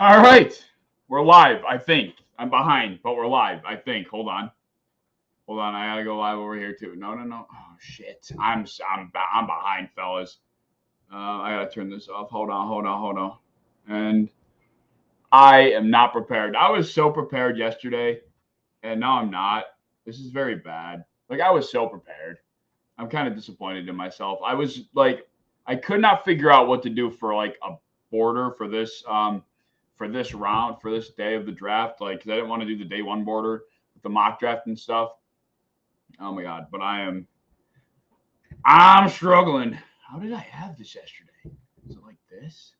All right. We're live, I think. I'm behind, but we're live, I think. Hold on. Hold on. I gotta go live over here too. No, no, no. Oh shit. I'm behind, fellas. I gotta turn this off. Hold on. And I am not prepared. I was so prepared yesterday, and now I'm not. This is very bad. Like I was so prepared. I'm kind of disappointed in myself. I was like, I could not figure out what to do for like a border for this round for this day of the draft. Like, 'cause I didn't want to do the day one border with the mock draft and stuff. Oh my god! But I'm struggling. How did I have this yesterday? Is it like this?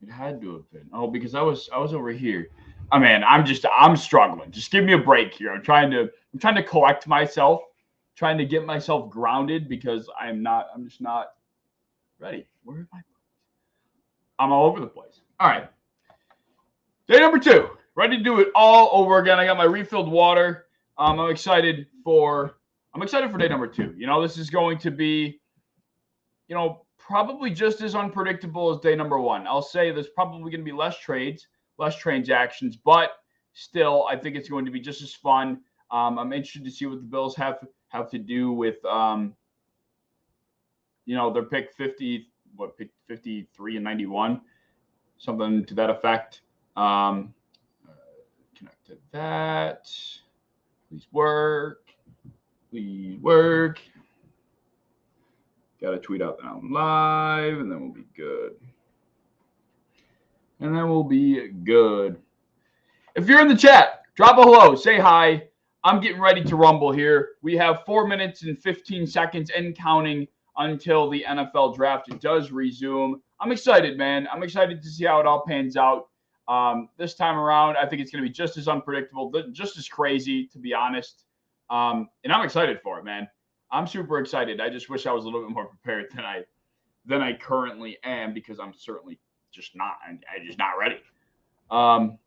It had to have been. Oh, because I was over here. I mean, I'm struggling. Just give me a break here. I'm trying to collect myself, trying to get myself grounded because I'm just not ready. Where am I? I'm all over the place. All right. Day number 2. Ready to do it all over again. I got my refilled water. I'm excited for day number 2. This is going to be, probably just as unpredictable as day number 1. I'll say there's probably going to be less trades, less transactions, but still, I think it's going to be just as fun. I'm interested to see what the Bills have to do with, their pick 53 and 91, something to that effect. Connect to that. Please work. Got to tweet out that I'm live, and then we'll be good. If you're in the chat, drop a hello, say hi. I'm getting ready to rumble here. We have 4 minutes and 15 seconds and counting until the NFL draft does resume. I'm excited, man. I'm excited to see how it all pans out. This time around, I think it's going to be just as unpredictable, just as crazy, to be honest. And I'm excited for it, man. I'm super excited. I just wish I was a little bit more prepared than I currently am, because I'm certainly just not. I'm just not ready. Oh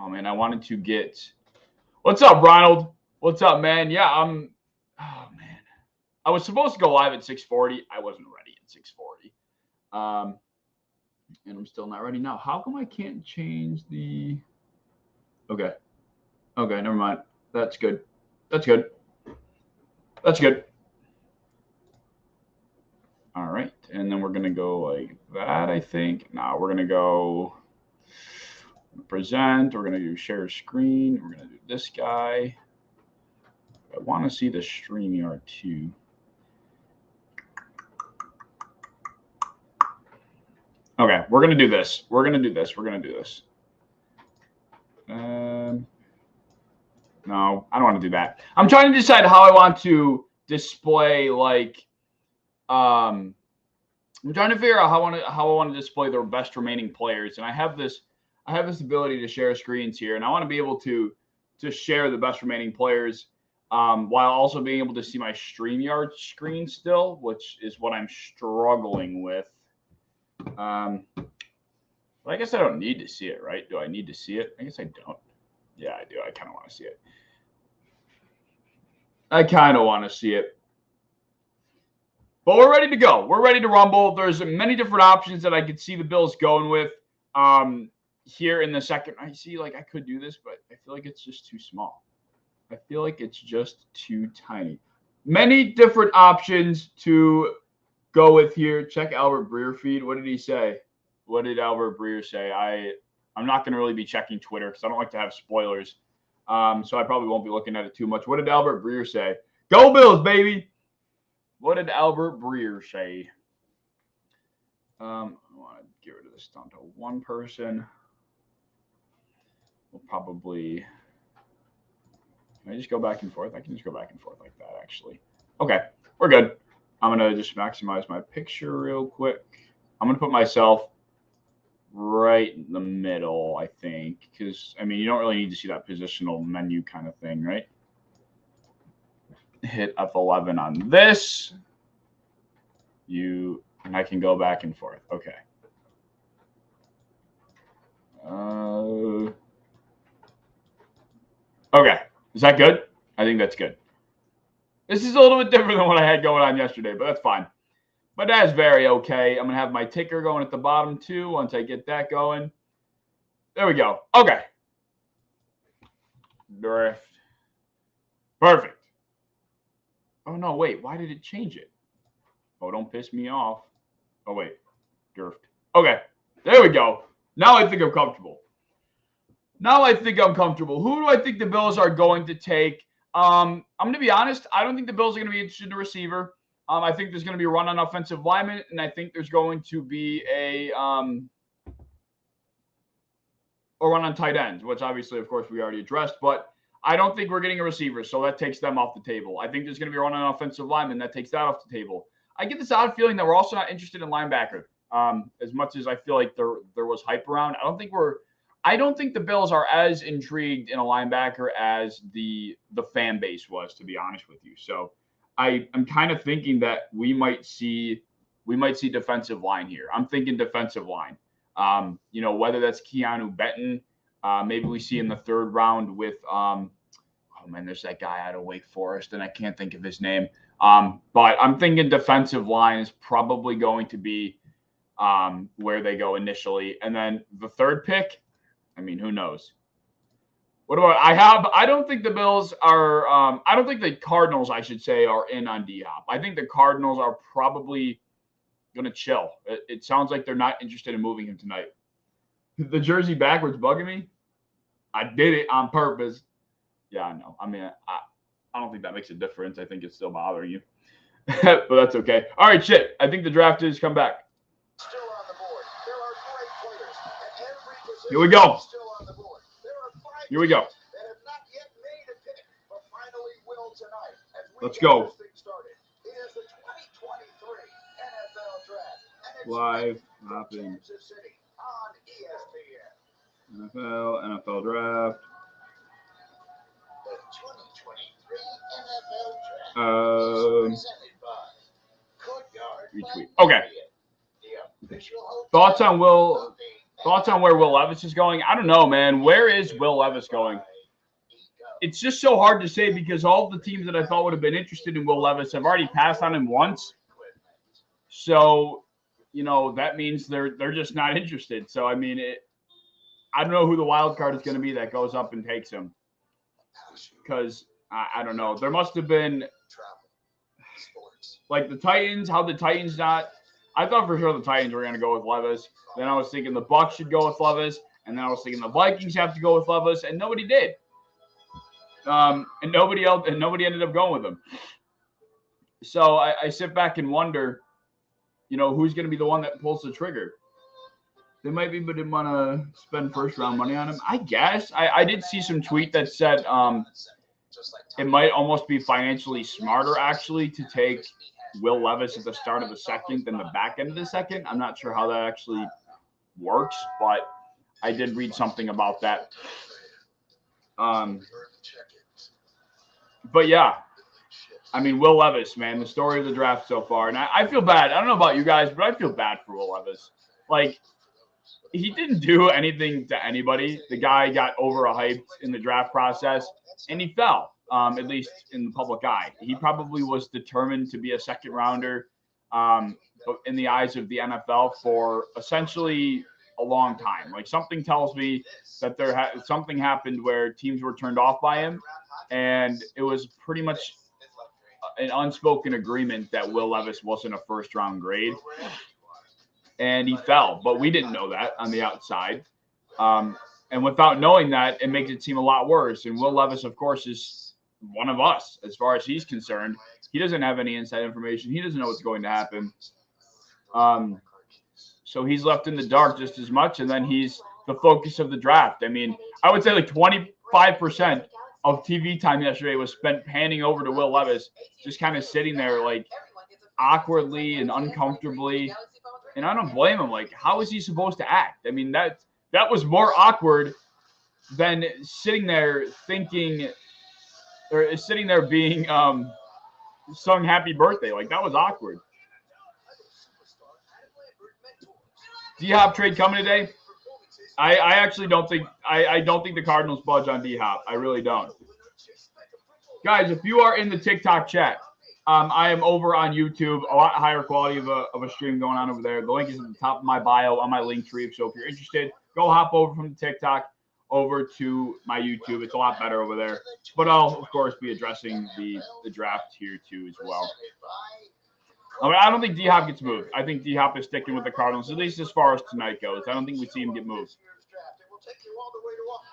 man, I wanted to get. What's up, Ronald? What's up, man? Yeah, I'm. Oh man, I was supposed to go live at 6:40. I wasn't ready at 6:40. And I'm still not ready now. How come I can't change the? Okay, never mind. That's good. All right, and then we're gonna go like that, I think. Now we're gonna go present. We're gonna do share screen. We're gonna do this guy. I want to see the StreamYard too. Okay, we're gonna do this. No, I don't want to do that. I'm trying to decide how I want to display I'm trying to figure out how I want to display the best remaining players, and I have this ability to share screens here, and I want to be able to share the best remaining players, while also being able to see my StreamYard screen still, which is what I'm struggling with. But I guess I don't need to see it, right? Do I need to see it? I guess I don't. Yeah, I do. I kind of want to see it. But we're ready to go. We're ready to rumble. There's many different options that I could see the Bills going with here in the second. I see, I could do this, but I feel like it's just too small. I feel like it's just too tiny. Many different options to go with here. Check Albert Breer feed. What did he say? What did Albert Breer say? I'm not going to really be checking Twitter because I don't like to have spoilers. So I probably won't be looking at it too much. What did Albert Breer say? Go Bills, baby! What did Albert Breer say? I want to get rid of this down to one person. We'll probably. Can I just go back and forth? I can just go back and forth like that, actually. Okay, we're good. I'm going to just maximize my picture real quick. I'm going to put myself right in the middle, I think, because, you don't really need to see that positional menu kind of thing, right? Hit F11 on this. And I can go back and forth. Okay. Okay. Is that good? I think that's good. This is a little bit different than what I had going on yesterday, but that's fine. But that's very okay. I'm going to have my ticker going at the bottom too once I get that going. There we go. Okay. Drift. Perfect. Oh, no, wait. Why did it change it? Oh, don't piss me off. Oh, wait. Drift. Okay. There we go. Now I think I'm comfortable. Who do I think the Bills are going to take? I'm going to be honest. I don't think the Bills are going to be interested in a receiver. I think there's going to be a run on offensive lineman, and I think there's going to be a run on tight ends, which obviously, of course, we already addressed. But I don't think we're getting a receiver, so that takes them off the table. I think there's going to be a run on offensive lineman. That takes that off the table. I get this odd feeling that we're also not interested in linebacker. As much as I feel like there was hype around, I don't think the Bills are as intrigued in a linebacker as the fan base was, to be honest with you. So I'm kind of thinking that we might see defensive line here. I'm thinking defensive line. Whether that's Keanu Benton, maybe we see in the third round with there's that guy out of Wake Forest, and I can't think of his name. But I'm thinking defensive line is probably going to be where they go initially. And then the third pick, I mean, who knows? What about I don't think the Bills are I don't think the Cardinals, I should say, are in on D-Hop. I think the Cardinals are probably going to chill. It sounds like they're not interested in moving him tonight. The jersey backwards bugging me? I did it on purpose. Yeah, I know. I mean, I don't think that makes a difference. I think it's still bothering you. But that's okay. All right, shit. I think the draft is come back. Still on the board. There are great players at every position. Here we go. Still on the board. There are 5 Here we go. that have not yet made a pick, but finally will tonight. Let's go. It is the 2023 NFL Draft. And it's Live happening. Kansas City on ESPN. NFL Draft. The 2023 NFL Draft is presented by Courtyard. Retweet. Okay. Thoughts on where Will Levis is going? I don't know, man. Where is Will Levis going? It's just so hard to say because all the teams that I thought would have been interested in Will Levis have already passed on him once. So, that means they're just not interested. So, I mean, I don't know who the wild card is going to be that goes up and takes him. Because, I don't know. There must have been, like, the Titans, how the Titans not. I thought for sure the Titans were going to go with Levis. Then I was thinking the Bucs should go with Levis. And then I was thinking the Vikings have to go with Levis. And nobody did. And nobody ended up going with him. So I sit back and wonder, who's going to be the one that pulls the trigger. They might be, but didn't want to spend first-round money on him. I guess. I did see some tweet that said it might almost be financially smarter, actually, to take Will Levis at the start of the second than the back end of the second. I'm not sure how that actually works, but I did read something about that. But yeah, I mean, Will Levis, man, the story of the draft so far. And I feel bad. I don't know about you guys, but I feel bad for Will Levis. Like, he didn't do anything to anybody. The guy got overhyped in the draft process, and he fell, at least in the public eye. He probably was determined to be a second rounder in the eyes of the NFL for essentially a long time. Like, something tells me that something happened where teams were turned off by him, and it was pretty much an unspoken agreement that Will Levis wasn't a first-round grade. And he fell, but we didn't know that on the outside. And without knowing that, it makes it seem a lot worse. And Will Levis, of course, is one of us as far as he's concerned. He doesn't have any inside information. He doesn't know what's going to happen. So he's left in the dark just as much, and then he's the focus of the draft. I mean, I would say like 25% of TV time yesterday was spent panning over to Will Levis, just kind of sitting there like awkwardly and uncomfortably. And I don't blame him. Like, how is he supposed to act? I mean, that was more awkward than sitting there thinking or sitting there being sung happy birthday. Like, that was awkward. D-Hop trade coming today? I actually don't think I don't think the Cardinals budge on D-Hop. I really don't. Guys, if you are in the TikTok chat, I am over on YouTube, a lot higher quality of a stream going on over there. The link is at the top of my bio on my link tree. So if you're interested, go hop over from the TikTok over to my YouTube. It's a lot better over there. But I'll, of course, be addressing the draft here, too, as well. I mean, I don't think D-Hop gets moved. I think D-Hop is sticking with the Cardinals, at least as far as tonight goes. I don't think we see him get moved.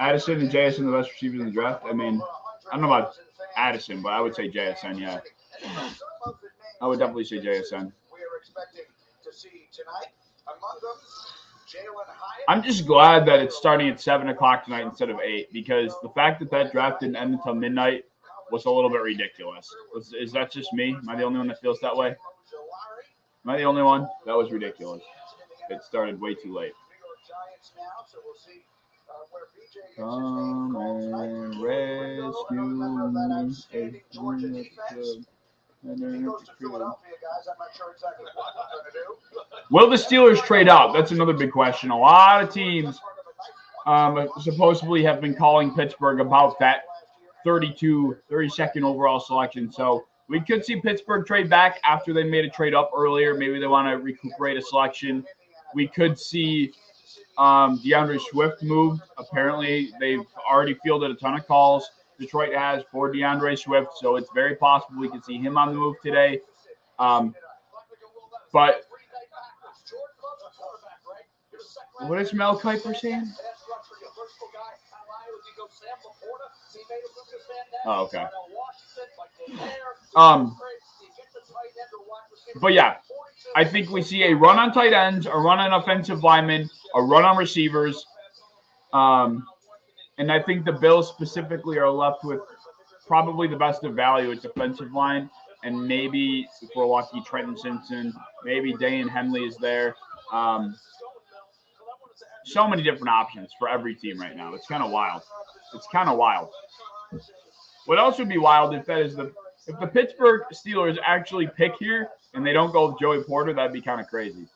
Addison and JSN, the best receivers in the draft. I mean, I don't know about Addison, but I would say JSN, yeah. I would definitely say JSN. I'm just glad that it's starting at 7 o'clock tonight instead of 8, because the fact that that draft didn't end until midnight was a little bit ridiculous. Is that just me? Am I the only one that feels that way? Am I the only one? That was ridiculous. It started way too late. Come and rescue me. Will the Steelers trade out? That's another big question. A lot of teams supposedly have been calling Pittsburgh about that 32nd overall selection. So we could see Pittsburgh trade back after they made a trade up earlier. Maybe they want to recuperate a selection. We could see DeAndre Swift moved. Apparently, they've already fielded a ton of calls. Detroit has for DeAndre Swift, so it's very possible we could see him on the move today. But what is Mel Kiper saying? Oh, okay. But yeah, I think we see a run on tight ends, a run on offensive linemen, a run on receivers. And I think the Bills specifically are left with probably the best of value at defensive line. And maybe, if we're lucky, Trenton Simpson, maybe Dane Henley is there. So many different options for every team right now. It's kind of wild. What else would be wild if the Pittsburgh Steelers actually pick here and they don't go with Joey Porter? That'd be kind of crazy.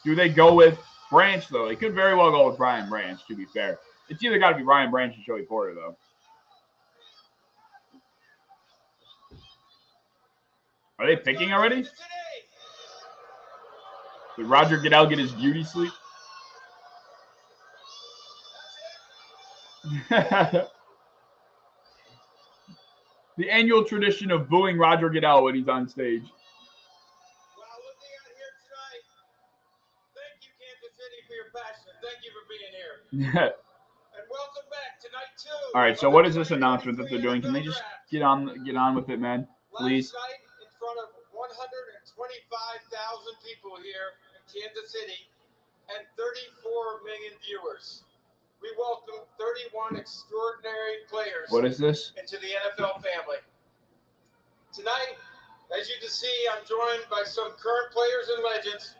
Do they go with Branch, though? They could very well go with Brian Branch, to be fair. It's either got to be Brian Branch or Joey Porter, though. Are they picking already? Did Roger Goodell get his beauty sleep? The annual tradition of booing Roger Goodell when he's on stage. Well, what they got here tonight, thank you, Kansas City, for your passion. Thank you for being here. And welcome back to night 2. All right, so what is this announcement that they're doing? Can they just get on with it, man? Please. Last night, in front of 125,000 people here in Kansas City and 34 million viewers, we welcome 31 extraordinary players. What is this? Into the NFL family. Tonight, as you can see, I'm joined by some current players and legends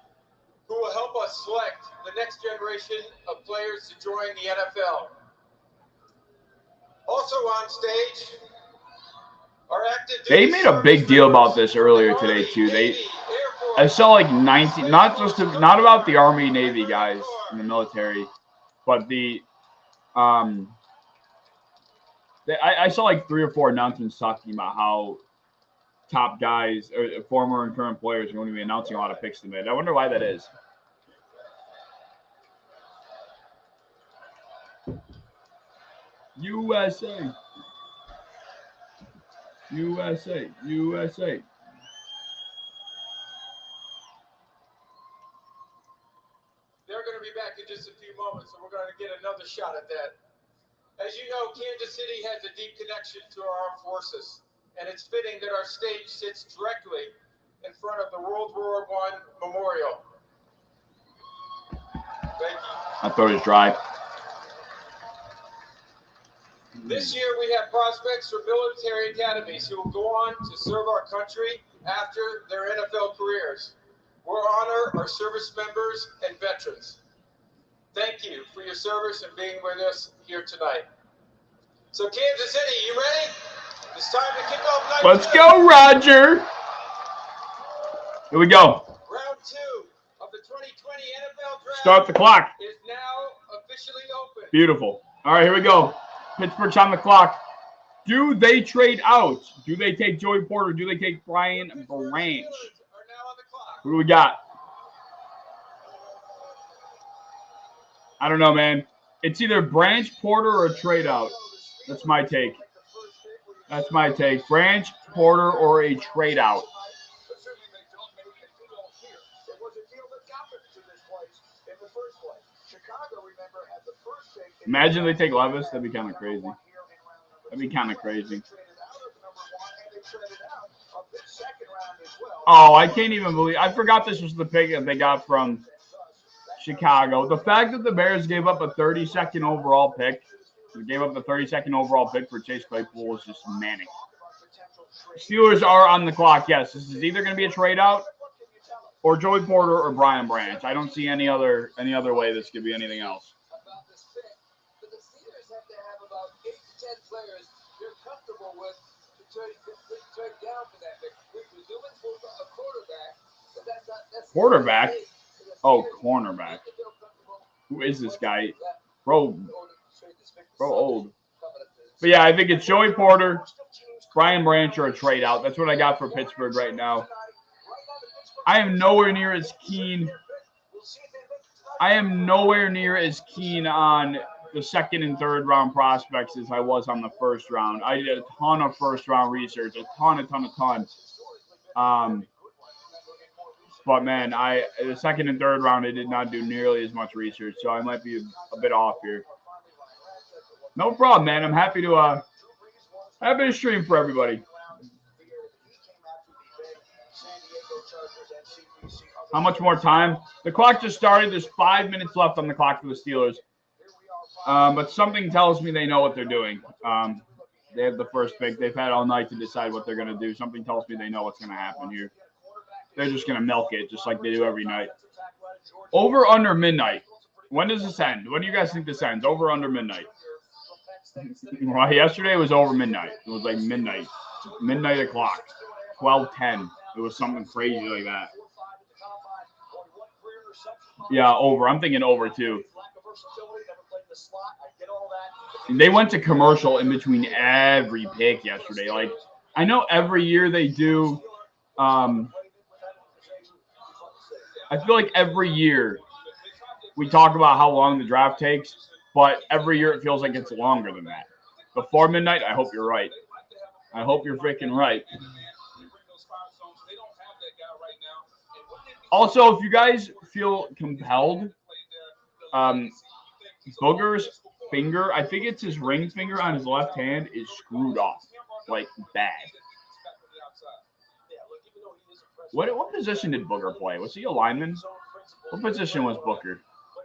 who will help us select the next generation of players to join the NFL. Also on stage, our active. They made a big deal about this earlier today too. I saw like 19, not about the Army Navy guys in the military, but I saw like 3 or 4 announcements talking about how top guys, or former and current players, are going to be announcing a lot of picks to mid. I wonder why that is. USA. They're going to be back in just a few moments, so we're going to get another shot at that. As you know, Kansas City has a deep connection to our armed forces, and it's fitting that our stage sits directly in front of the World War I Memorial. Thank you. My throat is dry. This year we have prospects for military academies who will go on to serve our country after their NFL careers. We'll honor our service members and veterans. Thank you for your service and being with us here tonight. So Kansas City, you ready? It's time to kick off night 2. Let's go, Roger. Here we go. Round 2 of the 2020 NFL Draft. Start the clock. Is now officially open. Beautiful. All right, here we go. Pittsburgh's on the clock. Do they trade out? Do they take Joey Porter? Do they take Brian Branch? Who do we got? I don't know, man. It's either Branch, Porter, or a trade out. That's my take. That's my take. Branch, Porter, or a trade out. Imagine they take Levis. That'd be kind of crazy. That'd be kind of crazy. Oh, I can't even believe. I forgot this was the pick that they got from Chicago. The fact that the Bears gave up a 32nd overall pick, gave up the 32nd overall pick for Chase Claypool was just manic. Steelers are on the clock. Yes, this is either going to be a trade out or Joey Porter or Brian Branch. I don't see any other way this could be anything else. Quarterback? Oh, cornerback. Who is this guy? Bro old. But yeah, I think it's Joey Porter, Brian Branch, or a trade out. That's what I got for Pittsburgh right now. I am nowhere near as keen. I am nowhere near as keen on the second and third round prospects as I was on the first round. I did a ton of first round research, a ton. But man, the second and third round I did not do nearly as much research, so I might be a bit off here. No problem, man. I'm happy to stream for everybody. How much more time? The clock just started. There's 5 minutes left on the clock for the Steelers. But something tells me they know what they're doing. They have the first pick. They've had all night to decide what they're going to do. Something tells me they know what's going to happen here. They're just going to milk it just like they do every night. Over, under, midnight. When does this end? When do you guys think this ends? Over, under, midnight? Well, yesterday was over midnight. It was like midnight o'clock, 12:10. It was something crazy like that. Yeah, over. I'm thinking over too. They went to commercial in between every pick yesterday. Like, I know every year they do. I feel like every year we talk about how long the draft takes, but every year it feels like it's longer than that. Before midnight, I hope you're right. I hope you're freaking right. Also, if you guys feel compelled, Booger's finger, I think it's his ring finger on his left hand, is screwed off, like bad. What position did Booger play? Was he a lineman? What position was Booger?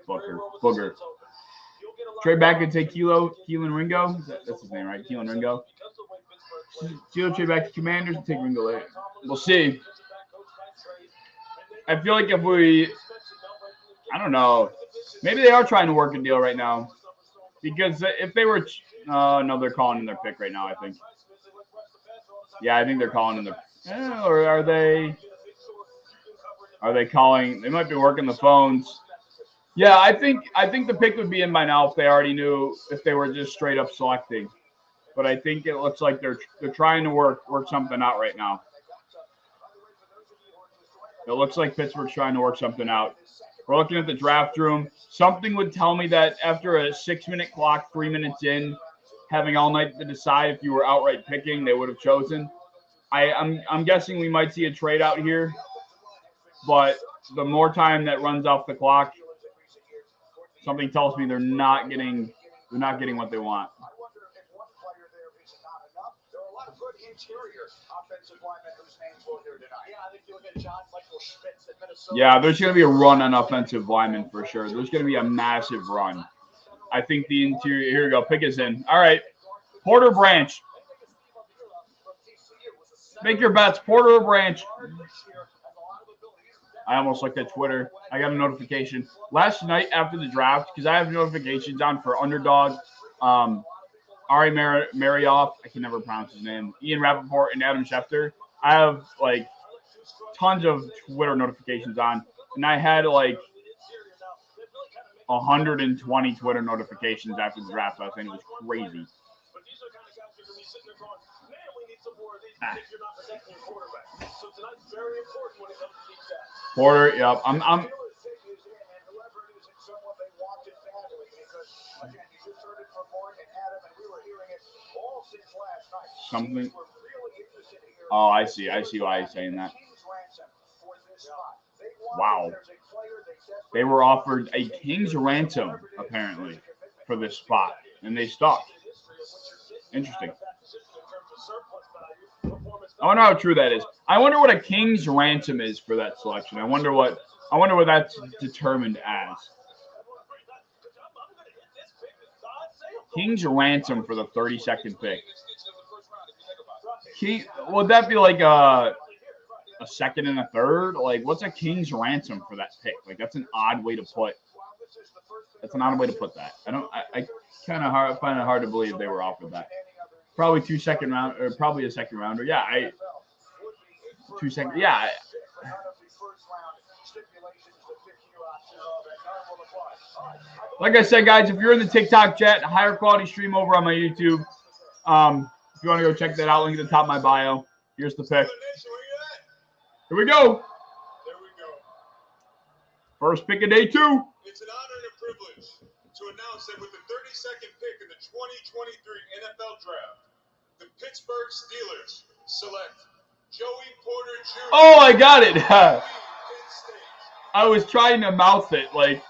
Booger. Trade back and take Keelan Ringo. That's his name, right? Keelan Ringo. Keelan trade back to Commanders and take Ringo later. We'll see. I feel like I don't know. Maybe they are trying to work a deal right now. Because if they were, no, they're calling in their pick right now, I think. Yeah, I think they're calling in their, or are they calling? They might be working the phones. Yeah, I think the pick would be in by now if they already knew, if they were just straight up selecting. But I think it looks like they're trying to work something out right now. It looks like Pittsburgh's trying to work something out. We're looking at the draft room. Something would tell me that after a 6-minute clock, 3 minutes in, having all night to decide if you were outright picking, they would have chosen. I'm guessing we might see a trade out here, but the more time that runs off the clock, something tells me they're not getting what they want. Yeah, there's going to be a run on offensive linemen for sure. There's going to be a massive run. I think the interior. Here we go. Pick us in. All right. Porter, Branch. Make your bets. Porter or Branch. I almost looked at Twitter. I got a notification last night after the draft because I have notifications on for Underdog, Ari Marioff. I can never pronounce his name. Ian Rappaport and Adam Schefter. I have like tons of Twitter notifications on, and I had like 120 Twitter notifications after the draft last night. It was crazy. Porter, yep. I'm something. Oh, I see. I see why he's saying that. Wow. They were offered a king's ransom, apparently, for this spot, and they stopped. Interesting. I wonder how true that is. I wonder what a king's ransom is for that selection. I wonder what that's determined as. King's ransom for the 32nd pick. Would that be like a second and a third? Like, what's a king's ransom for that pick? Like, that's an odd way to put. That's an odd way to put that. I kind of find it hard to believe they were offered that. Probably 2 second round, or probably a second rounder. Yeah, 2 second. Yeah. Like I said, guys, if you're in the TikTok chat, higher quality stream over on my YouTube. If you want to go check that out, link at the top of my bio. Here's the pick. Here we go. There we go. First pick of day 2. It's an honor and a privilege to announce that with the 32nd pick in the 2023 NFL Draft, the Pittsburgh Steelers select Joey Porter Jr. Oh, I got it. I was trying to mouth it, like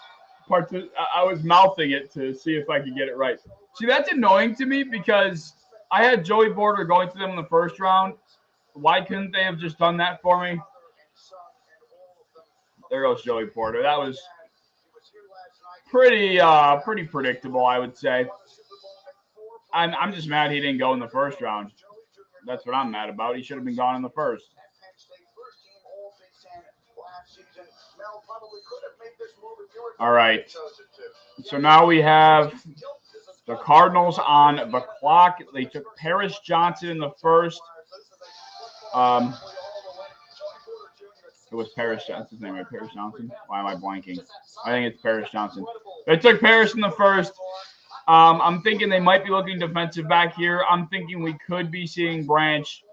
I was mouthing it to see if I could get it right. See, that's annoying to me because I had Joey Porter going to them in the first round. Why couldn't they have just done that for me? There goes Joey Porter. That was pretty predictable, I would say. I'm just mad he didn't go in the first round. That's what I'm mad about. He should have been gone in the first. All right. So now we have the Cardinals on the clock. They took Paris Johnson in the first. It was Paris Johnson's name, right? Paris Johnson? Why am I blanking? I think it's Paris Johnson. They took Paris in the first. I'm thinking they might be looking defensive back here. I'm thinking we could be seeing Branch.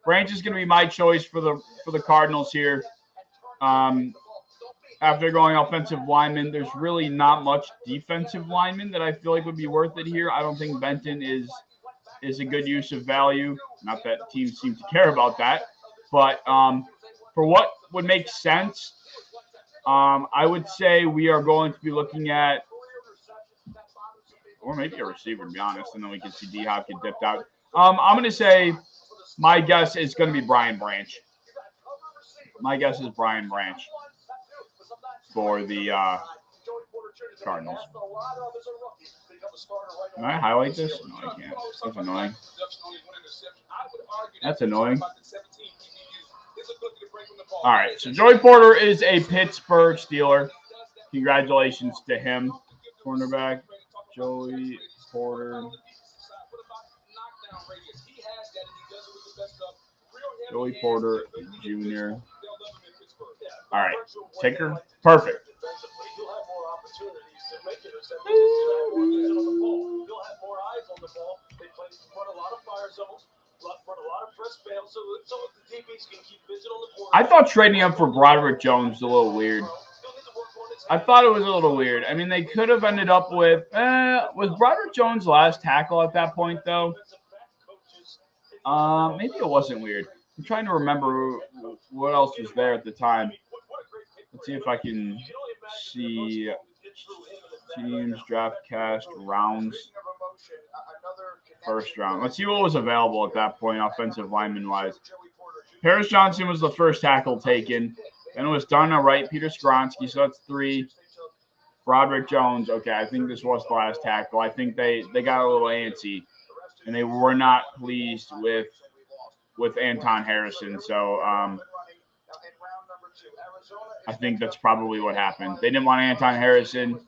Branch is going to be my choice for the Cardinals here. After going offensive lineman, there's really not much defensive lineman that I feel like would be worth it here. I don't think Benton is a good use of value. Not that teams seem to care about that, but for what would make sense, I would say we are going to be looking at, or maybe a receiver, to be honest, and then we can see D-Hop get dipped out. I'm going to say my guess is going to be Brian Branch. My guess is Brian Branch for the Cardinals. Can I highlight this? No, I can't. That's annoying. That's annoying. All right, so Joey Porter is a Pittsburgh Steeler. Congratulations to him. Cornerback, Joey Porter. Joey Porter Jr. All right, ticker. Perfect. I thought trading up for Broderick Jones was a little weird. I thought it was a little weird. I mean, they could have ended up with was Broderick Jones last tackle at that point, though? Maybe it wasn't weird. I'm trying to remember what else was there at the time. Let's see if I can see teams, draft cast, rounds, first round. Let's see what was available at that point, offensive lineman-wise. Paris Johnson was the first tackle taken. Then it was Darnell Wright, Peter Skronsky, so that's 3. Broderick Jones. Okay, I think this was the last tackle. I think they got a little antsy, and they were not pleased with Anton Harrison. So I think that's probably what happened. They didn't want Anton Harrison.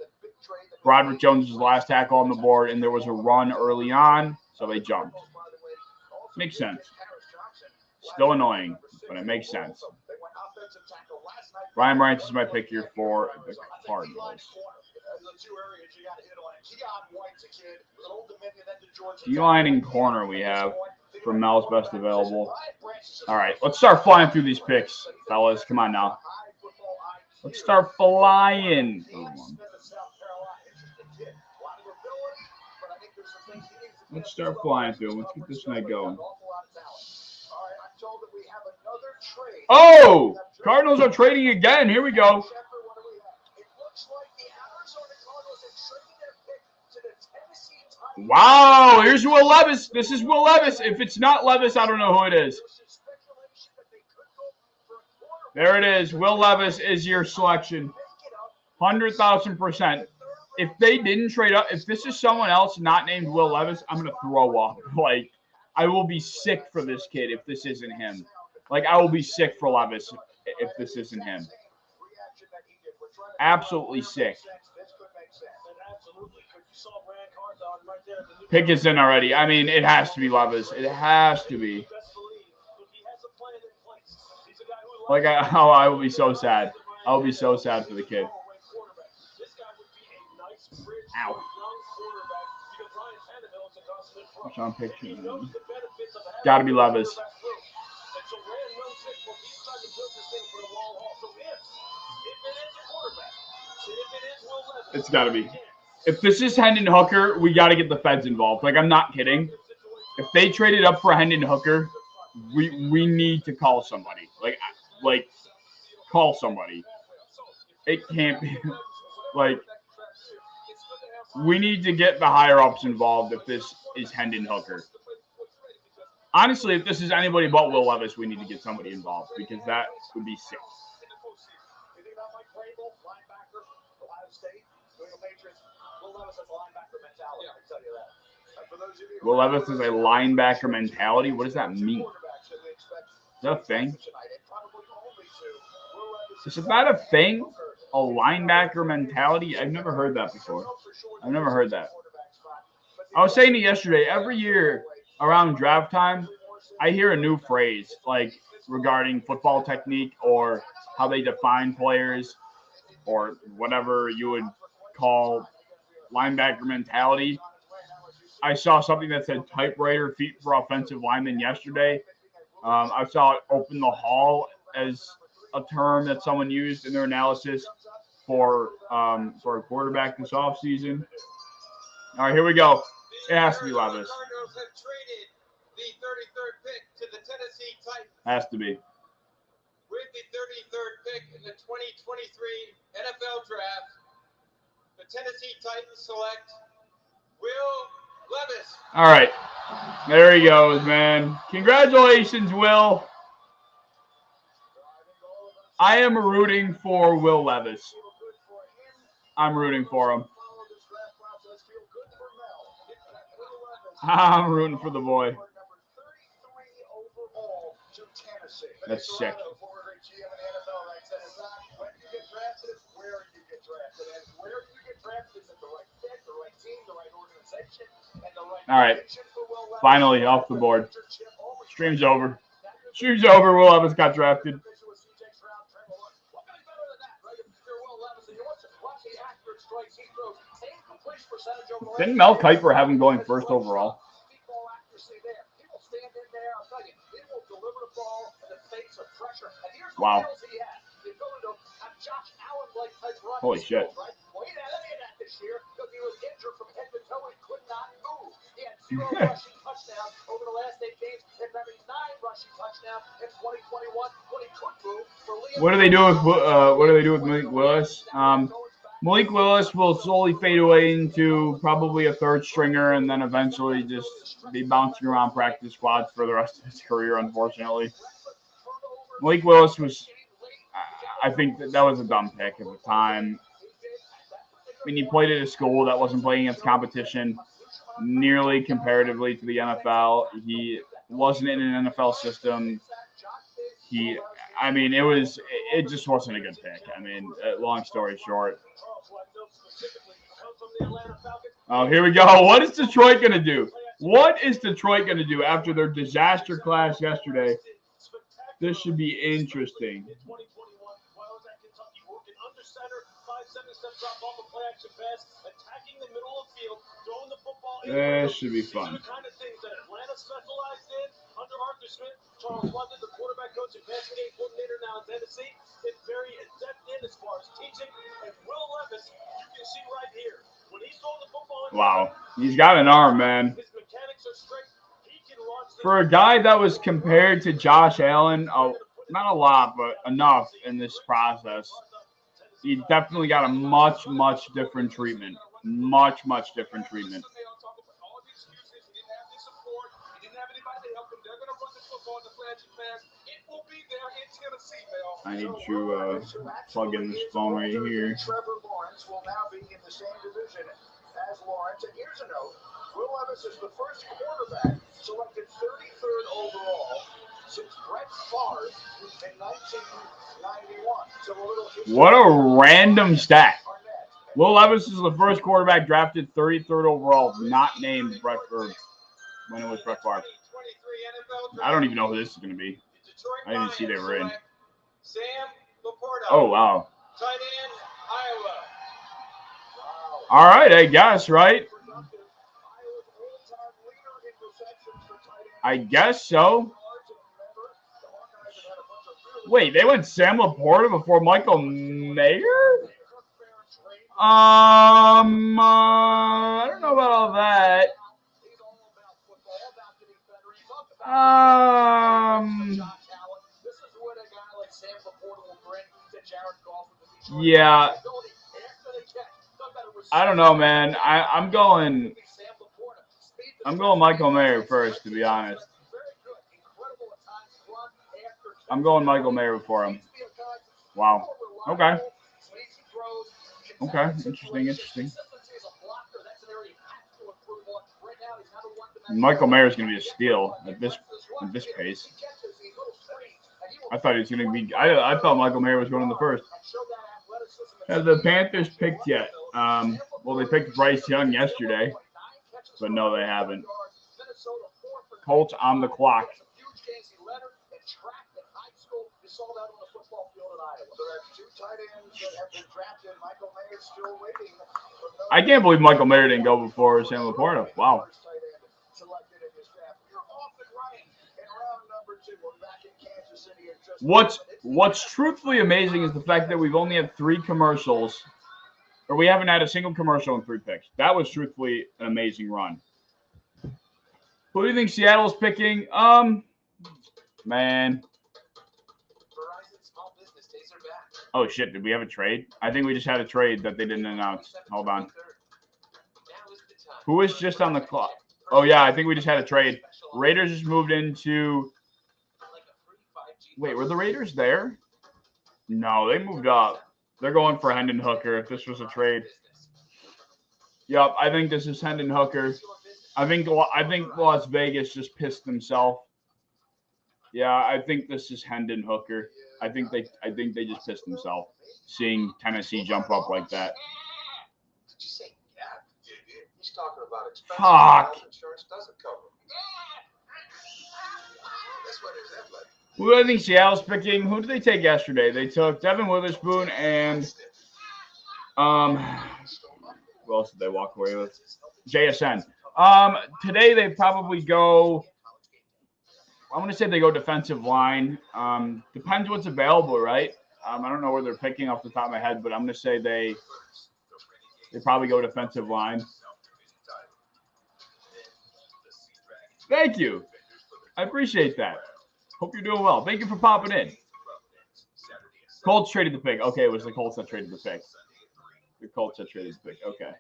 Broderick Jones was the last tackle on the board, and there was a run early on, so they jumped. Makes sense. Still annoying, but it makes sense. Brian Branch is my pick here for the Cardinals. D-line and corner we have. from Mel's best available. All right, let's start flying through these picks, fellas. Come on now. Let's start flying. Let's start flying through. Let's get this night going. Oh, Cardinals are trading again. Here we go. Wow, here's Will Levis. This is Will Levis. If it's not Levis, I don't know who it is. There it is. Will Levis is your selection. 100,000%. If they didn't trade up, if this is someone else not named Will Levis, I'm going to throw up. Like, I will be sick for this kid if this isn't him. Like, I will be sick for Levis if this isn't him. Absolutely sick. Pick is in already. I mean, it has to be Levis. It has to be. Like, I will be so sad. I will be so sad for the kid. Ow. Which I'm picturing. Gotta be Levis. It's gotta be. If this is Hendon Hooker, we gotta get the feds involved. Like, I'm not kidding. If they traded up for Hendon Hooker, we need to call somebody. Like call somebody. It can't be like we need to get the higher ups involved if this is Hendon Hooker. Honestly, if this is anybody but Will Levis, we need to get somebody involved because that would be sick. Will Levis is a linebacker mentality. What does that mean? Is that a thing? Is that a thing? A linebacker mentality? I've never heard that before. I've never heard that. I was saying it yesterday. Every year around draft time, I hear a new phrase like regarding football technique or how they define players or whatever you would call linebacker mentality. I saw something that said typewriter feet for offensive linemen yesterday. I saw it open the hall as a term that someone used in their analysis for a quarterback this offseason. All right, here we go. It has to be Levis. Cardinals have traded the 33rd pick to the Tennessee Titans. Has to be. With the 33rd pick in the 2023 NFL Draft, the Tennessee Titans select Will Levis. All right. There he goes, man. Congratulations, Will. I am rooting for Will Levis. I'm rooting for him. I'm rooting for the boy. That's sick. All right. Finally off the board. Stream's over. Stream's over. Will Levis got drafted. Didn't Mel Kiper have him going first overall? Wow. Holy shit. What do they do with Malik Willis? Malik Willis will slowly fade away into probably a third stringer and then eventually just be bouncing around practice squads for the rest of his career, unfortunately. Malik Willis was, I think that was a dumb pick at the time. I mean, he played at a school that wasn't playing against competition nearly comparatively to the NFL. He wasn't in an NFL system. It just wasn't a good pick. I mean, long story short. Oh, here we go. What is Detroit going to do? What is Detroit going to do after their disaster clash yesterday? This should be interesting. This should be fun. Charles London, the quarterback coach and passing game coordinator now in Tennessee, is very adept in as far as teaching. And Will Levis, you can see right here, when he's throwing the football. Wow, he's got an arm, man. His mechanics are straight. He can launch For a guy that was compared to Josh Allen, not a lot, but enough in this process, he definitely got a much, much different treatment. Much different treatment. I need to plug in this phone right here. Trevor Lawrence will now be in the same division as Lawrence. And here's a note. Will Levis is the first quarterback selected 33rd overall since Brett Favre in 1991. So a little history. What a random stat. Arnett. Will Levis is the first quarterback drafted 33rd overall, not named Brett Favre when it was Brett Favre. I don't even know who this is going to be. I didn't even see they were in. Sam Laporta. Oh, wow. Tight end, Iowa. All right, I guess, right? I guess so. Wait, they went Sam Laporta before Michael Mayer? I don't know about all that. Yeah. I don't know, man. I'm going Michael Mayer first, to be honest. I'm going Michael Mayer before him. Wow. Okay. Okay. Interesting. Michael Mayer is going to be a steal at this pace. I thought he was going to be. I thought Michael Mayer was going in the first. Have the Panthers picked yet? Well, they picked Bryce Young yesterday, but no, they haven't. Colts on the clock. I can't believe Michael Mayer didn't go before Sam Laporta. Wow. What's truthfully amazing is the fact that we've only had 3 commercials, or we haven't had a single commercial in 3 picks. That was truthfully an amazing run. Who do you think Seattle's picking? Man. Oh, shit. Did we have a trade? I think we just had a trade that they didn't announce. Hold on. Who is just on the clock? Oh, yeah. I think we just had a trade. Raiders just moved into... Wait, were the Raiders there? No, they moved up. They're going for Hendon Hooker if this was a trade. Yep, I think this is Hendon Hooker. I think Las Vegas just pissed themselves. Yeah, I think this is Hendon Hooker. I think they just pissed themselves seeing Tennessee jump up like that. Did you say yeah? He's talking about expensive Fuck. health insurance doesn't cover. That's what it is. Who do I think Seattle's picking? Who did they take yesterday? They took Devin Witherspoon and who else did they walk away with? JSN. Today they probably go. I'm going to say they go defensive line. Depends what's available, right? I don't know where they're picking off the top of my head, but I'm going to say they probably go defensive line. Thank you. I appreciate that. Hope you're doing well. Thank you for popping in. Colts traded the pick. Okay, it was the Colts that traded the pick. The Colts that traded the pick. Okay.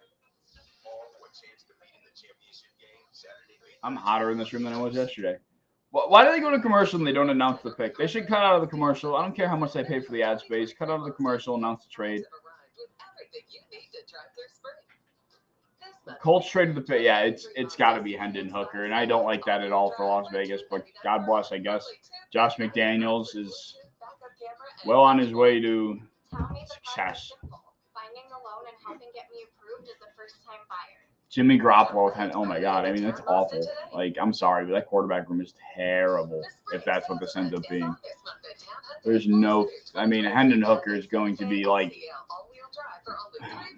I'm hotter in this room than I was yesterday. Why do they go to commercial and they don't announce the pick? They should cut out of the commercial. I don't care how much they pay for the ad space. Cut out of the commercial, announce the trade. Colts traded the pick. Yeah, it's got to be Hendon Hooker, and I don't like that at all for Las Vegas, but God bless, I guess. Josh McDaniels is well on his way to success. Jimmy Garoppolo, oh my God, I mean, that's awful. Like, I'm sorry, but that quarterback room is terrible if that's what this ends up being. There's no, I mean, Hendon Hooker is going to be like,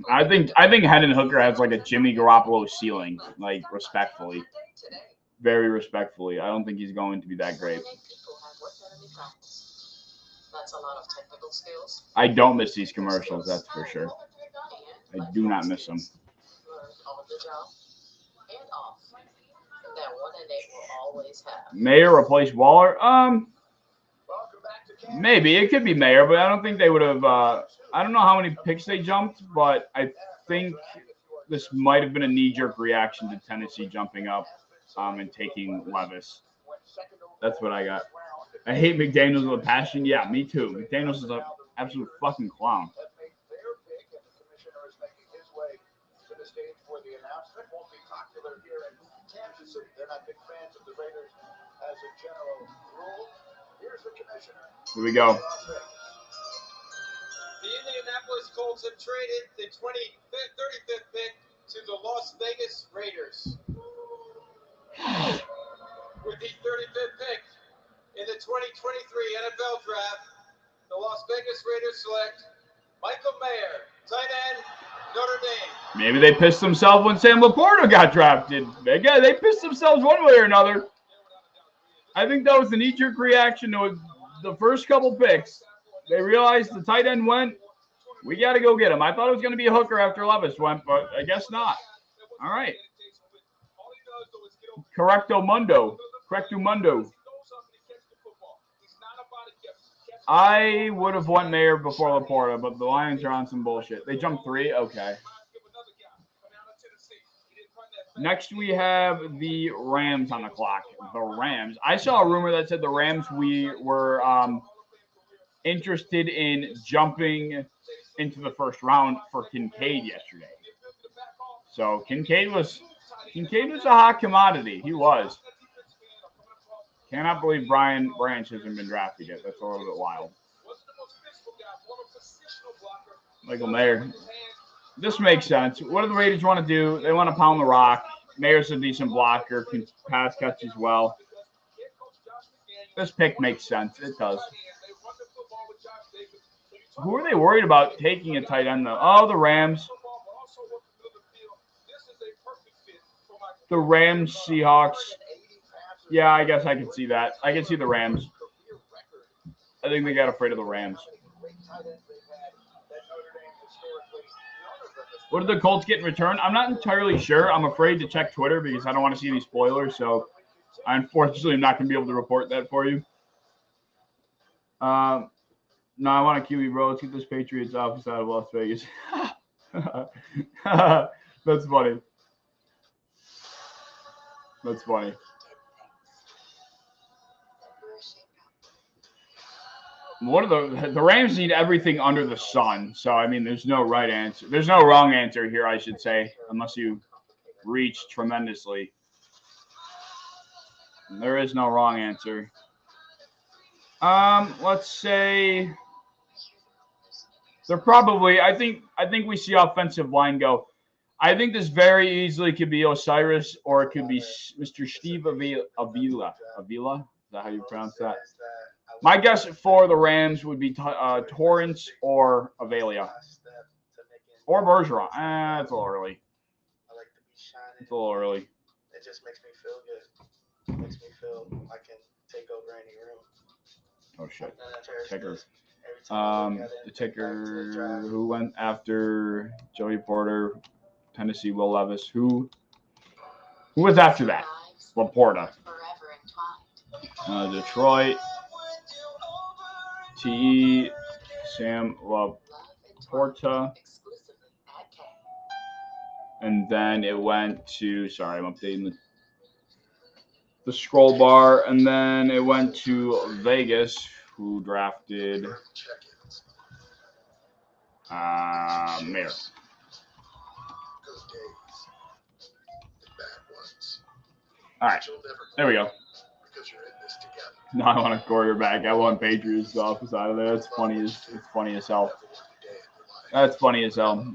I think Hendon Hooker has like a Jimmy Garoppolo ceiling, like respectfully, very respectfully. I don't think he's going to be that great. That's a lot of technical skills. I don't miss these commercials, that's for sure. I do not miss them. Learn on the job and off. That 1 and 8 will always have. Mayer replace Waller? Maybe. It could be Mayer, but I don't think they would have. I don't know how many picks they jumped, but I think this might have been a knee-jerk reaction to Tennessee jumping up and taking Levis. That's what I got. I hate McDaniels with a passion. Yeah, me too. McDaniels is an absolute fucking clown. They're not big fans of the Raiders as a general rule. Here's the commissioner. Here we go. The Indianapolis Colts have traded the 35th pick to the Las Vegas Raiders. With the 35th pick in the 2023 NFL Draft, the Las Vegas Raiders select Michael Mayer, tight end, Notre Dame. Maybe they pissed themselves when Sam Laporta got drafted. Again, they pissed themselves one way or another. I think that was the knee-jerk reaction to the first couple picks. They realized the tight end went. We got to go get him. I thought it was going to be a hooker after Levis went, but I guess not. All right. Correcto mundo. I would have won Mayer before Laporta, but the Lions are on some bullshit. They jumped 3? Okay. Next, we have the Rams on the clock. The Rams. I saw a rumor that said the Rams were interested in jumping into the first round for Kincaid yesterday. So Kincaid was a hot commodity. He was. Cannot believe Brian Branch hasn't been drafted yet. That's a little bit wild. Michael Mayer. This makes sense. What do the Raiders want to do? They want to pound the rock. Mayer's a decent blocker, can pass catch as well. This pick makes sense. It does. Who are they worried about taking a tight end, though? Oh, the Rams. The Rams, Seahawks. Yeah, I guess I can see that. I can see the Rams. I think they got afraid of the Rams. What did the Colts get in return? I'm not entirely sure. I'm afraid to check Twitter because I don't want to see any spoilers. So I unfortunately am not going to be able to report that for you. No, I want a QB, bro. Let's get this Patriots office out of Las Vegas. That's funny. That's funny. What are the Rams need everything under the sun. So, I mean, there's no right answer. There's no wrong answer here, I should say, unless you reach tremendously. There is no wrong answer. Let's say they're probably, I think we see offensive line go. I think this very easily could be Osiris or it could be Mr. Steve Avila. Avila? Is that how you pronounce that? My guess for the Rams would be Torrance or Avelia. Or Bergeron. It's a little early. It's a little early. It just makes me feel good. It makes me feel I can take over any room. Oh, shit. Ticker. The ticker who went after Joey Porter, Tennessee, Will Levis. Who was after that? Laporta. Detroit. T. Sam Laporta. And then it went to, sorry, I'm updating the scroll bar. And then it went to Vegas, who drafted Mayer. All right, there we go. No, I want a quarterback. I want Patriots office out of there. It's funny as hell. That's funny as hell.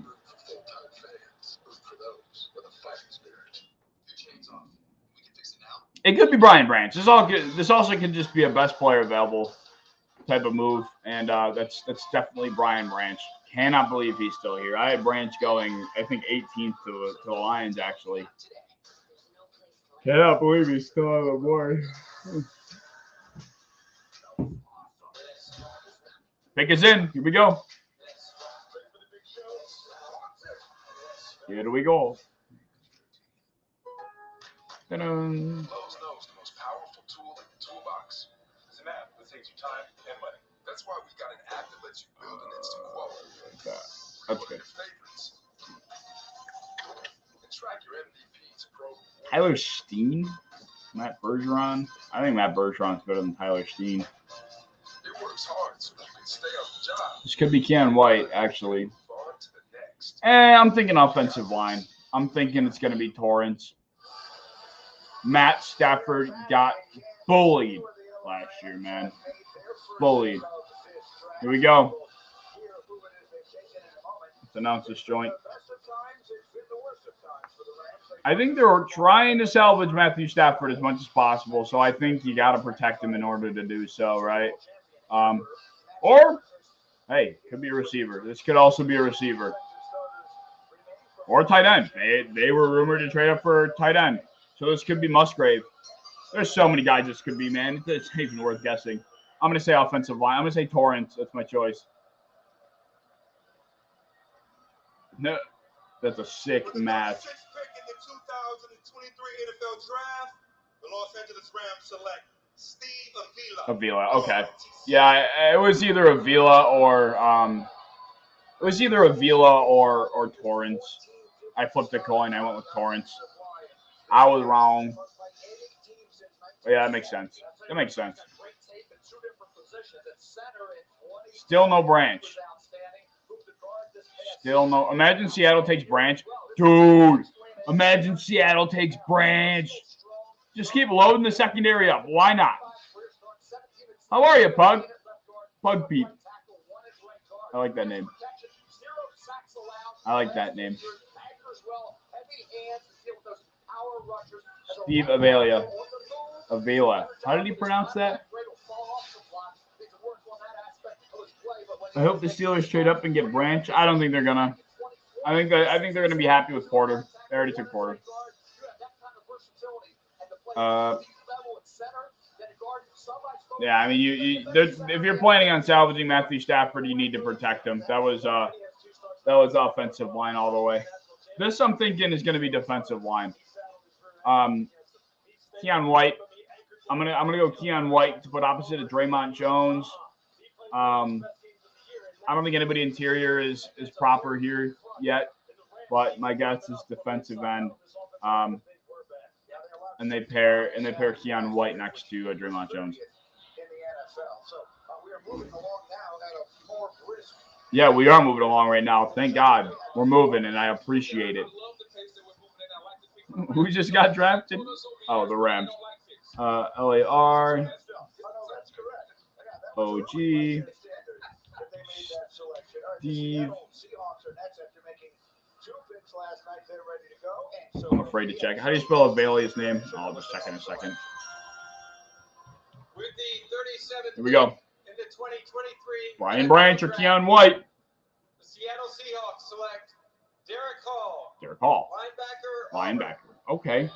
It could be Brian Branch. This also could just be a best player available type of move, and that's definitely Brian Branch. Cannot believe he's still here. I had Branch going, I think, 18th to the Lions, actually. Cannot believe he's still on the board. Pick is in. Here we go. Here we go. Ta-da. Lowe's knows the most powerful tool in the toolbox is an app that saves you time and money. That's why we've got an app that lets you build an instant quote. That's good. Your favorites. And track your MVP to Pro. Tyler Steen? Matt Bergeron? I think Matt Bergeron's better than Tyler Steen. It works hard so you can stay on the job. This could be Keon White, actually. Move on to the next. I'm thinking offensive line. I'm thinking it's going to be Torrance. Matt Stafford got bullied last year, man. Bullied. Here we go. Let's announce this joint. I think they're trying to salvage Matthew Stafford as much as possible, so I think you got to protect him in order to do so, right? Or, hey, could be a receiver. This could also be a receiver. Or a tight end. They were rumored to trade up for a tight end. So this could be Musgrave. There's so many guys this could be, man. It's not even worth guessing. I'm going to say offensive line. I'm going to say Torrance. That's my choice. No, that's a sick match. Pick in the 2023 NFL Draft, the Los Angeles Rams select Steve Avila. Avila, okay. Yeah, it was either Avila or Torrance. I flipped a coin. I went with Torrance. I was wrong. But yeah, that makes sense. That makes sense. Still no Branch. Still no. Imagine Seattle takes Branch. Dude, imagine Seattle takes Branch. Just keep loading the secondary up. Why not? How are you, Pug? Pug Pete. I like that name. I like that name. Steve Avila. Avila. How did he pronounce that? I hope the Steelers trade up and get Branch. I don't think they're gonna. I think they're gonna be happy with Porter. They already took Porter. Yeah, I mean, if you're planning on salvaging Matthew Stafford, you need to protect him. That was offensive line all the way. This I'm thinking is going to be defensive line. Keon White. I'm gonna go Keon White to put opposite of Draymond Jones. I don't think anybody interior is proper here yet, but my guess is defensive end. And they pair Keon White next to Draymond Jones. Yeah, we are moving along right now. Thank God we're moving, and I appreciate it. Who just got drafted? Oh, the Rams. LAR. OG. Steve. I'm afraid to check. How do you spell Avilia's name? I'll just check in a second. With the 37th Here we go. in the 2023 Brian Branch or Keon White. The Seattle Seahawks select Derek Hall. Derek Hall. Linebacker. Okay.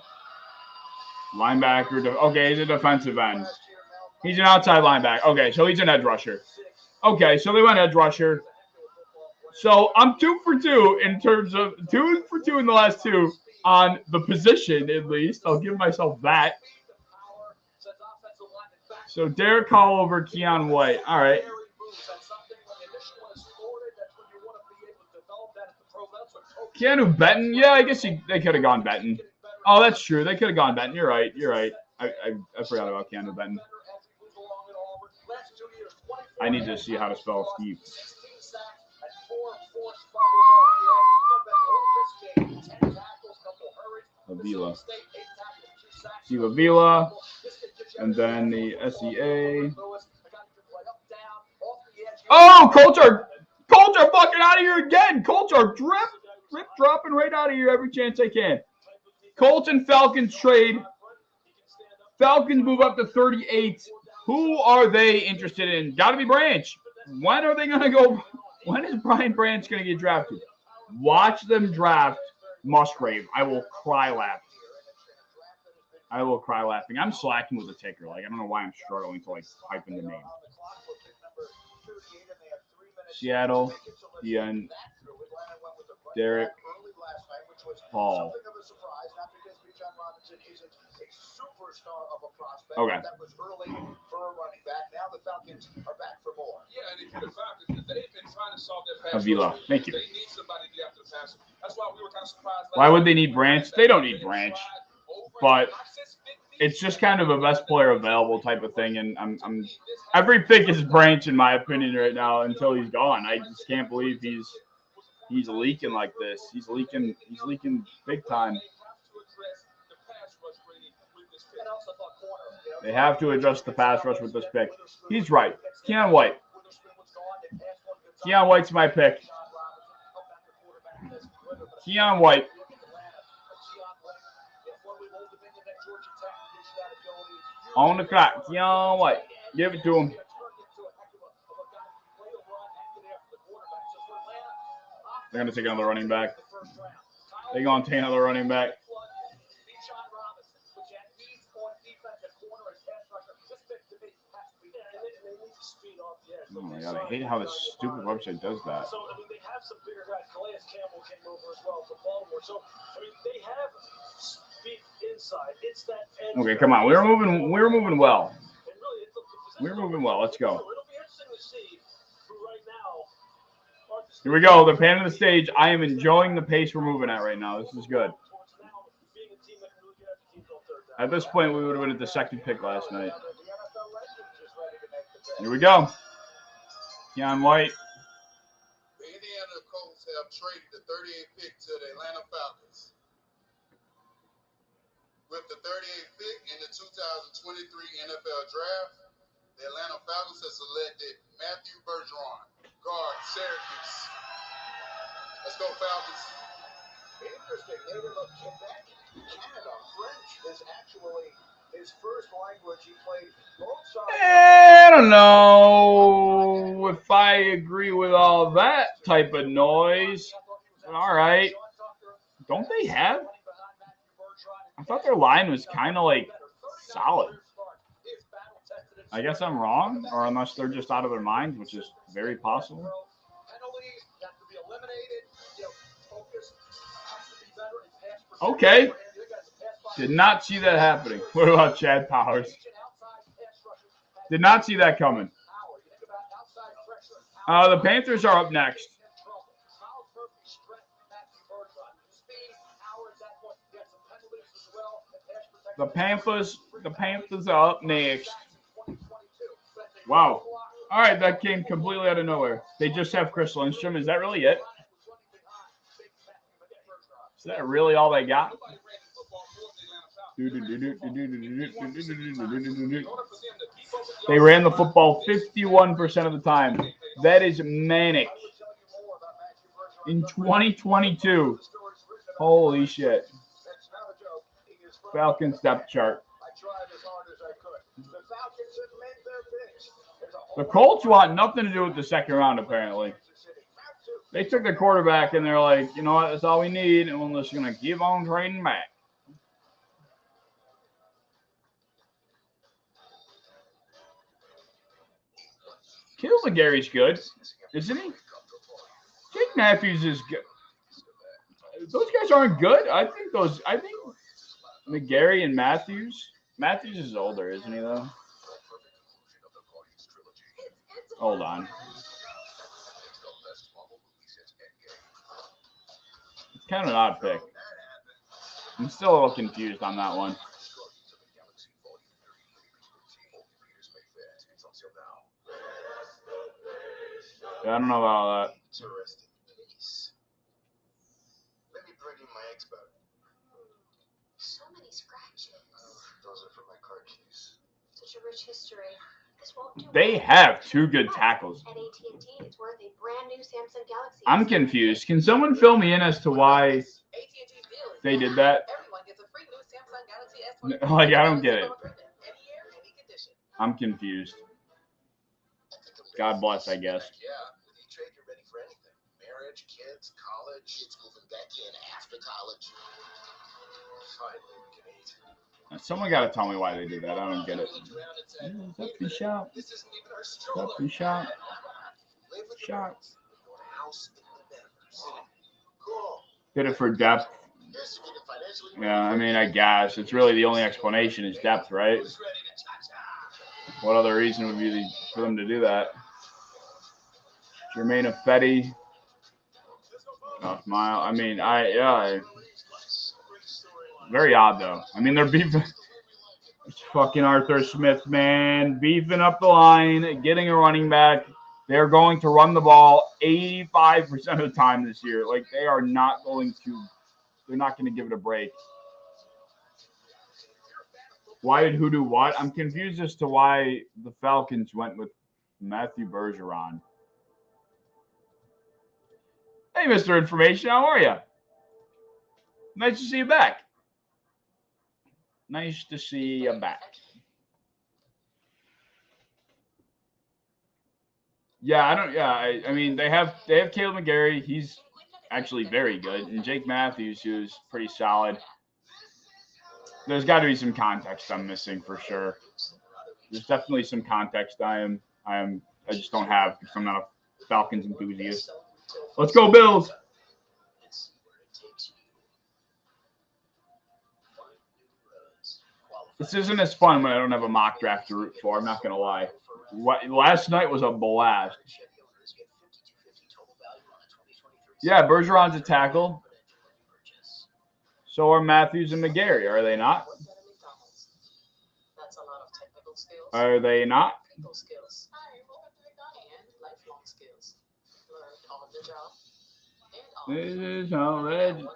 Linebacker. Okay, he's a defensive end. He's an outside linebacker. Okay, so he's an edge rusher. Okay, so they went edge rusher. So I'm 2 for 2 in terms of 2 for 2 in the last two on the position, at least. I'll give myself that. So Derek Hall over Keon White. All right. Keanu Benton. Yeah, I guess they could have gone Benton. Oh, that's true. They could have gone Benton. You're right. I forgot about Keanu Benton. I need to see how to spell Steve. Avila. Steve Avila. And then the SEA. Oh, Colts are fucking out of here again. Colts are drip dropping right out of here every chance they can. Colts and Falcons trade. Falcons move up to 38. Who are they interested in? Got to be Branch. When are they going to go? When is Brian Branch going to get drafted? Watch them draft Musgrave. I will cry laughing. I'm slacking with the ticker. Like, I don't know why I'm struggling to, like, type in the name. Seattle, Ian, Derek, Paul. Okay. That was early for a running back. Now the Falcons are back for more. Yeah, and if you're the Falcons, they've been trying to solve their pass Avila, rush. thank you. They need somebody to get after the passer. That's why we were kind of surprised. Why would they need Branch? They don't need Branch, but it's just kind of a best player available type of thing. And I'm every pick is Branch in my opinion right now until he's gone. I just can't believe he's leaking like this. He's leaking big time. They have to adjust the pass rush with this pick. He's right. Keion White. Keion White's my pick. Keion White. On the clock. Keion White. Give it to him. They're going to take another running back. They're going to take another running back. Oh my god, I hate how this stupid website does that. So, I mean, they have some bigger guys. Calais Campbell came over as well from Baltimore. So, I mean, they have speed inside. It's that edge. Okay, come on. We're moving well. And really, it's We're moving well. Let's go. It'll be interesting to see who right now. Here we go. They're panning the stage. I am enjoying the pace we're moving at right now. This is good. At this point, we would have been at the second pick last night. Here we go. Keion White. The Indiana Colts have traded the 38th pick to the Atlanta Falcons. With the 38th pick in the 2023 NFL Draft, the Atlanta Falcons have selected Matthew Bergeron, guard, Syracuse. Let's go, Falcons. Interesting. Native of Quebec, Canada. French is actually his first language. He played both sides. I don't know if I agree with all that type of noise. All right. Don't they have? I thought their line was kind of like solid. I guess I'm wrong, or unless they're just out of their minds, which is very possible. Okay. Did not see that happening. What about Chad Powers? Did not see that coming. The Panthers are up next. The Panthers are up next. Wow. All right, that came completely out of nowhere. They just have Chris Lindstrom. Is that really it? Is that really all they got? They ran the football 51% of the time. That is manic. In 2022. Holy shit. Falcons depth chart. The Colts want nothing to do with the second round, apparently. They took the quarterback, and they're like, you know what, that's all we need, and we're just going to keep on trading back. Kittle McGarry's good, isn't he? Jake Matthews is good. Those guys aren't good. I think McGarry and Matthews. Matthews is older, isn't he, though? Hold on. It's kind of an odd pick. I'm still a little confused on that one. Yeah, I don't know about all that. Interesting piece. Let me bring in my expert. So many scratches. Those are for my car keys. Such a rich history. This won't do. They have two good tackles. At AT&T, it's worth a brand new Samsung Galaxy. I'm confused. Can someone fill me in as to why they did that? Everyone gets a free new Samsung Galaxy S20. Like, I don't get it. Any year, any condition. I'm confused. God bless, I guess. Yeah, with E-Trade, you're ready for anything. Marriage, kids, college. Kids moving back in after college. Finally, we can eat. Someone got to tell me why they did that. I don't get it. Is that free shot? Is that free shot? Live with the Shot. Browns. Bought a house in the metaverse. Cool. Did it for depth. Here's to getting financially Yeah, I mean, I guess it's really the only explanation is depth, right? Who's ready to cha-cha? What other reason would be for them to do that? Jermaine Ifedi. Mile. I mean, very odd though. I mean, they're beefing. It's fucking Arthur Smith, man, beefing up the line, getting a running back. They're going to run the ball 85% of the time this year. Like they are not going to. They're not going to give it a break. Why did who do what? I'm confused as to why the Falcons went with Matthew Bergeron. Hey, Mr. Information, how are you? Nice to see you back. Nice to see you back. Yeah, I mean, they have Caleb McGarry. He's actually very good, and Jake Matthews, who's pretty solid. There's got to be some context I'm missing for sure. There's definitely some context I just don't have because I'm not a Falcons enthusiast. Let's go, Bills. This isn't as fun when I don't have a mock draft to root for. I'm not going to lie. Last night was a blast. Yeah, Bergeron's a tackle. So are Matthews and McGarry, are they not? Are they not?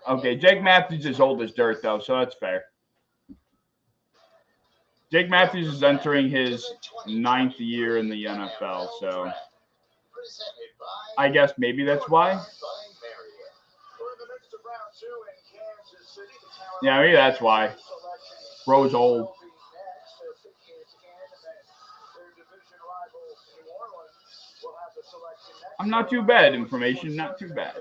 Okay, Jake Matthews is old as dirt, though, so that's fair. Jake Matthews is entering his 9th year in the NFL, so I guess maybe that's why. Yeah, maybe that's why. Bro's old. I'm not too bad, Information. Not too bad.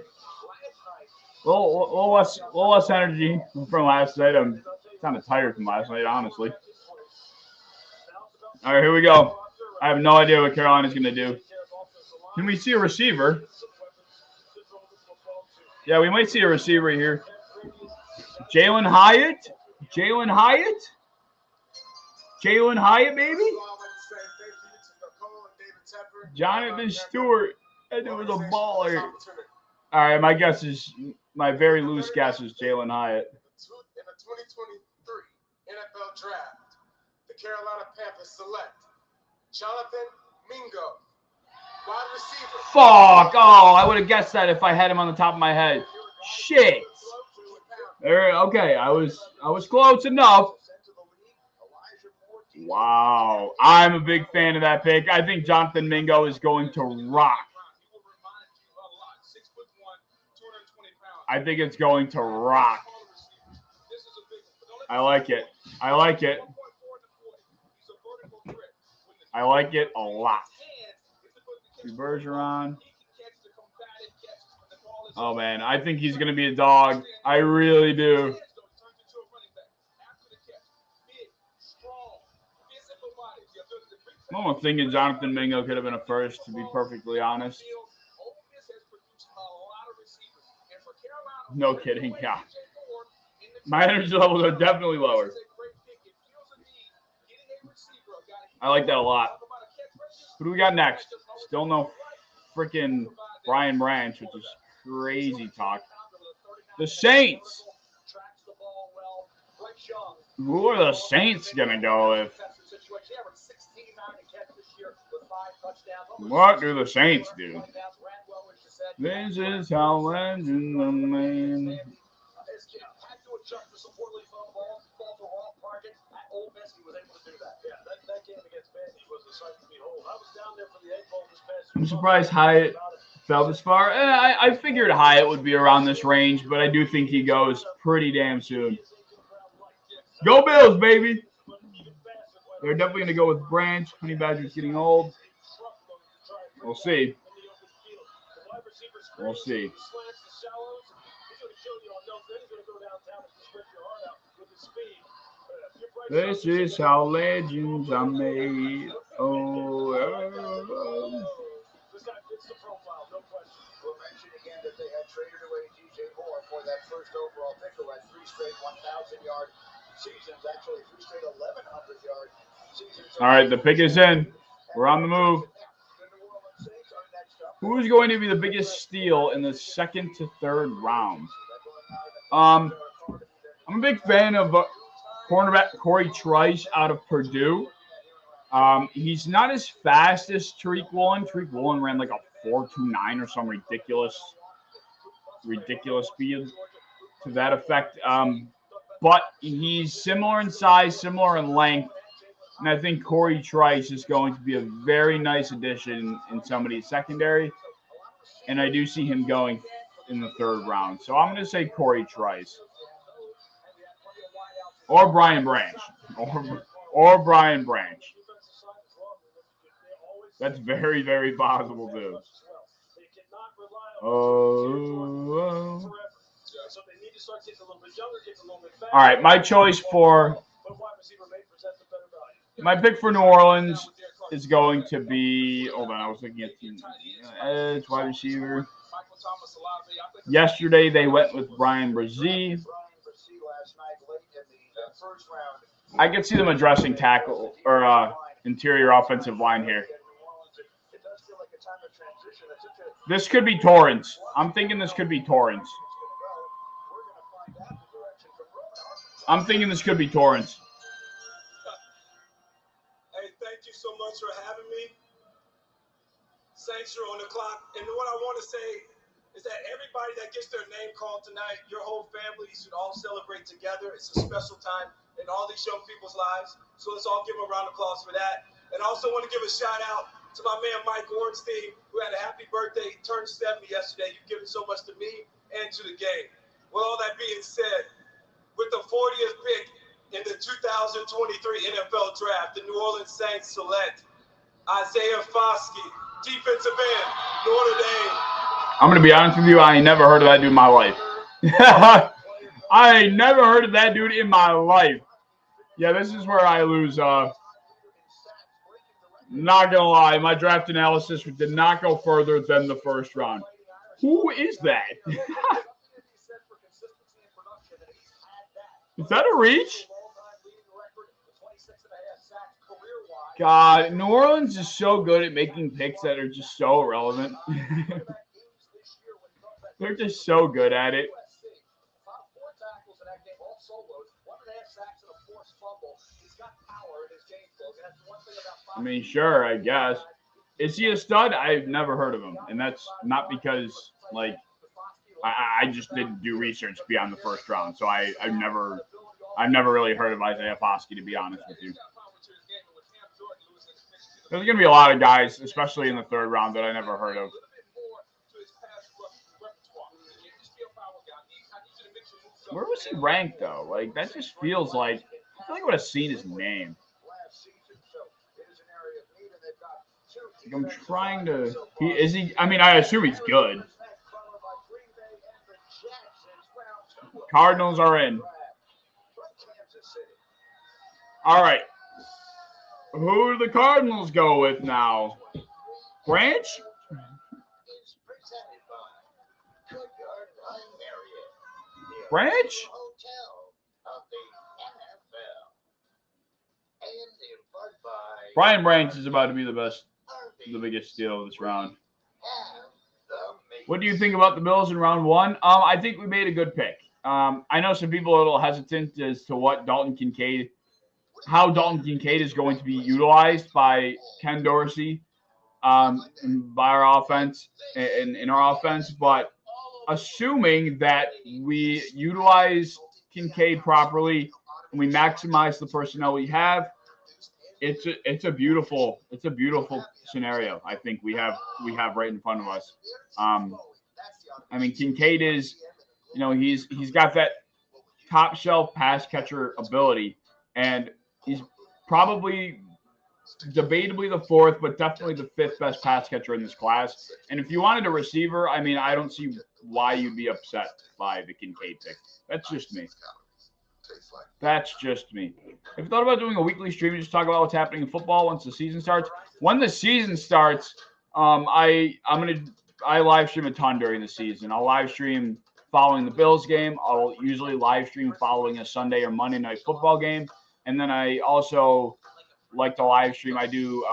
A little less energy from last night. I'm kind of tired from last night, honestly. All right, here we go. I have no idea what Carolina's going to do. Can we see a receiver? Yeah, we might see a receiver here. Jalen Hyatt? Jalen Hyatt, baby? Jonathan Stewart. That dude was a baller. All right, my very loose guess is Jalen Hyatt. In the 2023 NFL Draft, the Carolina Panthers select Jonathan Mingo, wide receiver. Fuck! Oh, I would have guessed that if I had him on the top of my head. Shit. Okay, I was close enough. Wow, I'm a big fan of that pick. I think Jonathan Mingo is going to rock. I think it's going to rock. I like it. I like it a lot. Bergeron. Oh, man. I think he's going to be a dog. I really do. I'm almost thinking Jonathan Mingo could have been a first, to be perfectly honest. No kidding, yeah. My energy levels are definitely lower. I like that a lot. Who do we got next? Still no freaking Brian Branch, which is crazy talk. The Saints. Who are the Saints going to go with? What do the Saints do? This is how legends are made. I'm surprised Hyatt fell this far. I figured Hyatt would be around this range, but I do think he goes pretty damn soon. Go Bills, baby! They're definitely going to go with Branch. Honey Badger's getting old. We'll see. We'll see. This is how legends are made. Oh. first overall pick who had 3 straight 1,000-yard seasons, actually 3 straight 1,100-yard seasons. All right, the pick is in. We're on the move. Who's going to be the biggest steal in the second to third round? I'm a big fan of cornerback Corey Trice out of Purdue. He's not as fast as Tariq Woolen. Tariq Woolen ran like a 4.29 or some ridiculous speed to that effect. But he's similar in size, similar in length. And I think Corey Trice is going to be a very nice addition in somebody's secondary. And I do see him going in the third round. So I'm going to say Corey Trice. Or Brian Branch. Or Brian Branch. That's very, very possible, too. All right, my choice for my pick for New Orleans is going to be. Hold on, I was looking at it's wide receiver. Yesterday they went with Brian Brzee. I could see them addressing tackle or interior offensive line here. This could be Torrance. I'm thinking this could be Torrance. Hey, thank you so much for having me. Saints, you're on the clock. And what I want to say is that everybody that gets their name called tonight, your whole family should all celebrate together. It's a special time in all these young people's lives. So let's all give them a round of applause for that. And I also want to give a shout out to my man Mike Ornstein, who had a happy birthday. He turned 70 yesterday. You've given so much to me and to the game. With all that being said, with the 40th pick in the 2023 NFL Draft, the New Orleans Saints select Isaiah Foskey, defensive end, Notre Dame. I'm going to be honest with you. I ain't never heard of that dude in my life. I ain't never heard of that dude in my life. Yeah, this is where I lose. Not going to lie. My draft analysis did not go further than the first round. Who is that? Is that a reach? God, New Orleans is so good at making picks that are just so irrelevant. They're just so good at it. I mean, sure, I guess. Is he a stud? I've never heard of him. And that's not because, like, I just didn't do research beyond the first round. So I've never really heard of Isaiah Foskey, to be honest with you. There's going to be a lot of guys, especially in the third round, that I never heard of. Where was he ranked, though? Like, that just feels like – I feel like I would have seen his name. Like, I'm trying to – I mean, I assume he's good. Cardinals are in. All right. Who do the Cardinals go with now? Branch? Branch? Brian Branch is about to be the biggest steal of this round. What do you think about the Bills in round one? I think we made a good pick. I know some people are a little hesitant as to how Dalton Kincaid is going to be utilized by Ken Dorsey by our offense in our offense, but assuming that we utilize Kincaid properly and we maximize the personnel we have, it's a beautiful scenario. I think we have right in front of us. I mean, Kincaid is, he's got that top shelf pass catcher ability, and he's probably debatably the fourth, but definitely the fifth best pass catcher in this class. And if you wanted a receiver, I mean, I don't see why you'd be upset by the Kincaid pick. That's just me. Have you thought about doing a weekly stream and just talk about what's happening in football once the season starts? When the season starts, I live stream a ton during the season. I'll live stream following the Bills game. I'll usually live stream following a Sunday or Monday night football game. And then I also like to live stream. I do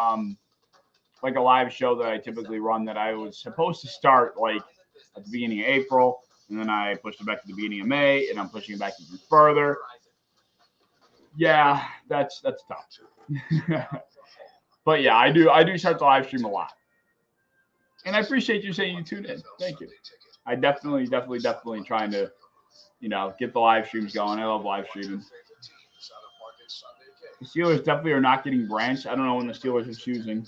like a live show that I typically run that I was supposed to start like at the beginning of April. And then I pushed it back to the beginning of May, and I'm pushing it back even further. Yeah, that's tough. But yeah, I do start to live stream a lot. And I appreciate you saying you tuned in. Thank you. I definitely trying to, get the live streams going. I love live streaming. The Steelers definitely are not getting branched. I don't know when the Steelers are choosing.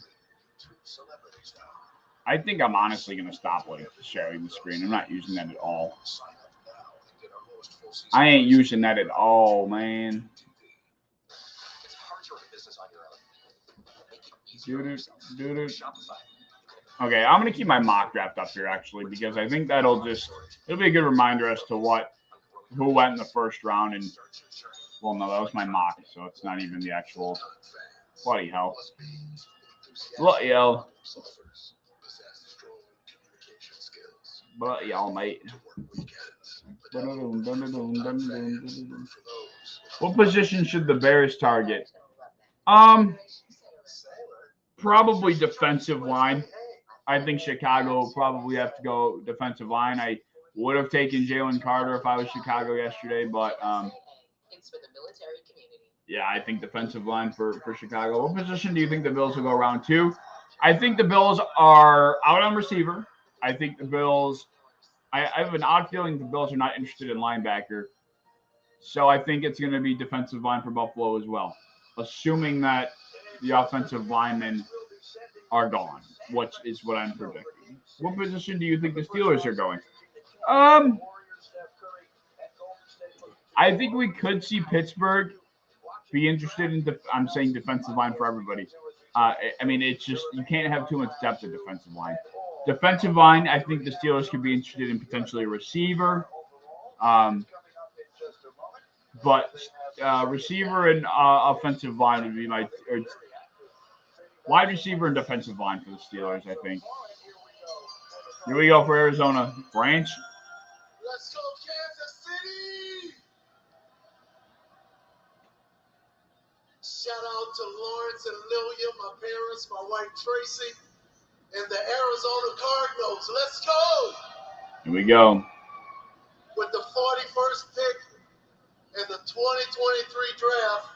I think I'm honestly going to stop sharing the screen. I'm not using that at all. I ain't using that at all, man. Okay, I'm going to keep my mock draft up here, actually, because I think it'll be a good reminder as to who went in the first round. And, well, no, that was my mock, so it's not even the actual. Bloody hell. Bloody hell. Bloody hell, mate. What position should the Bears target? Probably defensive line. I think Chicago will probably have to go defensive line. I would have taken Jalen Carter if I was Chicago yesterday, but yeah, I think defensive line for Chicago. What position do you think the Bills will go round 2? I think the Bills are out on receiver. I think the Bills – I have an odd feeling the Bills are not interested in linebacker. So I think it's going to be defensive line for Buffalo as well, assuming that the offensive linemen are gone, which is what I'm predicting. What position do you think the Steelers are going? I think we could see Pittsburgh be interested in I'm saying defensive line for everybody. It's just you can't have too much depth at defensive line. Defensive line, I think the Steelers could be interested in potentially a receiver. But receiver and offensive line would be wide receiver and defensive line for the Steelers, I think. Here we go for Arizona. Branch. Let's go, Kansas City! Shout out to Lawrence and Lilia, my parents, my wife Tracy, and the Arizona Cardinals. Let's go! Here we go. With the 41st pick in the 2023 draft,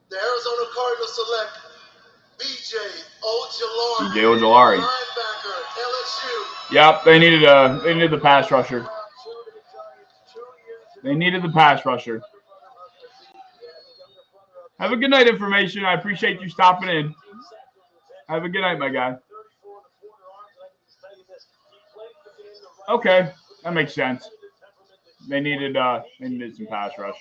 the Arizona Cardinals select B.J. Ojulari. Linebacker, LSU. Yep, they needed the pass rusher. They needed the pass rusher. Have a good night, information. I appreciate you stopping in. Have a good night, my guy. Okay, that makes sense. They needed some pass rush.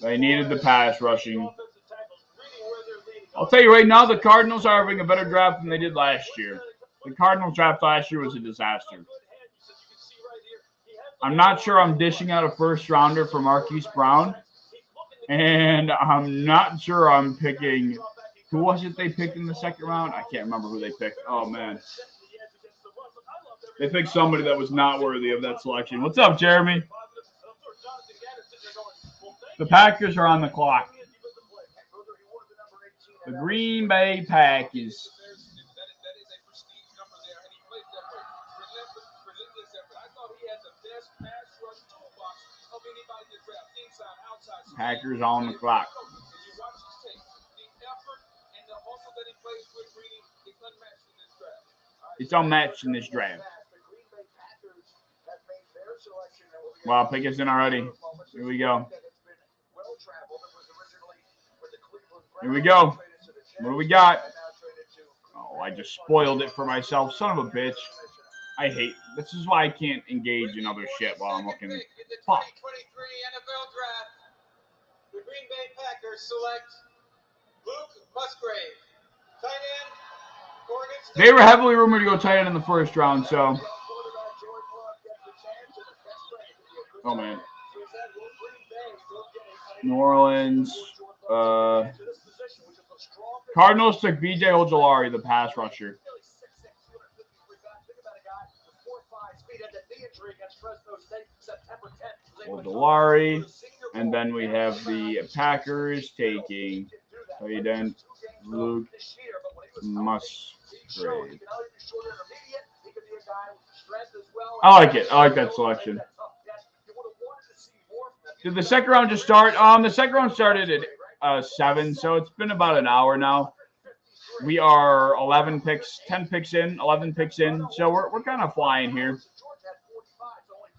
They needed the pass rushing. I'll tell you right now, the Cardinals are having a better draft than they did last year. The Cardinals draft last year was a disaster. I'm not sure I'm dishing out a first rounder for Marquise Brown. And I'm not sure I'm picking – who was it they picked in the second round? I can't remember who they picked. Oh, man. They picked somebody that was not worthy of that selection. What's up, Jeremy? The Packers are on the clock. The Green Bay Packers. Packers on the clock. It's unmatched in this draft. Wow, pick us in already. Here we go. Here we go. What do we got? Oh, I just spoiled it for myself. Son of a bitch. I hate. This is why I can't engage in other shit while I'm looking. Fuck. NFL draft. The Green Bay Packers select Luke Musgrave, tight end. They were heavily rumored to go tight end in the first round, so. Oh, man. New Orleans. Cardinals took B.J. Ojulari, the pass rusher. Odelari. And then we have the Packers taking tight end Luke Musgrave. I like it. I like that selection. Did the second round just start? The second round started at 7, so it's been about an hour now. We are 11 picks in, so we're kind of flying here.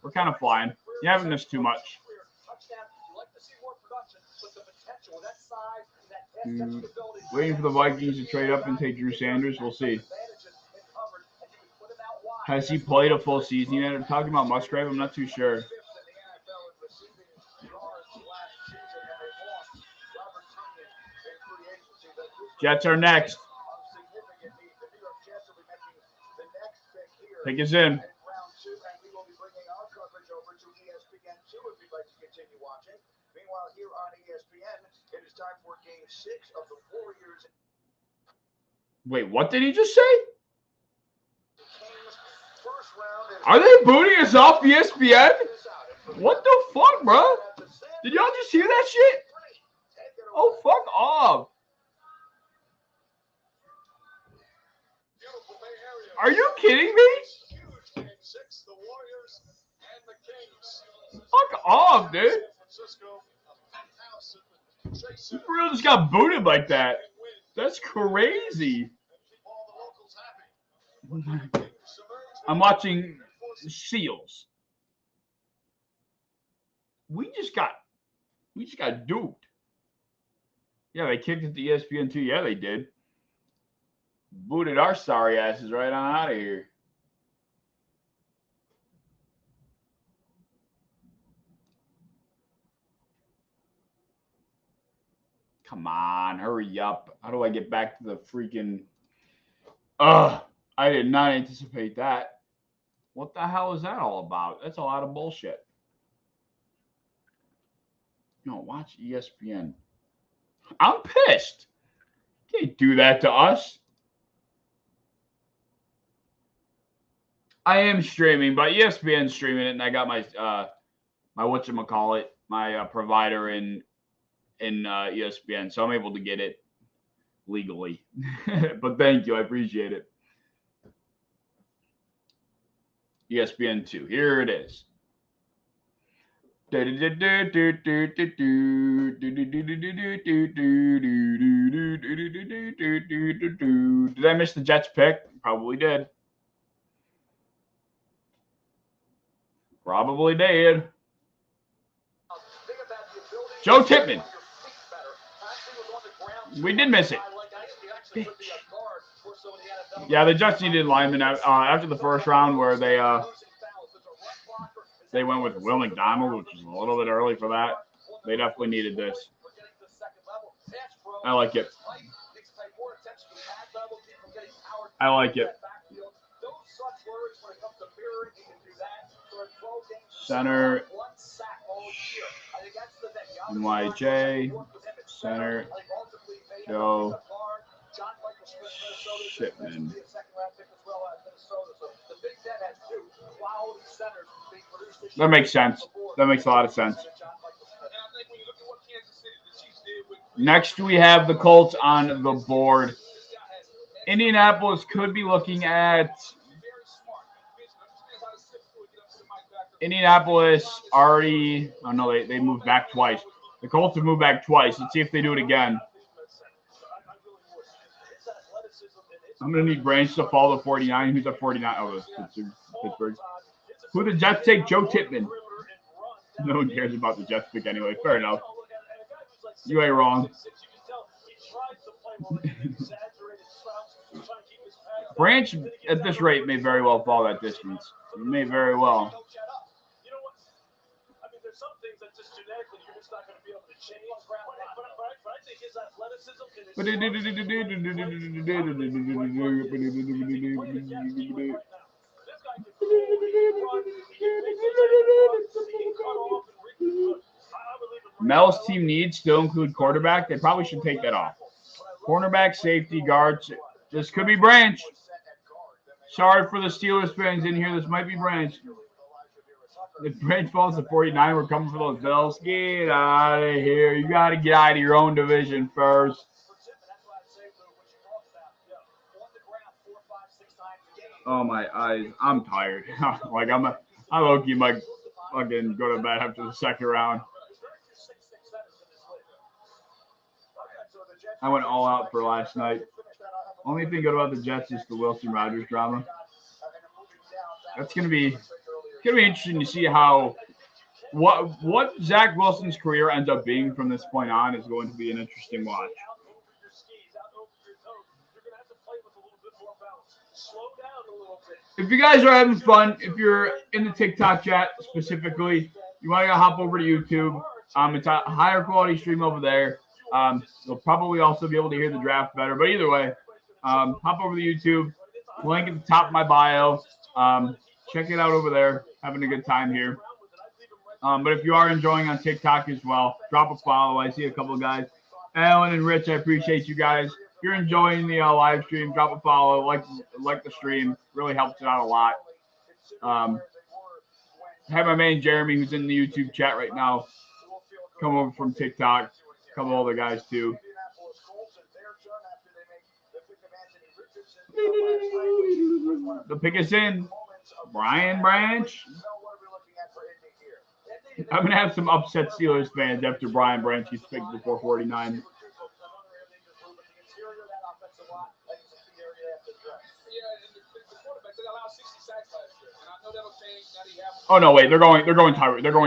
We're kind of flying. You haven't missed too much. Waiting for the Vikings to trade up and take Drew Sanders. We'll see. Has he played a full season yet? I'm talking about Musgrave. I'm not too sure. Jets are next. Pick is in. Meanwhile, here on ESPN, it is time for Game 6 of the Warriors. Wait, what did he just say? Are they booting us off ESPN? What the fuck, bro? Did y'all just hear that shit? Oh, fuck off. Are you kidding me? Fuck off, dude. Real just got booted like that. That's crazy. I'm watching Seals. We just got duped. Yeah, they kicked it to ESPN too. Yeah, they did. Booted our sorry asses right on out of here. Come on, hurry up. How do I get back to the freaking... I did not anticipate that. What the hell is that all about? That's a lot of bullshit. No, watch ESPN. I'm pissed. Can't do that to us. I am streaming, but ESPN's streaming it, and I got my my whatchamacallit, my provider in ESPN, so I'm able to get it legally. But thank you, I appreciate it. ESPN 2, here it is. Did I miss the Jets pick? Probably did. Probably did. Joe Tippmann. We did miss it. Bitch. Yeah, they just needed linemen after the first round where they went with Will McDonald, which is a little bit early for that. They definitely needed this. I like it. I like it. Center. NYJ. Center. Joe Shipman. That makes sense. That makes a lot of sense. Next, we have the Colts on the board. Indianapolis could be looking at Indianapolis already. Oh, no, they moved back twice. The Colts have moved back twice. Let's see if they do it again. I'm going to need Branch to fall to 49. Who's at 49? Oh, Pittsburgh. Who the Jets take? Joe Tippmann. No one cares about the Jets pick anyway. Fair enough. You ain't wrong. Branch, at this rate, may very well fall that distance. He may very well. Mel's team needs still include quarterback. They probably should take that off. Cornerback, safety, guards. This could be Branch. Sorry for the Steelers fans in here. This might be Branch. If Branch falls to 49, we're coming for those Bills. Get out of here. You got to get out of your own division first. Oh, my eyes. I'm tired. Like, I low-key might fucking go to bed after the second round. I went all out for last night. Only thing good about the Jets is the Wilson Rodgers drama. That's gonna be interesting to see how what Zach Wilson's career ends up being from this point on is going to be an interesting watch. If you guys are having fun, if you're in the TikTok chat specifically, you want to hop over to YouTube. It's a higher quality stream over there. You'll probably also be able to hear the draft better. But either way, hop over to YouTube. Link at the top of my bio. Check it out over there. Having a good time here. But if you are enjoying on TikTok as well, drop a follow. I see a couple of guys. Alan and Rich, I appreciate you guys. If you're enjoying the live stream, drop a follow. Like the stream. Really helps it out a lot. I have my man Jeremy, who's in the YouTube chat right now, come over from TikTok. A couple other guys too. The pick is in. Brian Branch. I'm going to have some upset Steelers fans after Brian Branch gets picked before 49. Oh no, wait, they're going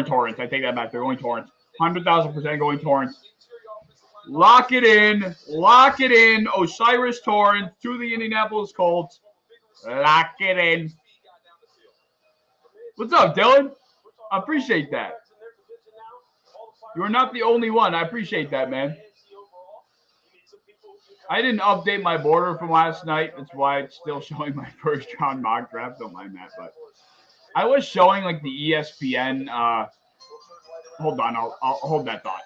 Torrance. I take that back. They're going Torrance. 100,000% going Torrance. Lock it in. Osiris Torrance to the Indianapolis Colts. Lock it in. What's up, Dylan? I appreciate that. You're not the only one. I appreciate that, man. I didn't update my border from last night. That's why it's still showing my first round mock draft. Don't mind that, but I was showing like the ESPN. Hold on, I'll hold that thought.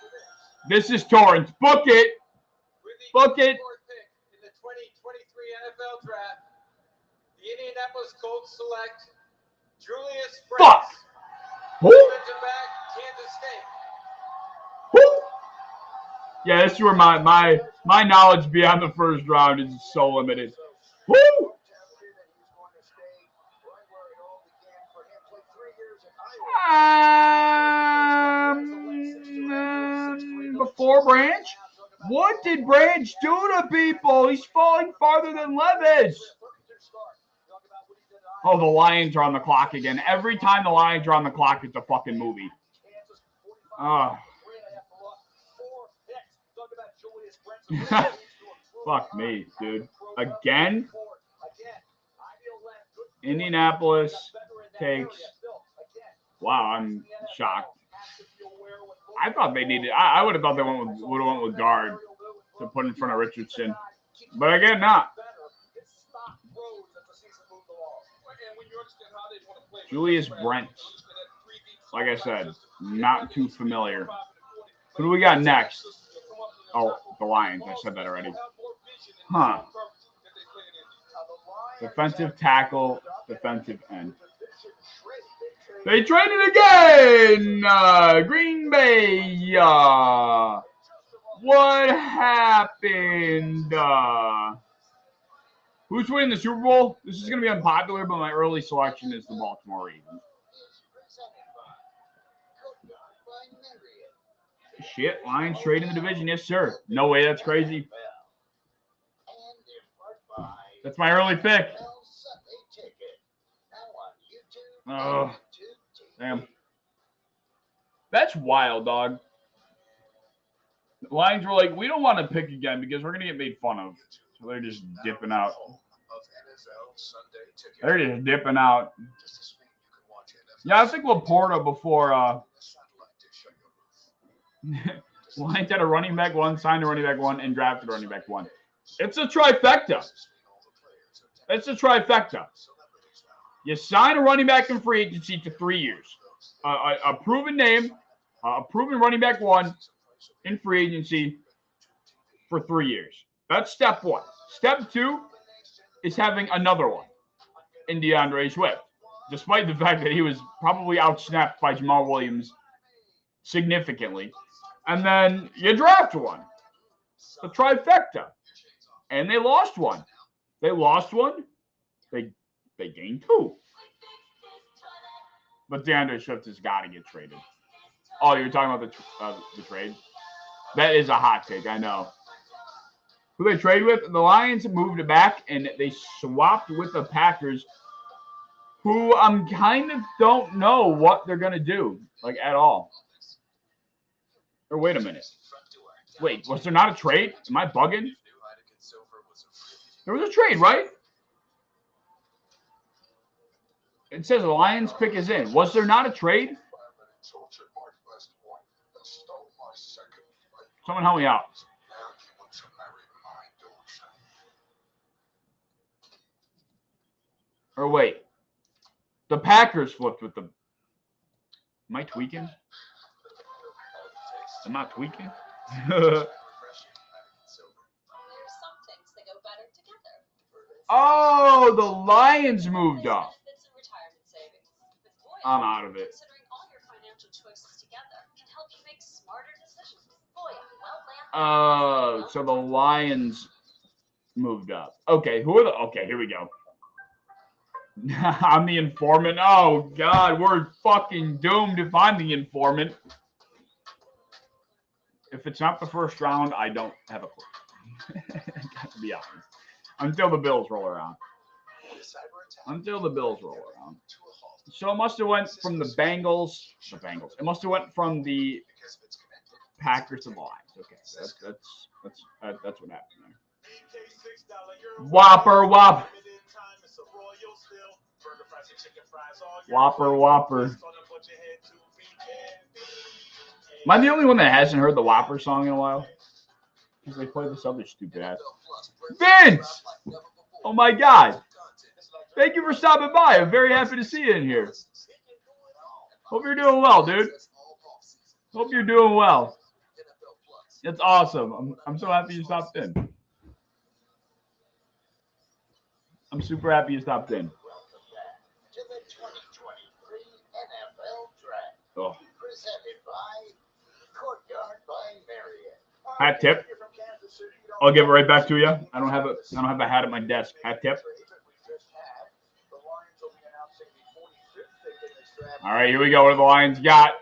This is Torrance. Book it. Book it. In the 2023 NFL Draft, the Indianapolis Colts select Julius Brents. Fuck. Defensive back, Kansas State. Woo. Yeah, this is where my knowledge beyond the first round is so limited. Woo! Before Branch? What did Branch do to people? He's falling farther than Levis. Oh, the Lions are on the clock again. Every time the Lions are on the clock, it's a fucking movie. Fuck me, dude. Again? Indianapolis takes. Wow, I'm shocked. I thought they needed. I would have thought they would have went with guard to put in front of Richardson, but again, not. Julius Brent. Like I said, not too familiar. Who do we got next? Oh, the Lions. I said that already. Huh. Defensive tackle, defensive end. They traded again! Green Bay. What happened? Who's winning the Super Bowl? This is going to be unpopular, but my early selection is the Baltimore Ravens. Shit, Lions trading the division. Yes, sir. No way, that's crazy. That's my early pick. Oh, damn. That's wild, dog. The Lions were like, we don't want to pick again because we're going to get made fun of. So they're just dipping out. They're just dipping out. Yeah, I think Laporta before Lions had a running back one, signed a running back one, and drafted a running back one. It's a trifecta. It's a trifecta. You sign a running back in free agency to 3 years. A proven name, a proven running back one in free agency for 3 years. That's step one. Step two is having another one in DeAndre Swift. despite the fact that he was probably outsnapped by Jamal Williams significantly. And then you draft one, the trifecta, and they lost one. They lost one. They gained two. But DeAndre Swift has got to get traded. Oh, you're talking about the trade? That is a hot take, I know. Who they trade with? The Lions moved it back, and they swapped with the Packers, who I'm kind of don't know what they're going to do, like, at all. Or wait a minute. Wait, was there not a trade? Am I bugging? There was a trade, right? It says the Lions pick is in. Was there not a trade? Someone help me out. Or wait. The Packers flipped with the... Am I tweaking? Am I tweaking? Oh, the Lions moved up. I'm out of it. So the Lions moved up. Okay, who are the... Okay, here we go. I'm the informant. Oh, God, we're fucking doomed if I'm the informant. If it's not the first round, I don't have a clue. Got to be honest. Until the Bills roll around. Until the Bills roll around. So it must have went from the Bengals. It must have went from the Packers to the Lions. Okay, that's what happened there. Whopper. Am I the only one that hasn't heard the Whopper song in a while? Because they play this other stupid ass. Vince! Oh my God. Thank you for stopping by. I'm very happy to see you in here. Hope you're doing well, dude. Hope you're doing well. It's awesome. I'm so happy you stopped in. I'm super happy you stopped in. Oh. Hat tip. I'll give it right back to you. I don't have a hat at my desk. Hat tip. All right, here we go. What do the Lions got?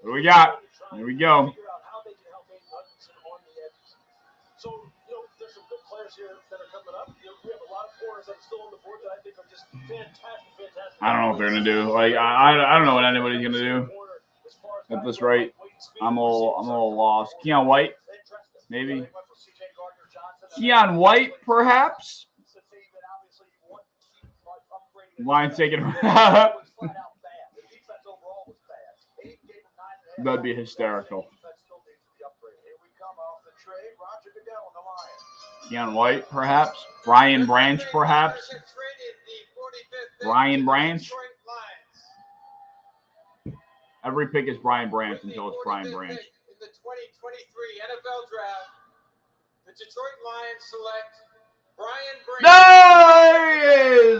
What do we got? Here we go. So, there's some good players here that are coming up. We have a lot of corners that are still on the board that I think are just fantastic. I don't know what they're gonna do. Like I don't know what anybody's gonna do at this rate. I'm a little lost. Keon White, maybe. Keon White, perhaps. Lions taking. That'd be hysterical. Keon White, perhaps. Brian Branch, perhaps. Brian Branch. Every pick is Brian Branch until it's Brian Branch. In the 2023 NFL Draft, the Detroit Lions select Brian Branch.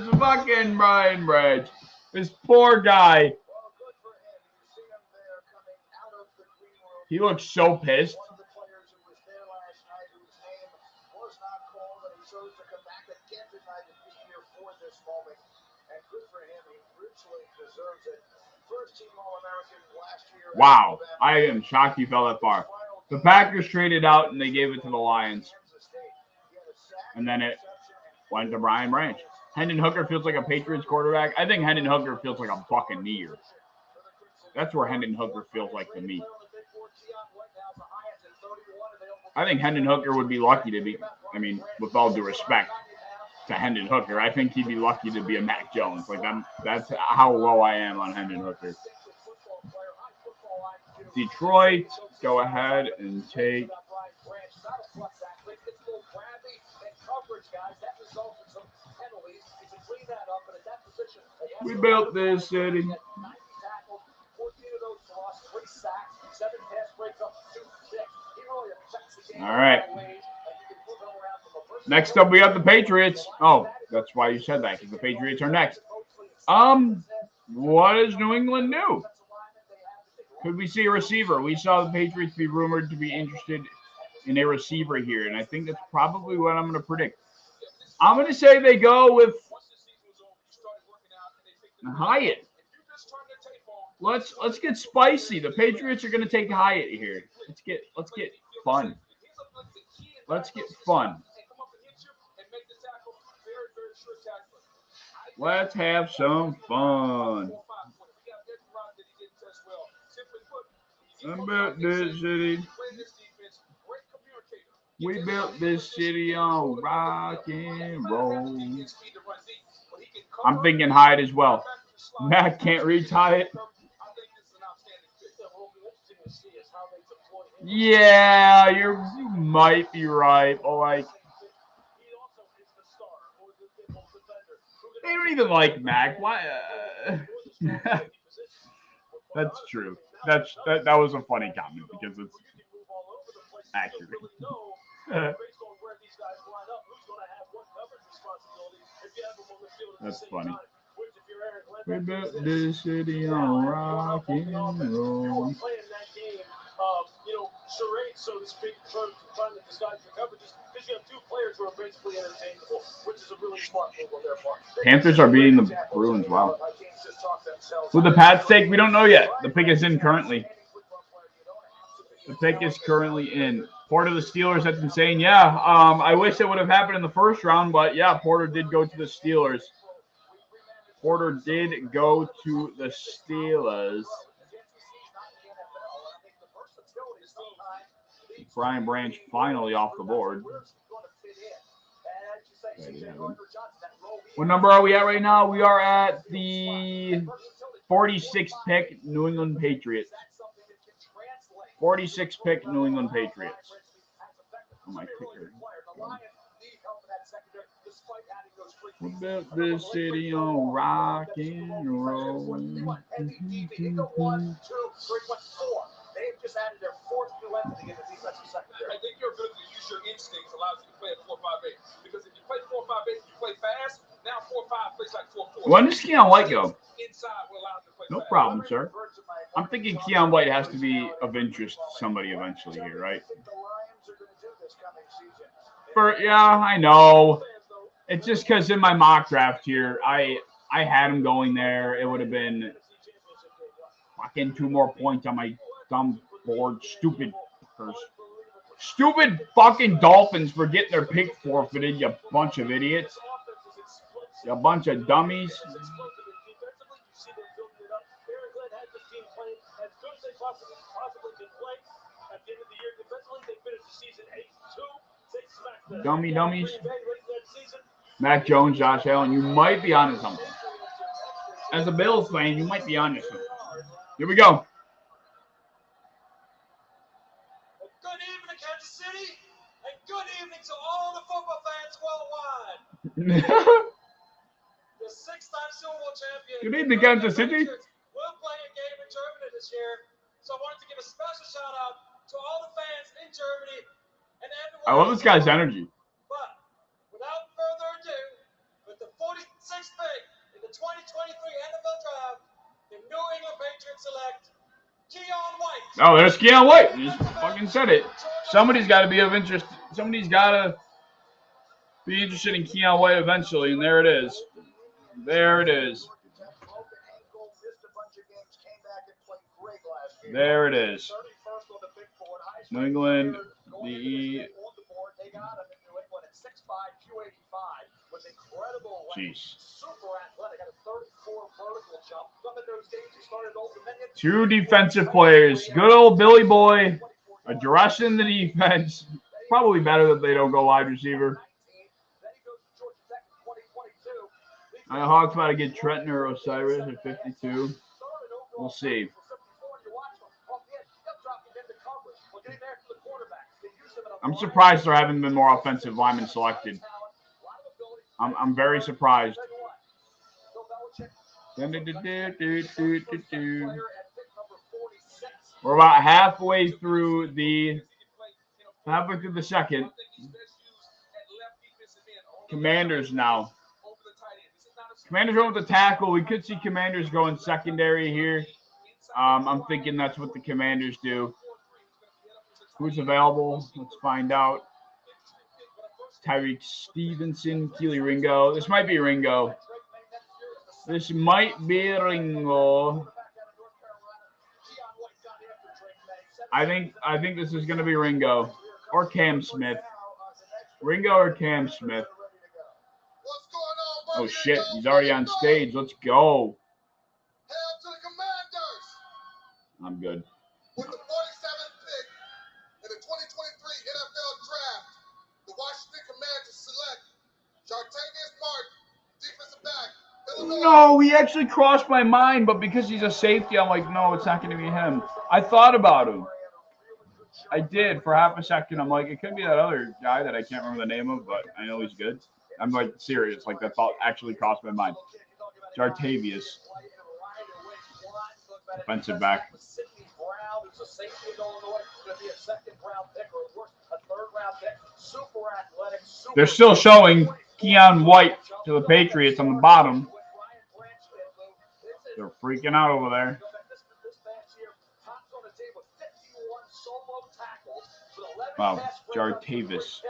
Nice! Fucking Brian Branch. This poor guy. He looks so pissed. Wow, I am shocked he fell that far. The Packers traded out and they gave it to the Lions. And then it went to Brian Branch. Hendon Hooker feels like a Patriots quarterback. I think Hendon Hooker feels like a Buccaneer. That's where Hendon Hooker feels like to me. I think Hendon Hooker would be lucky to be, I mean, with all due respect to Hendon Hooker, I think he'd be lucky to be a Mac Jones. Like, that's how low I am on Hendon Hooker. Detroit, go ahead and take. We built this city. All right. Next up, we have the Patriots. Oh, that's why you said that, because the Patriots are next. What does New England do? Could we see a receiver? We saw the Patriots be rumored to be interested in a receiver here, and I think that's probably what I'm going to predict. I'm going to say they go with Hyatt. Let's get spicy. The Patriots are going to take Hyatt here. Let's get fun. Let's get fun. Let's have some fun. I built this city. We built this city on rock and roll. I'm thinking Hyatt as well. Matt can't read Hyatt. Yeah, you might be right. But like, they don't even like Mac. Why? That's true. That was a funny comment because it's accurate. That's funny. We built this city on rock and roll. Charade, so to speak, trying to disguise the coverages, because you have two players who are basically interchangeable, which is a really smart move on their part. Panthers are beating the Bruins. Wow. Who the Pats take? We don't know yet. The pick is in currently. The pick is currently in. Porter, the Steelers, that's insane. Yeah, I wish it would have happened in the first round, but yeah, Porter did go to the Steelers. Porter did go to the Steelers. Brian Branch finally off the board. What number are we at right now? We are at the 46th pick, New England Patriots. 46th pick, New England Patriots. Oh, my kicker. We built this city on rock and roll. They've just added their fourth new weapon to get the defensive secondary. I think your ability to use your instincts allows you to play at 4-5-8. Because if you play 4-5-8, you play fast. Now 4-5 plays like 4-4. When does Keon White go? Inside, we're allowed to play No fast. problem, sir. I'm thinking Keon White has to be of interest to somebody eventually here, right? I know. It's just because in my mock draft here, I had him going there. It would have been fucking 2 more points on my dumb board. Stupid fuckers. Stupid fucking Dolphins for getting their pick forfeited, you bunch of idiots. You bunch of dummies. Dummies. Mac Jones, Josh Allen, you might be onto something. As a Bills fan, you might be onto something. Here we go. Good evening, Kansas City, and good evening to all the football fans worldwide. The 6-time Super Bowl champion. Good evening, Kansas City. We're playing a game in Germany this year, so I wanted to give a special shout out to all the fans in Germany and everyone. I love this guy's energy. But without further ado, with the 46th pick in the 2023 NFL Draft, the New England Patriots select Keon White. Oh, there's Keon White. You just fucking said it. Somebody's got to be of interest. Somebody's got to be interested in Keon White eventually, and there it is. There it is. There it is. New England, Jeez. 2 defensive players. Good old Billy Boy addressing the defense. Probably better that they don't go wide receiver. Hawks about to get Trenton or Osiris at 52. We'll see. I'm surprised there haven't been more offensive linemen selected. I'm very surprised. We're about halfway through the Halfway through the second. Commanders now. Commanders going with the tackle. We could see Commanders going secondary here. I'm thinking that's what the Commanders do. Who's available? Let's find out. Tyreek Stevenson, Keely Ringo. This might be Ringo. This might be Ringo. I think this is going to be Ringo or Cam Smith. Ringo or Cam Smith. Oh shit, he's already on stage. Let's go. Hail to the Commanders! I'm good. With the 47th pick in the 2023 NFL Draft, the Washington Commanders select Jartavius Martin, defensive back. No, he actually crossed my mind, but because he's a safety, I'm like, no, it's not going to be him. I thought about him. I did for half a second. I'm like, it could be that other guy that I can't remember the name of, but I know he's good. I'm like serious. Like that thought actually crossed my mind. Jartavius, defensive back. They're still showing Keon White to the Patriots on the bottom. They're freaking out over there. Wow, Jartavius.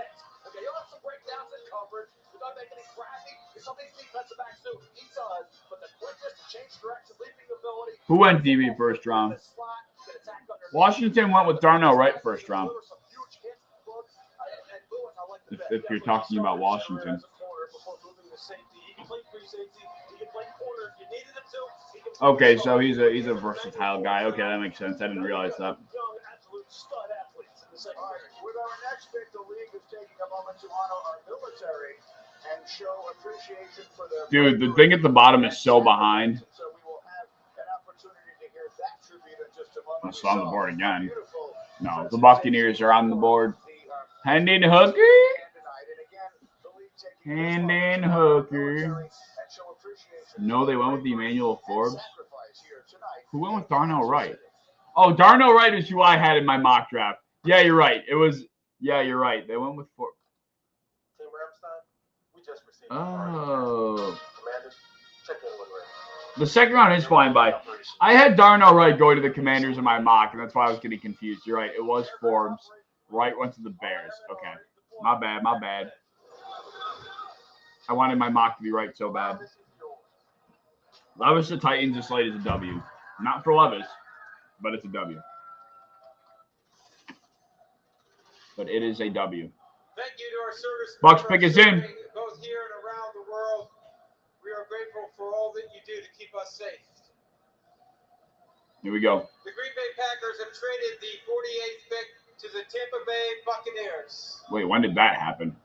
Who went DB first round? Washington went with Darnell Wright first round. If you're talking about Washington. Okay, so he's a versatile guy. Okay, that makes sense. I didn't realize that. All right, with our next pick, the league is taking a moment to honor our military and show appreciation for their. Dude, the thing at the bottom is so behind. So we will have an opportunity to hear that tribute in just a moment. It's on the board again. No, the Buccaneers are on the board. Hendon Hooker. Hendon Hooker. No, they went with Emmanuel Forbes. Who went with Darnell Wright? Oh, Darnell Wright is who I had in my mock draft. Yeah, you're right. It was. Yeah, you're right. They went with Forbes. Oh. The second round is flying by. I had Darnell Wright going to the Commanders in my mock, and that's why I was getting confused. You're right. It was Forbes. Wright went to the Bears. Okay. My bad. My bad. I wanted my mock to be right so bad. Levis to Titans is slated as a W. Not for Levis, but it's a W. But it is a W. Thank you to our service Bucks pick is in. Both here and around the world. We are grateful for all that you do to keep us safe. Here we go. The Green Bay Packers have traded the 48th pick to the Tampa Bay Buccaneers. Wait, when did that happen?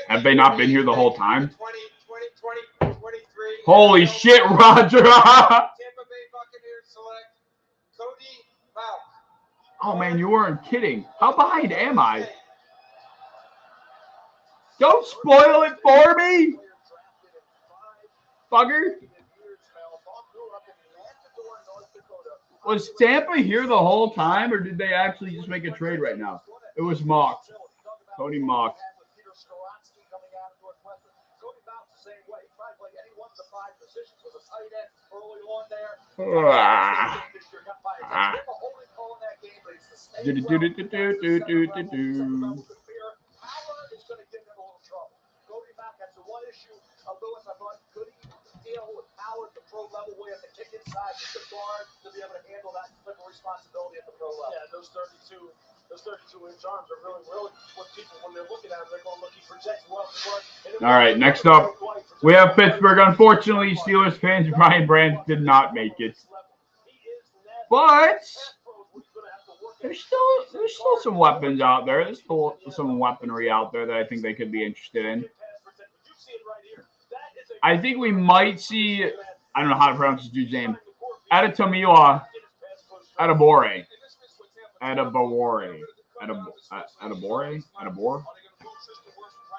Have they not been here the whole time? 23. Holy shit, Roger! Tampa Bay Buccaneers select Cody Mauch. Oh man, you weren't kidding. How behind am I? Don't spoil it for me, bugger. Was Tampa here the whole time, or did they actually just make a trade right now? It was Mauch. Cody Mauch. All right, next up, we have Pittsburgh. Unfortunately, Steelers fans Brian Branch did not make it. But there's still some weapons out there. There's still some weaponry out there that I think they could be interested in. I think we might see, I don't know how to pronounce this dude's name, Adetomiwa Adebore.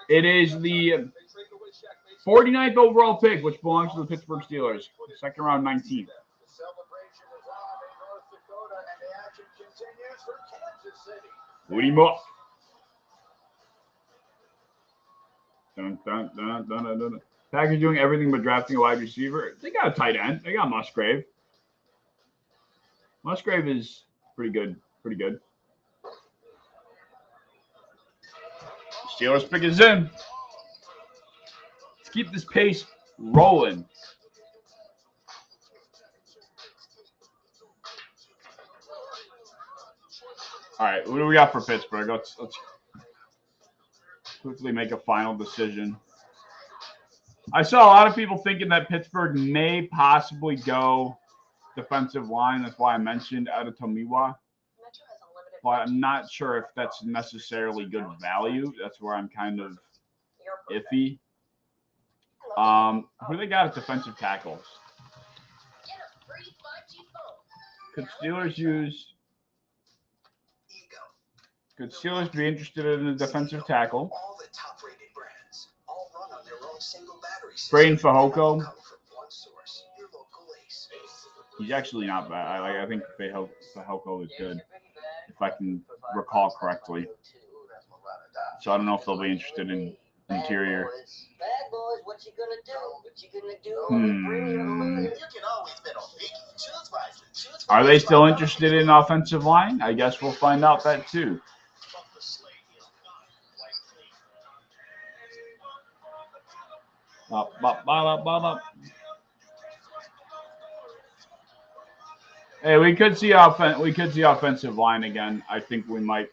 It is the 49th overall pick, which belongs to the Pittsburgh Steelers. Second round, 19th. Woody Mook. Dun, dun, dun, dun, dun, dun. Packers doing everything but drafting a wide receiver. They got a tight end. They got Musgrave. Musgrave is pretty good. Pretty good. Steelers pick is in. Let's keep this pace rolling. All right, what do we got for Pittsburgh? Let's quickly make a final decision. I saw a lot of people thinking that Pittsburgh may possibly go defensive line. That's why I mentioned Adetomiwa. But I'm not sure if that's necessarily good value. That's where I'm kind of iffy. Who they got at defensive tackles? Could Steelers use? Could Steelers be interested in a defensive tackle? Braden Fehoko. He's actually not bad. I think Fehoko is good, if I can recall correctly. So I don't know if they'll be interested in interior. Bad boys, what you gonna do? What you gonna do? You can always bet on Mickey. Choose wisely. Are they still interested in offensive line? I guess we'll find out that too. Hey, we could see offensive line again. I think we might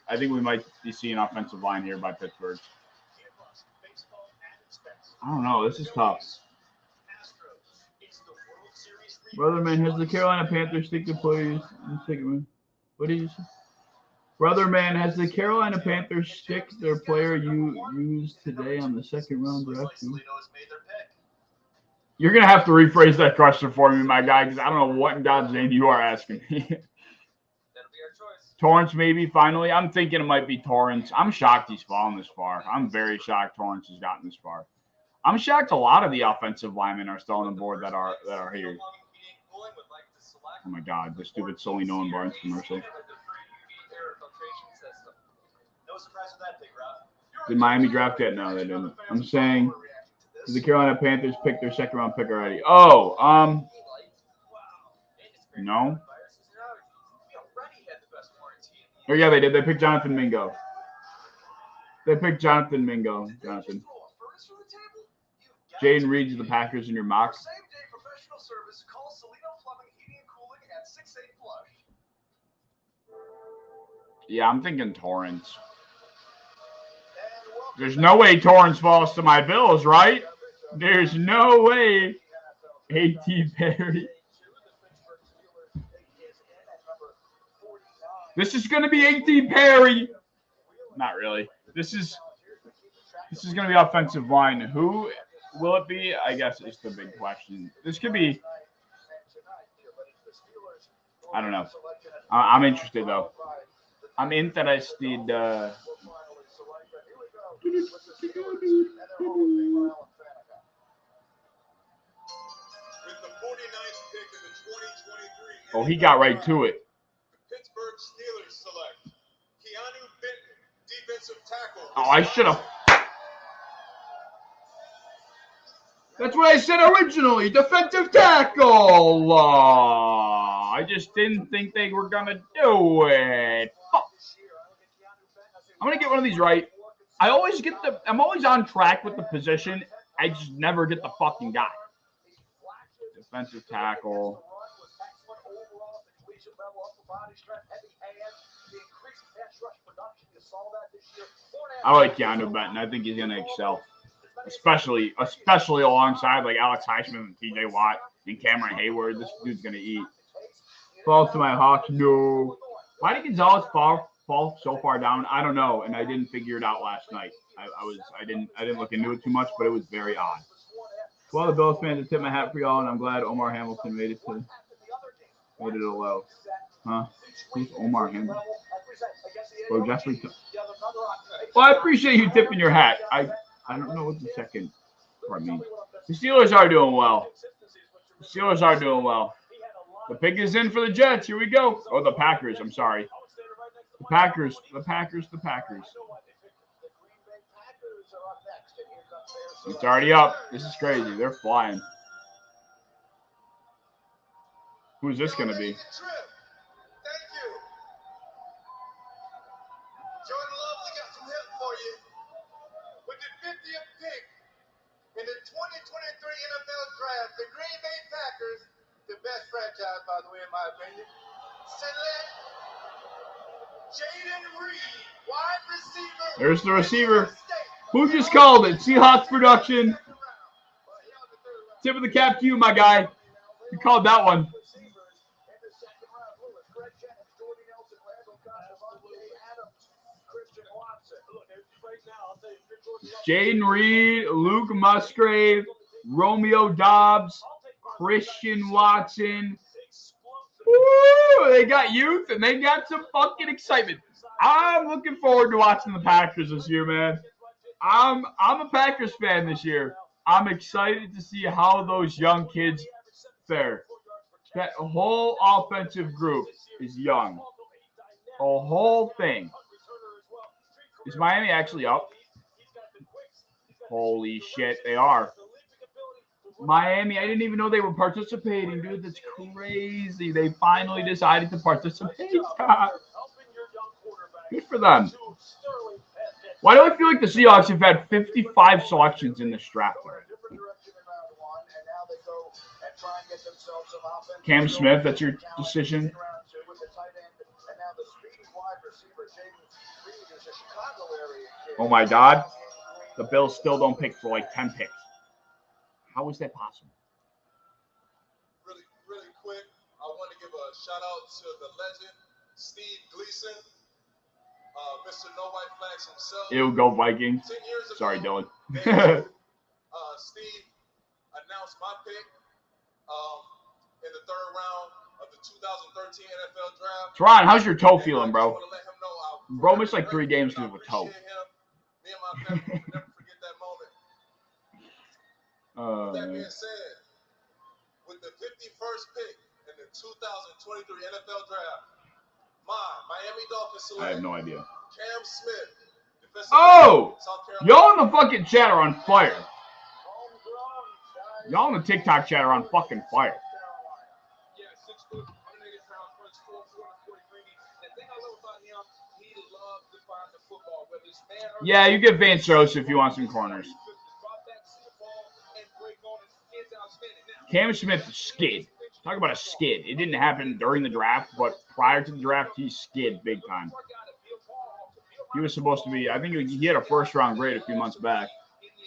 be seeing offensive line here by Pittsburgh. I don't know. This is tough. Brotherman, has the Carolina Panthers stick the players? What did you say? Brotherman, has the Carolina Panthers stick their player you used today on the second round draft? You're going to have to rephrase that question for me, my guy, because I don't know what in God's name you are asking me. That'll be our choice. Torrance, maybe, finally. I'm thinking it might be Torrance. I'm shocked he's fallen this far. I'm very shocked Torrance has gotten this far. I'm shocked a lot of the offensive linemen are still on the board that are here. Oh, my God. The stupid Sully Nolan Barnes commercial. Did Miami draft yet? No, they didn't. I'm saying, did the Carolina Panthers pick their second round pick already? Oh, no. Oh, yeah, they did. They picked Jonathan Mingo. Jonathan. Jaden Reed's the Packers in your mock. Yeah, I'm thinking Torrance. There's no way Torrance falls to my Bills, right? There's no way. A.T. Perry. This is going to be A.T. Perry. Not really. This is going to be offensive line. Who will it be? I guess is the big question. This could be. I don't know. I'm interested, though. I'm interested. Oh, he got right to it. Pittsburgh Steelers select Keanu Benton, defensive tackle. Oh, I should have. That's what I said originally. Defensive tackle. I just didn't think they were gonna do it. Fuck. I'm gonna get one of these right. I'm always on track with the position. I just never get the fucking guy. Defensive tackle. I like Keanu Benton. I think he's gonna excel, especially alongside like Alex Highsmith and T.J. Watt and Cameron Hayward. This dude's gonna eat. Falls to my Hawks. No. Why did Gonzalez fall so far down? I don't know, and I didn't figure it out last night. I didn't look into it too much, but it was very odd. Well, the Bills fans, I tip my hat for y'all, and I'm glad Omar Hamilton made it low. Huh? Who's Omar Hamilton? Oh, Jeffrey. Well, I appreciate you tipping your hat. I don't know what the second part means. The Steelers are doing well. The pick is in for the Jets. Here we go. Oh, the Packers. I'm sorry. The Packers. are up next, and here comes their It's already up. This is crazy. They're flying. Who's this going to be? Thank you. Jordan Love, we got some help for you. With the 50th pick in the 2023 NFL Draft, the Green Bay Packers, the best franchise, by the way, in my opinion, select Jayden Reed, wide receiver. There's the receiver. Who just called it? Seahawks production. Tip of the cap to you, my guy. You called that one. Jayden Reed, Luke Musgrave, Romeo Doubs, Christian Watson. Woo! They got youth and they got some fucking excitement. I'm looking forward to watching the Packers this year, man. I'm a Packers fan this year. I'm excited to see how those young kids fare. That whole offensive group is young. A whole thing. Is Miami actually up? Holy shit, they are. Miami, I didn't even know they were participating, dude. That's crazy. They finally decided to participate. Good for them. Why do I feel like the Seahawks have had 55 selections in this draft already? Cam Smith, that's your decision. Oh my God. The Bills still don't pick for like 10 picks. How is that possible? Really quick, I want to give a shout out to the legend, Steve Gleason, Mr. No White Flags himself. Ew, go Vikings. 10 years ago, Sorry, Dylan. Steve announced my pick in the third round of the 2013 NFL Draft. Teron, how's your toe feeling, bro? Bro missed like 3 games because of a toe. Me and my family will never forget that moment. That being said, with the 51st pick in the 2023 NFL Draft, my Miami Dolphins select I have no idea. Cam Smith. Oh! Y'all in the fucking chat are on fire. Y'all in the TikTok chat are on fucking fire. Yeah, 6 foot, 180 pounds, runs 4.43. The thing I love about him, he loves to find the football, whether it's man or Yeah, you get Vance Joseph if you want some corners. Cam Smith skid. Talk about a skid. It didn't happen during the draft, but prior to the draft, he skid big time. He was supposed to be, I think he had a first-round grade a few months back.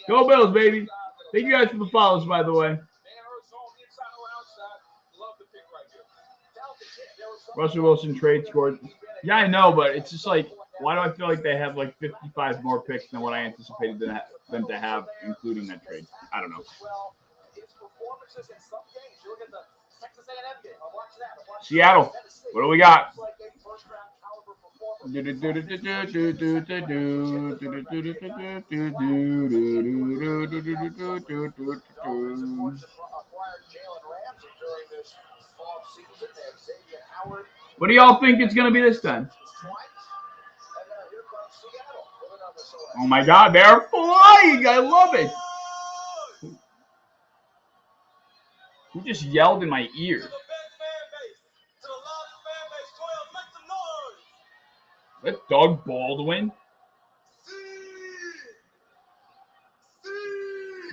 Go Bills, baby. Thank you guys for the follows, by the way. Russell Wilson trade scored. Yeah, I know, but it's just like, why do I feel like they have like 55 more picks than what I anticipated them to have, including that trade? I don't know. Seattle, what do we got? What do y'all think it's going to be this time? Oh my God, they're flying! I love it. Who just yelled in my ear? Is that Doug Baldwin?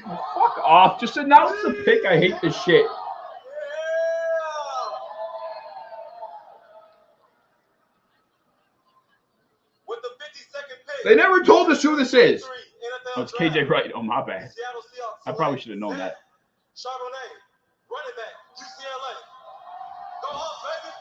Oh, fuck off. Just announce the pick. I hate this shit. They never told us who this is. Oh, it's KJ Wright. Oh, my bad. I probably should have known that. Charbonnet, running back, UCLA. Go home, baby.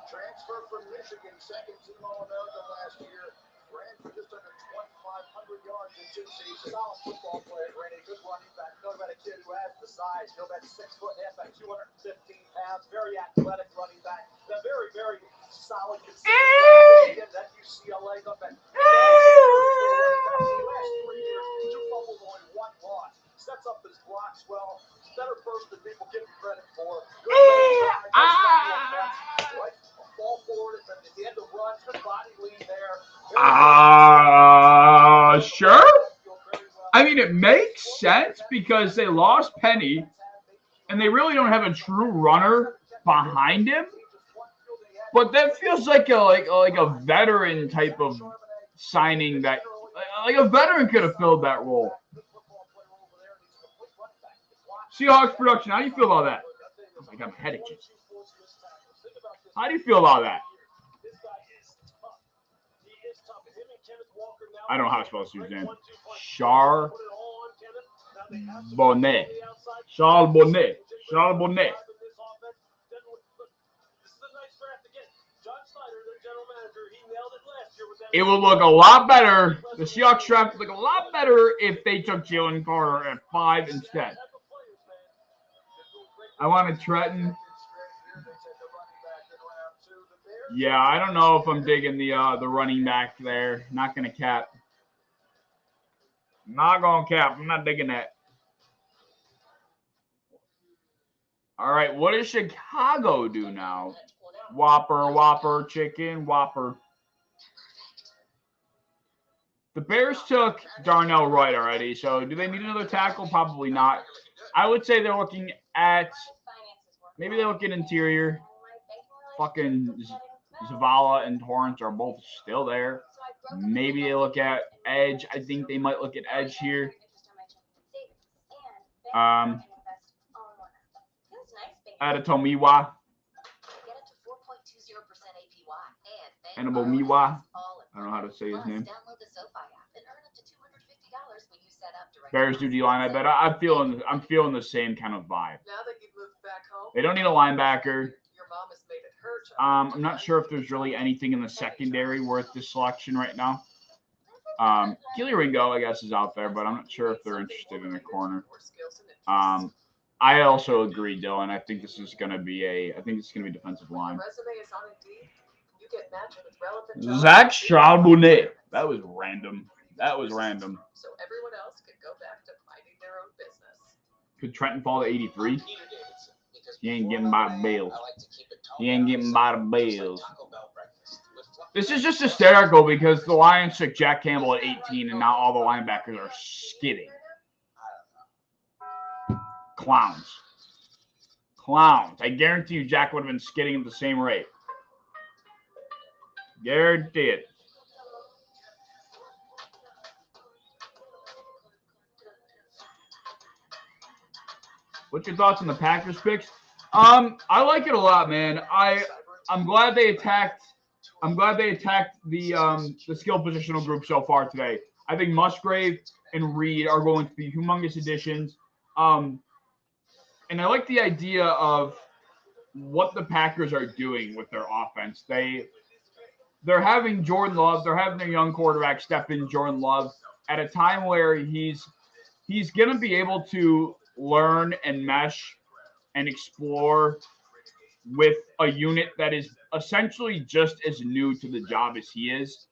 Transfer from Michigan, second team All-American last year. Ran for just under 2,500 yards in 2 seasons. Solid football player, Randy. Good running back. Know about a kid who has the size. Know about 6 foot and a half, 215 pounds. Very athletic running back. A very, very solid, consistent. That UCLA got that. Last 3 years, 2 fumbles, only 1 loss. Sets up his blocks well. Better person than people give him credit for. Right, fall forward at the end of runs. Good body lead there. Sure. I mean, it makes sense because they lost Penny, and they really don't have a true runner behind him. But that feels like a veteran type of signing that, like a veteran could have filled that role. Seahawks production, how do you feel about that? Oh my God, my head itches. How do you feel about that? I don't know how to spell his name. Charbonnet. Charbonnet. Charbonnet. It would look a lot better. The Seahawks draft would look a lot better if they took Jalen Carter at 5 instead. I wanted Trenton. Yeah, I don't know if I'm digging the running back there. Not gonna cap. Not gonna cap. I'm not digging that. All right, what does Chicago do now? Whopper, chicken, Whopper. The Bears took Darnell Wright already, so do they need another tackle? Probably not. I would say they're looking at maybe they look at interior. Fucking Zavala and Torrance are both still there. Maybe they look at edge. I think they might look at edge here. Adetomiwa. Anabomiwa. I don't know how to say his name. Bears do D-line, I bet. I'm feeling the same kind of vibe. They don't need a linebacker. I'm not sure if there's really anything in the secondary worth the selection right now. Keely Ringo, I guess, is out there, but I'm not sure if they're interested in a corner. I also agree, Dylan. I think this is going to be defensive line. Zach Charbonnet. That was random. So everyone else could go back to minding their own business. Could Trenton fall to 83? He ain't getting by the Bills. This is just hysterical because the Lions took Jack Campbell at 18, and now all the linebackers are skidding. Clowns. I guarantee you Jack would have been skidding at the same rate. Guarantee it. What's your thoughts on the Packers picks? I like it a lot, man. I'm glad they attacked the skill positional group so far today. I think Musgrave and Reed are going to be humongous additions. And I like the idea of what the Packers are doing with their offense. They're having Jordan Love, they're having their young quarterback step in, Jordan Love, at a time where he's going to be able to learn and mesh and explore with a unit that is essentially just as new to the job as he is.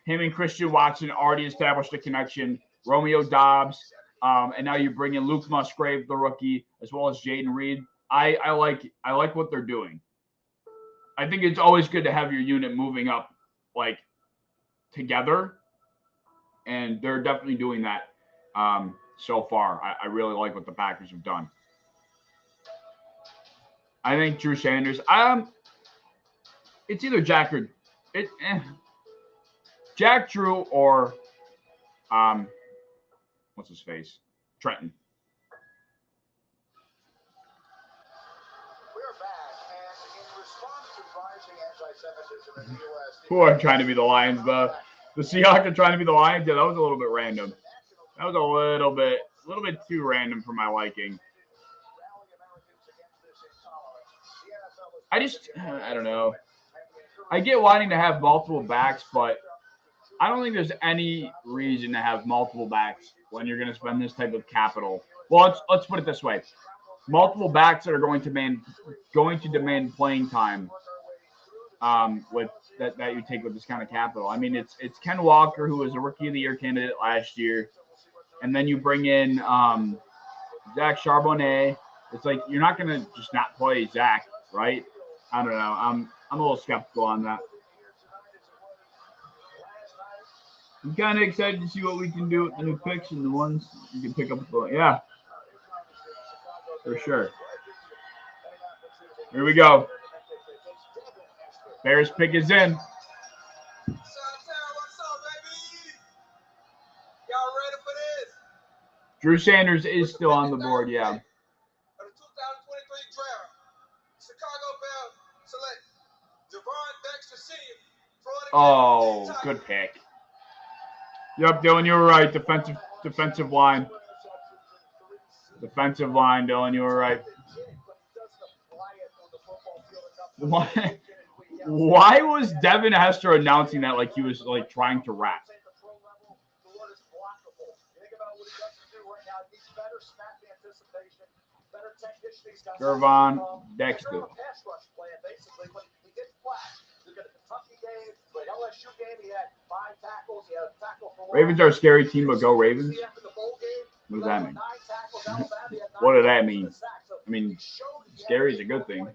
Him and Christian Watson already established a connection. Romeo Doubs, and now you bring in Luke Musgrave, the rookie, as well as Jaden Reed. I like what they're doing. I think it's always good to have your unit moving up like together, and they're definitely doing that so far. I really like what the Packers have done. I think Drew Sanders. It's either Jack Drew, or what's his face? Trenton. Who are trying to be the Lions? The Seahawks are trying to be the Lions. Yeah, that was a little bit random. That was a little bit too random for my liking. I don't know. I get wanting to have multiple backs, but I don't think there's any reason to have multiple backs when you're going to spend this type of capital. Well, let's put it this way: multiple backs that are going to demand playing time. With that you take with this kind of capital. I mean, it's Ken Walker, who was a Rookie of the Year candidate last year, and then you bring in Zach Charbonnet. It's like you're not going to just not play Zach, right? I don't know. I'm a little skeptical on that. I'm kind of excited to see what we can do with the new picks and the ones you can pick up. Yeah, for sure. Here we go. Bears pick is in. What's up, baby? Y'all ready for this? Drew Sanders is still on the board, yeah. Of the 2023 draft, Chicago Bears select Devon Dexter Sr. Oh, good pick. Yep, Dylan, you were right. Defensive line. Defensive line, Dylan, you were right. Why was Devin Hester announcing that like he was like trying to rap? Gervon Dexter. Ravens are a scary team, but go Ravens. What does that mean? What does that mean? I mean, scary is a good thing.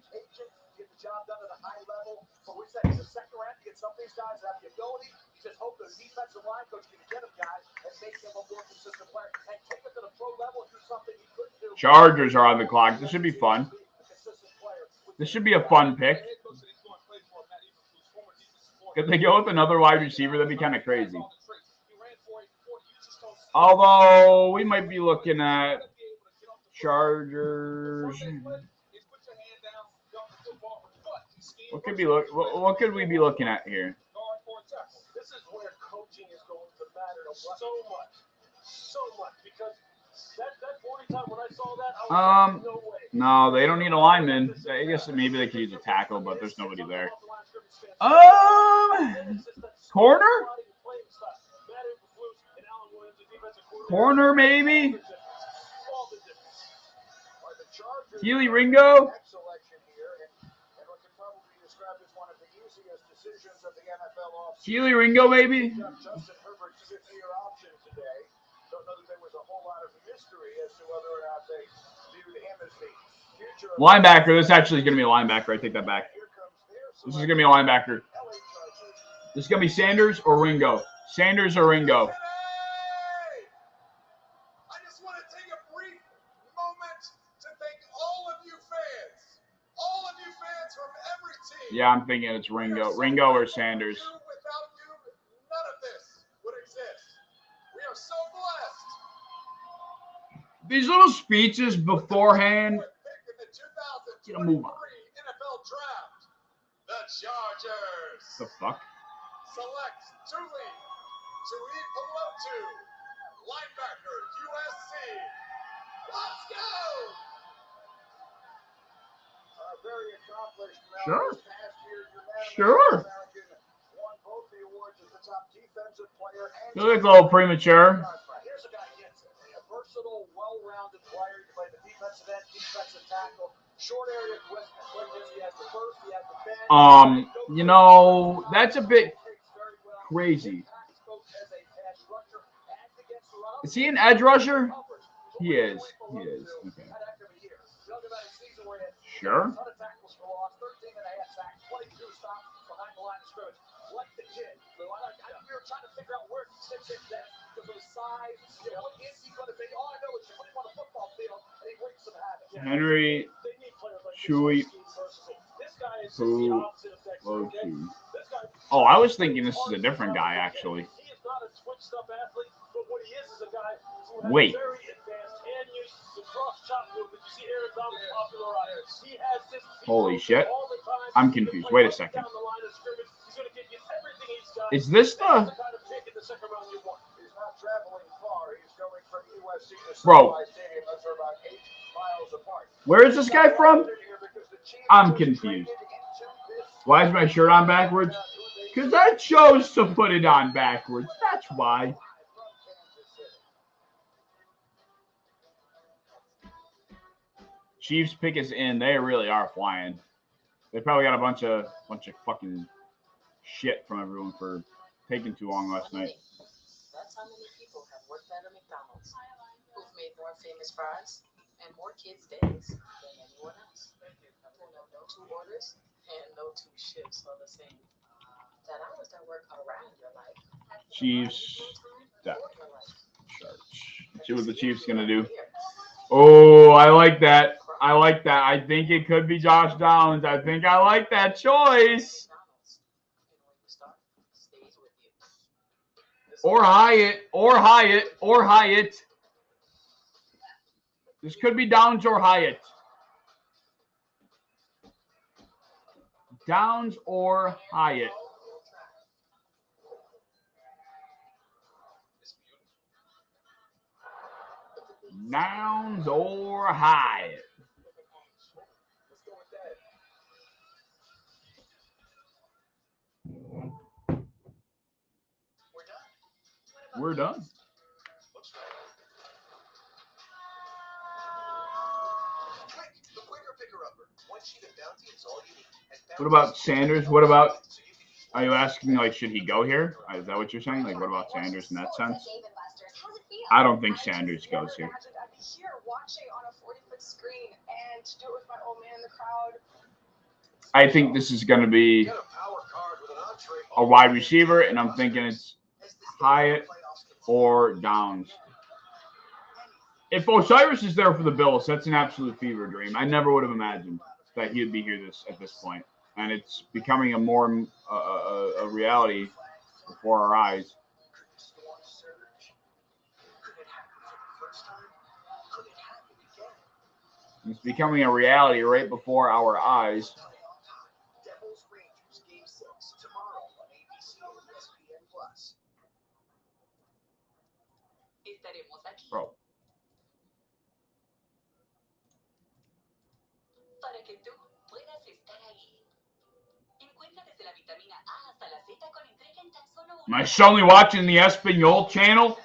Chargers are on the clock. This should be fun. This should be a fun pick. If they go with another wide receiver, that'd be kind of crazy. Although we might be looking at Chargers. What could we be looking at here? This is where coaching is going to matter so much because that 40 time when I saw that, I was like, no way. No, they don't need a lineman. I guess maybe they could use a tackle, but there's nobody there. Corner? Corner, maybe? Keely Ringo? Keely Ringo, maybe? Linebacker. This actually is going to be a linebacker. I take that back. This is going to be a linebacker. This is going to be Sanders or Ringo. Sanders or Ringo. I just want to take a brief moment to thank all of you fans from every team. Yeah, I'm thinking it's Ringo. Ringo or Sanders. Without you, none of this would exist. We are so blessed. These little speeches beforehand. Get a move on. NFL draft. The Chargers. The fuck? Select Tuli Pelotu, linebacker, USC. Let's go! Very accomplished. Sure. Past year, Sure. won both the awards as the top defensive player and You look a little premature. here's a guy who gets it. A versatile, well-rounded player. He can play the defensive end, defensive tackle, short area quickness. He has the burst, he has the bend. You know, that's a bit crazy. Is he an edge rusher? He is. He is. Okay. Sure. Henry Chewy Pelotu. Oh, I was thinking this is a different guy, actually. Wait. Holy shit. I'm confused. Wait a second. Is this the... Bro. Where is this guy from? I'm confused. Why is my shirt on backwards? Because I chose to put it on backwards. That's why. Chiefs pick us in. They really are flying. They probably got a bunch of fucking shit from everyone for taking too long last night. That's how many people have worked at a McDonald's who've made more famous fries and more kids' days than anyone else. Who know no two orders and no two shifts are the same. That hours that work around your life Chiefs. See what the Chiefs gonna do. Oh, I like that. I like that. I think it could be Josh Downs. I think I like that choice. Or Hyatt. Or Hyatt. Or Hyatt. This could be Downs or Hyatt. Downs or Hyatt. Downs or Hyatt. We're done. What about Sanders? What about, are you asking, like, should he go here? Is that what you're saying? Like, what about Sanders in that sense? I don't think Sanders goes here. I think this is going to be a wide receiver, and I'm thinking it's Hyatt or Downs. If Osiris is there for the Bills, that's an absolute fever dream. I never would have imagined that he'd be here at this point, and it's becoming a more a reality before our eyes. It's becoming a reality right before our eyes. Bro. Am I suddenly watching the Espanol channel?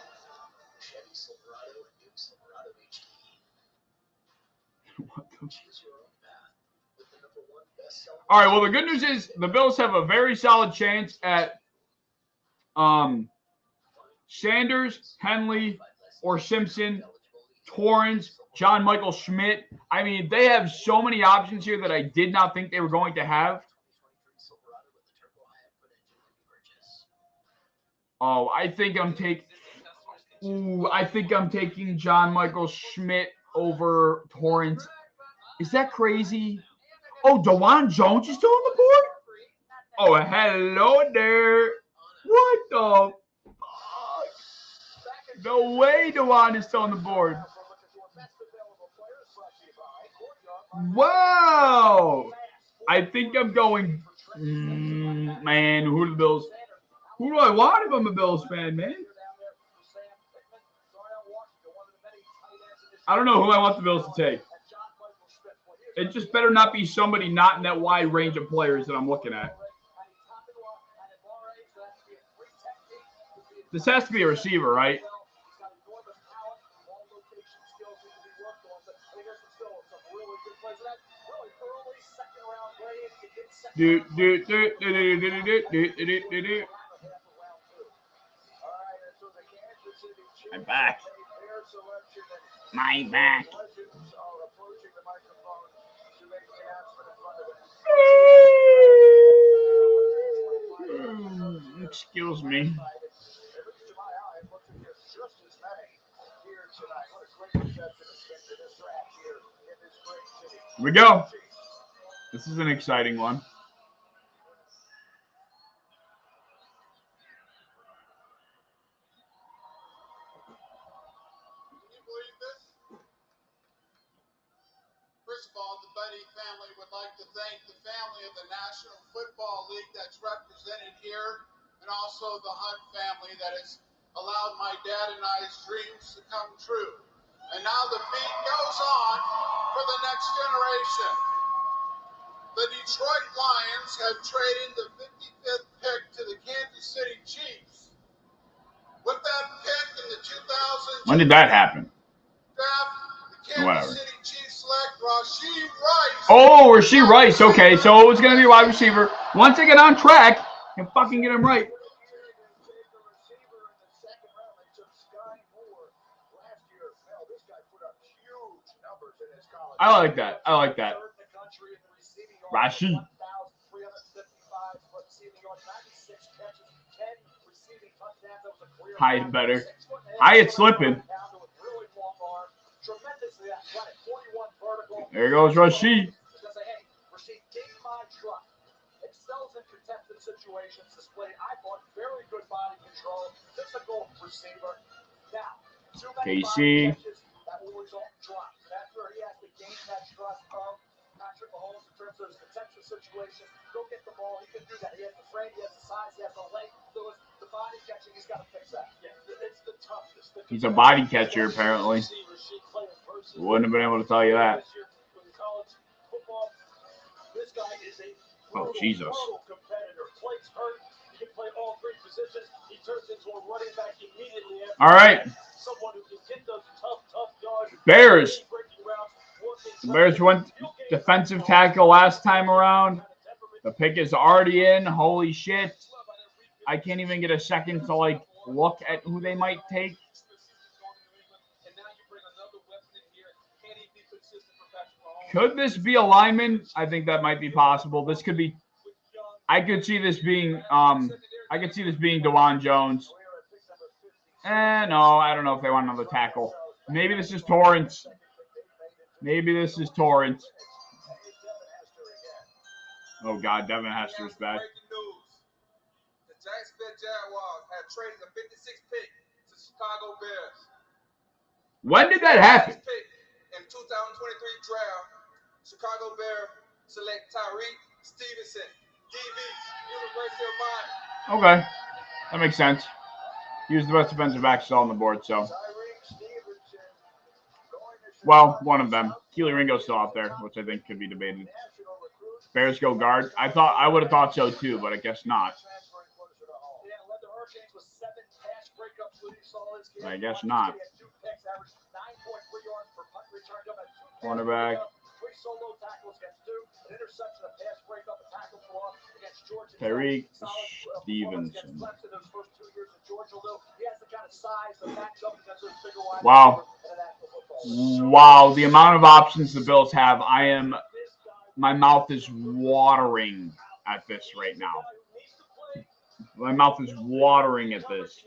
All right, well, the good news is the Bills have a very solid chance at Sanders, Henley, or Simpson, Torrance, John Michael Schmidt. I mean, they have so many options here that I did not think they were going to have. Oh, I think I'm taking John Michael Schmidt over Torrance. Is that crazy? Oh, DeJuan Jones is still on the board? Oh, hello there. What the fuck? No way DeJuan is still on the board. Wow. I think I'm going, man, who are the Bills? Who do I want if I'm a Bills fan, man? I don't know who I want the Bills to take. It just better not be somebody not in that wide range of players that I'm looking at. This has to be a receiver, right? I'm back. My back. Excuse me. Here we go. This is an exciting one. First of all, the Buddy family would like to thank the family of the National Football League that's represented here, and also the Hunt family that has allowed my dad and I's dreams to come true. And now the beat goes on for the next generation. The Detroit Lions have traded the 55th pick to the Kansas City Chiefs. With that pick in the 2000. When did that happen? Draft, the Kansas City Chiefs select Rashee Rice. Oh, Rashee Rice. Okay, so it was going to be a wide receiver. Once they get on track and fucking get him right. I like that. I like that. Rashee. Hyatt better. Hyatt slipping. There goes Rashid. Excels in contested situations, displayed, I thought, very good body control, physical receiver. Now, too many body catches that will result in drops. That's where he has to gain that trust of Patrick Mahomes in terms of his contested situations. Go get the ball. He can do that. He has the frame, he has the size, he has the length. So it's the body catching, he's got to fix that. Yeah, it's the toughest. He's a body catcher, apparently. Wouldn't have been able to tell you that. This guy is a Oh, Jesus. competitor. Plays hurt. He can play all three positions. He turns into a running back immediately. All right. Someone who can get those tough yards. Bears. The Bears went defensive tackle last time around. The pick is already in. Holy shit. I can't even get a second to, like, look at who they might take. Could this be a lineman? I think that might be possible. This could be. I could see this being. I could see this being DeJuan Jones. No, I don't know if they want another tackle. Maybe this is Torrance. Maybe this is Torrance. Oh God, Devin Hester's back. The Jacksonville Jaguars have traded the 56th pick to Chicago Bears. When did that happen? In 2023 draft, Chicago Bears select Tyreek Stevenson, DB, University of Miami. Okay, that makes sense. He was the best defensive back still on the board, so. Well, one of them. Keely Ringo's still out there, which I think could be debated. Bears go guard. I would have thought so too, but I guess not. I guess not. Cornerback. Tyreek Stevenson. Wow. Wow, the amount of options the Bills have, my mouth is watering at this right now. My mouth is watering at this.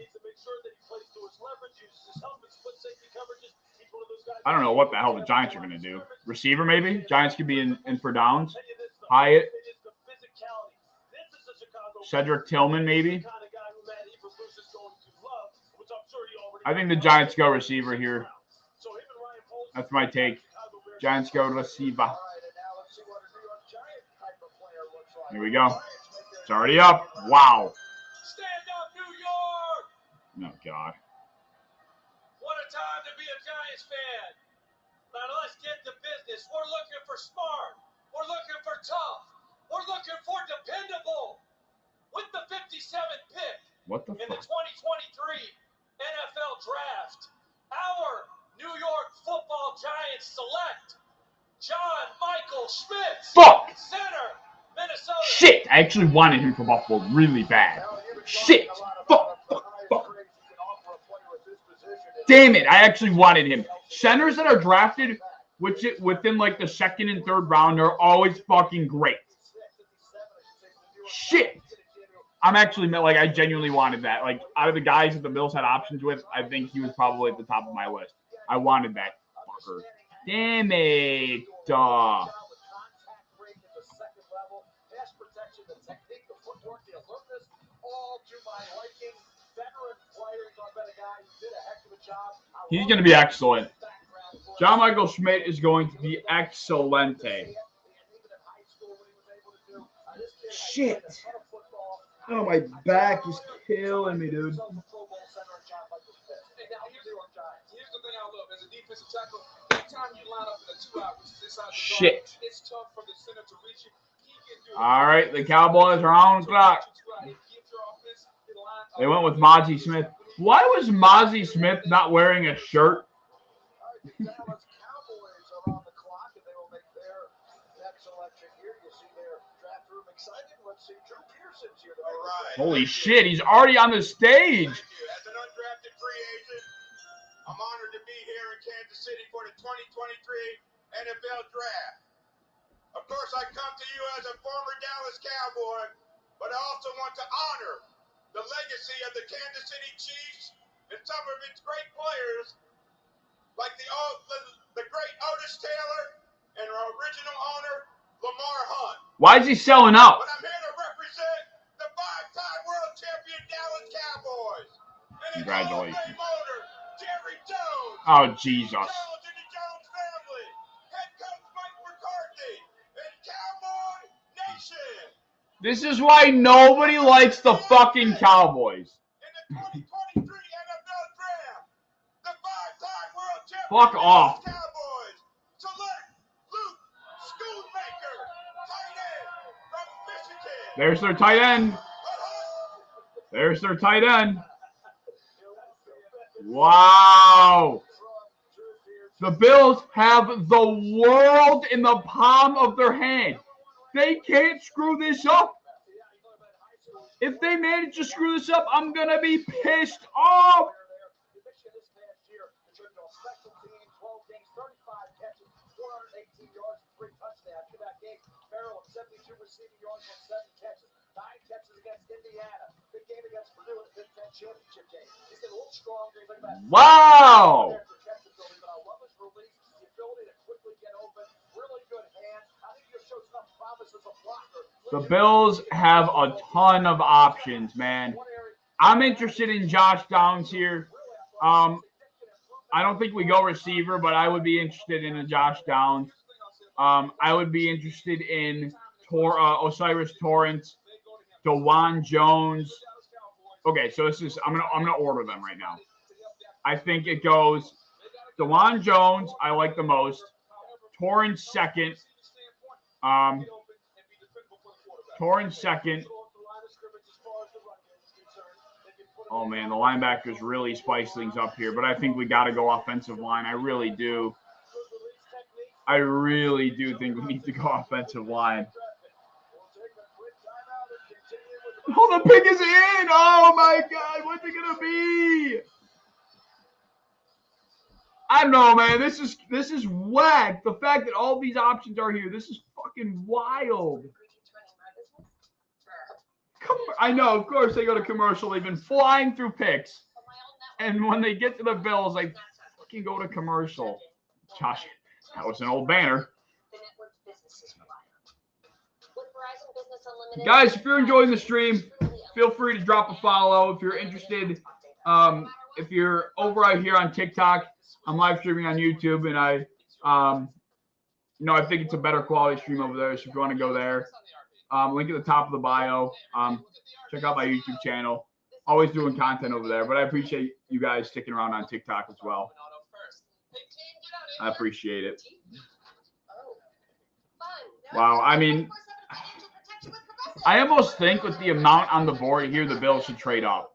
I don't know what the hell the Giants are going to do. Receiver, maybe? Giants could be in for downs. Hyatt. Cedric Tillman, maybe? I think the Giants go receiver here. That's my take. Giants go receiver. Here we go. It's already up. Wow. Stand up, New York! Oh, God. What a time to be a Giants fan. Now let's get to business. We're looking for smart. We're looking for tough. We're looking for dependable. With the 57th pick in the 2023 NFL Draft, our New York Football Giants select John Michael Schmitz. Fuck! Center, Minnesota. Shit! I actually wanted him for Buffalo really bad. Shit! Fuck! Damn it! I actually wanted him. Centers that are drafted within like the second and third round are always fucking great. Shit! I genuinely wanted that. Like, out of the guys that the Bills had options with, I think he was probably at the top of my list. I wanted that fucker. Damn it. He's going to be excellent. John Michael Schmidt is going to be excellente. Shit. Oh, my back is killing me, dude. Here's the thing I love. As a defensive tackle, anytime you line up in a 2-out, which is inside the zone, it's tough for the center to reach you. All right, the Cowboys are on the clock. They went with Mozzie Smith. Why was Mozzie Smith not wearing a shirt? Holy shit, he's already on the stage. As an undrafted free agent, I'm honored to be here in Kansas City for the 2023 NFL Draft. Of course, I come to you as a former Dallas Cowboy, but I also want to honor the legacy of the Kansas City Chiefs and some of its great players, like the great Otis Taylor and our original owner, Lamar Hunt. Why is he selling out? But I'm here to represent the 5-time world champion Dallas Cowboys. And Congratulations. owner, Jerry Jones. Oh, Jesus. Jones and the Jones family. Head coach Mike McCarthy. And Cowboy Nation. This is why nobody likes the fucking Cowboys. In the 2023 NFL Draft, the 5-time world champion Fuck off. Cowboys select Luke Schoonmaker, tight end from Michigan. There's their tight end. There's their tight end. Wow. The Bills have the world in the palm of their hand. They can't screw this up. If they manage to screw this up, I'm going to be pissed off. Wow. The Bills have a ton of options, man. I'm interested in Josh Downs here. I don't think we go receiver, but I would be interested in a Josh Downs. I would be interested in Osiris Torrance, DeJuan Jones. Okay, so this is I'm gonna order them right now. I think it goes DeJuan Jones, I like the most. Torrance second. Torrance second. Oh, man, the linebackers really spice things up here, but I think we got to go offensive line. I really do. I really do think we need to go offensive line. Oh, the pick is in. Oh, my God. What's it going to be? I don't know, man. This is whack. The fact that all these options are here, this is fucking wild. I know, of course, they go to commercial. They've been flying through picks. And when they get to the Bills, they fucking go to commercial. Josh, that was an old banner. Guys, if you're enjoying the stream, feel free to drop a follow. If you're interested, if you're over right here on TikTok, I'm live streaming on YouTube, and I think it's a better quality stream over there. So if you want to go there, link at the top of the bio. Check out my YouTube channel. Always doing content over there, but I appreciate you guys sticking around on TikTok as well. I appreciate it. Wow, I mean, I almost think with the amount on the board here, the Bills should trade up.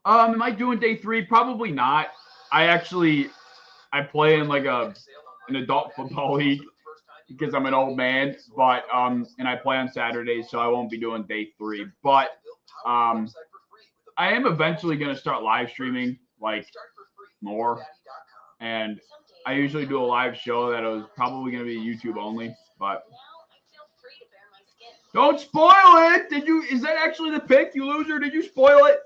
Am I doing day 3? Probably not. I play in like an adult football league because I'm an old man, but and I play on Saturdays, so I won't be doing day 3. But I am eventually going to start live streaming like more, and I usually do a live show that is probably going to be YouTube only, but don't spoil it. Is that actually the pick, you loser? Did you spoil it?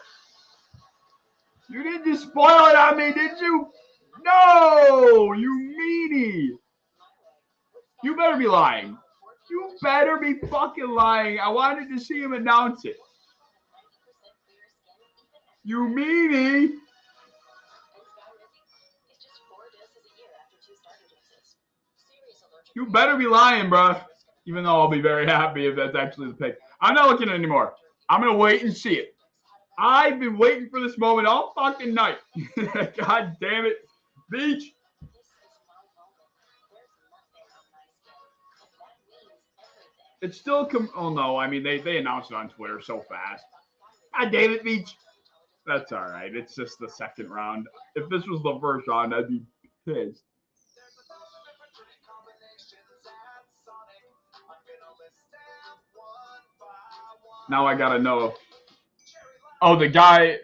You didn't just spoil it on me, did you? No, you meanie. You better be lying. You better be fucking lying. I wanted to see him announce it. You meanie. You better be lying, bro. Even though I'll be very happy if that's actually the pick. I'm not looking anymore. I'm going to wait and see it. I've been waiting for this moment all fucking night. God damn it. Beach. It's still oh no, I mean they announced it on Twitter so fast. God damn it, Beach. That's all right. It's just the second round. If this was the first round, I'd be pissed. Now I gotta know. Oh, the guy.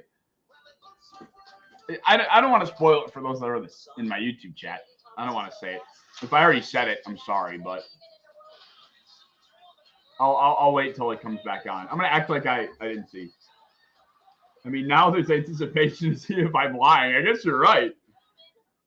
I don't want to spoil it for those that are in my YouTube chat. I don't want to say it. If I already said it, I'm sorry, but I'll wait till it comes back on. I'm gonna act like I didn't see. I mean, now there's anticipation to see if I'm lying. I guess you're right.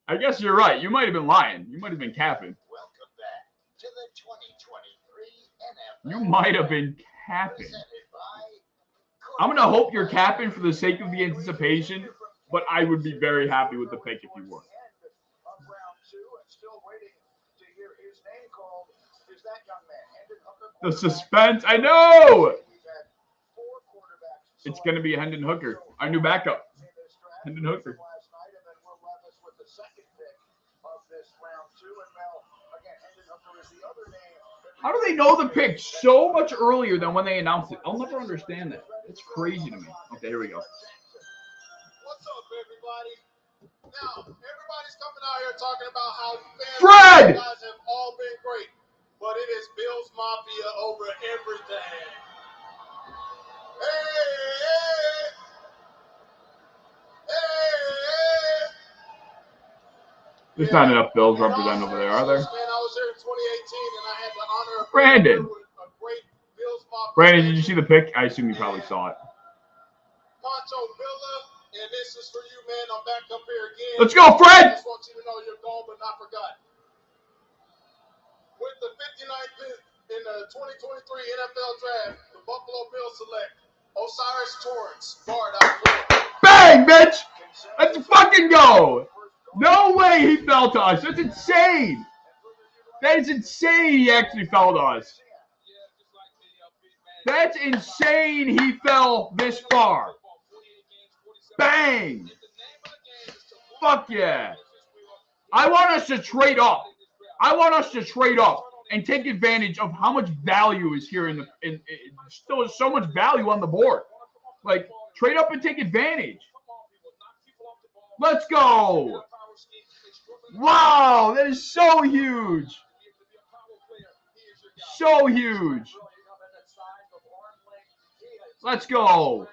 I guess you're right. You might have been lying. You might have been capping. Welcome back to the 2023 NFL. You might have been capping. Presented by I'm going to hope you're capping for the sake of the anticipation, but I would be very happy with the pick if you were. Of round two, and still waiting to hear his name called is that young man, Hendon Hooker. The suspense. I know. We've had 4 quarterbacks It's going to be Hendon Hooker, our new backup. in this draft. Hendon Hooker. Last night, and then Will Levis with the second pick of this round two. And Mel, again, Hendon Hooker is the other name. How do they know the pick so much earlier than when they announced it? I'll never understand that. It's crazy to me. Okay, here we go. What's up, everybody? Now, everybody's coming out here talking about how fans Fred! and guys have all been great, but it is Bills Mafia over everything. Hey! There's not enough Bills represented over there, are there? Man, I was here in 2018, and I had the honor of Brandon. with a great Bills Mafia. Brandon, did you see the pick? I assume you probably saw it. Pancho Villa, and this is for you, man. I'm back up here again. Let's go, Fred! I just want you to know you're gone but not forgotten. With the 59th pick in the 2023 NFL Draft, the Buffalo Bills select Osiris Torrance, guard out of Florida. Bang, bitch! Let's fucking go! No way he fell to us. That's insane. That is insane he actually fell to us. That's insane he fell this far. Bang! Fuck yeah. I want us to trade up. I want us to trade up and take advantage of how much value is here in still so much value on the board. Like, trade up and take advantage. Let's go. Wow, that is so huge. So huge. Let's go.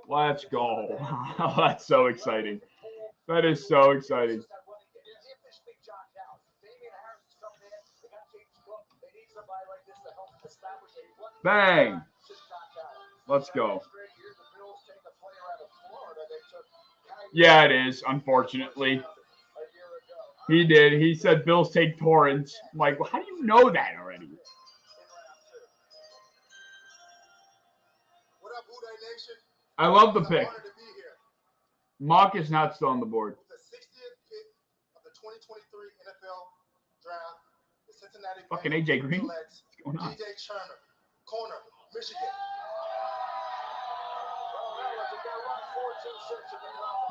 Let's go. That's so exciting. That is so exciting. Bang. Let's go. Yeah, it is, unfortunately. He did. He said Bills take Torrance. I'm like, well, how do you know that already? What up, Uday Nation? I love the I'm pick. honored to be here. Mock is not still on the board. With the 60th pick of the 2023 NFL Draft, the Cincinnati Fucking Bengals AJ Green. selects What's going on? DJ Turner, corner, Michigan.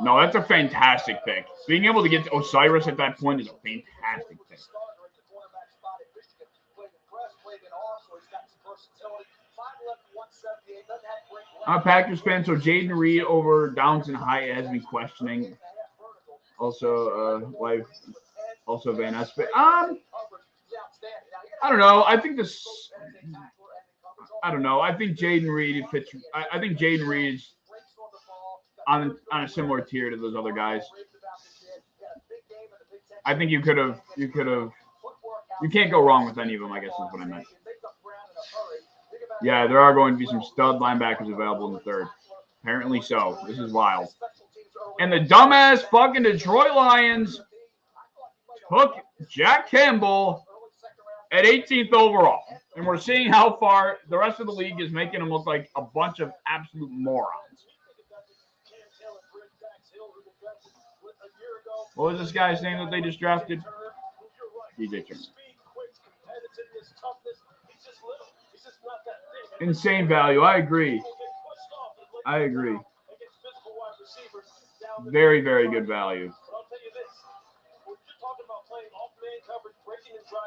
No, that's a fantastic pick. Being able to get to Osiris at that point is a fantastic pick. I'm a Packers fan, so Jaden Reed over Downs and Hyatt has me questioning. Also, wife, also Van Espen. I don't know. I think this. I don't know. I think Jaden Reed fits. I think Jaden Reed is on a similar tier to those other guys. I think you can't go wrong with any of them, I guess is what I meant. Yeah, there are going to be some stud linebackers available in the third. Apparently so. This is wild. And the dumbass fucking Detroit Lions took Jack Campbell at 18th overall. And we're seeing how far the rest of the league is making them look like a bunch of absolute morons. What was this guy's name that they just drafted? DJ Turner. Insane value. I agree. Very, very good value.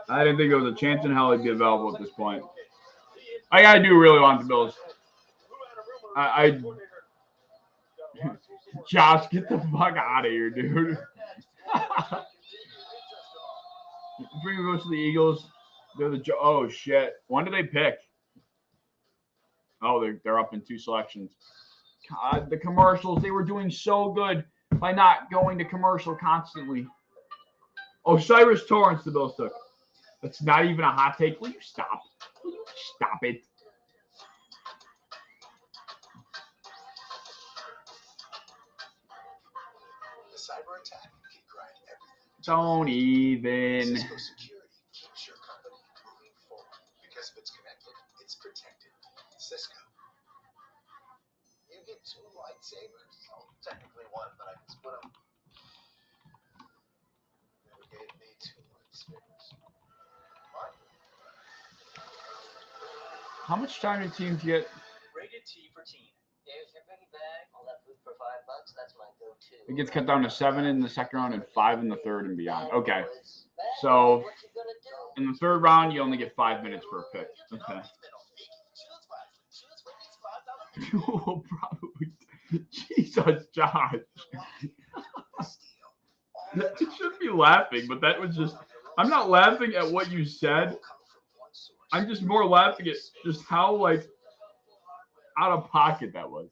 I didn't think there was a chance in hell he'd be available at this point. I do really want the Bills. Josh, get the fuck out of here, dude. Bring goes to the Eagles. They're oh shit. When do they pick? Oh, they're up in 2 selections. God, the commercials, they were doing so good by not going to commercial constantly. Osiris Torrance the Bills took. That's not even a hot take. Will you stop? Will you stop it? cyber attack can grind everything. Don't even. Cisco Security keeps your company moving forward because if it's connected, it's protected. Cisco. You get 2 lightsabers. Oh, technically 1, but I can split them. Never gave me 2 lightsabers. What? How much time do teams get? Rated T for teen. There's your biggie bag. All that food for $5. That's my go-to. It gets cut down to 7 in the second round and 5 in the third and beyond. Okay. So in the third round, you only get 5 minutes per pick. Okay. You'll probably. Jesus, Josh. You shouldn't be laughing, but that was just. I'm not laughing at what you said. I'm just more laughing at just how, like, out of pocket that was.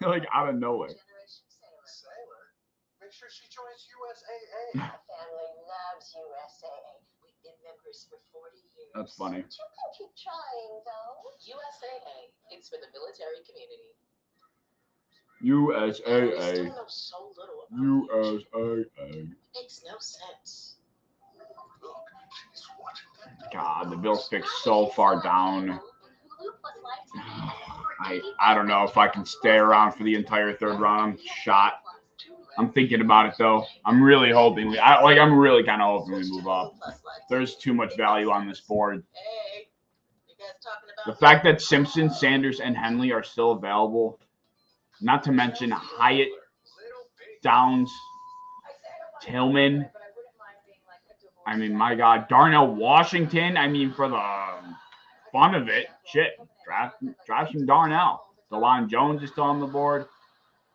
Like, out of nowhere. Sailor. Make sure she joins USAA. My family loves USAA. We've been members for 40 years. That's funny. You can keep trying, though. USAA. It's for the military community. We still USAA. know so little about USAA. Makes no sense. Look, she's watching that. God, the Bills picked so far down. I don't know if I can stay around for the entire third round. I'm shot. I'm thinking about it though. I'm really hoping I'm really kind of hoping we move up. There's too much value on this board. Hey, you guys talking about The fact that Simpson, Sanders, and Henley are still available, not to mention Hyatt, Downs, Tillman. I mean, my God, Darnell Washington. I mean, for the fun of it, shit, draft some Darnell. DeLon Jones is still on the board.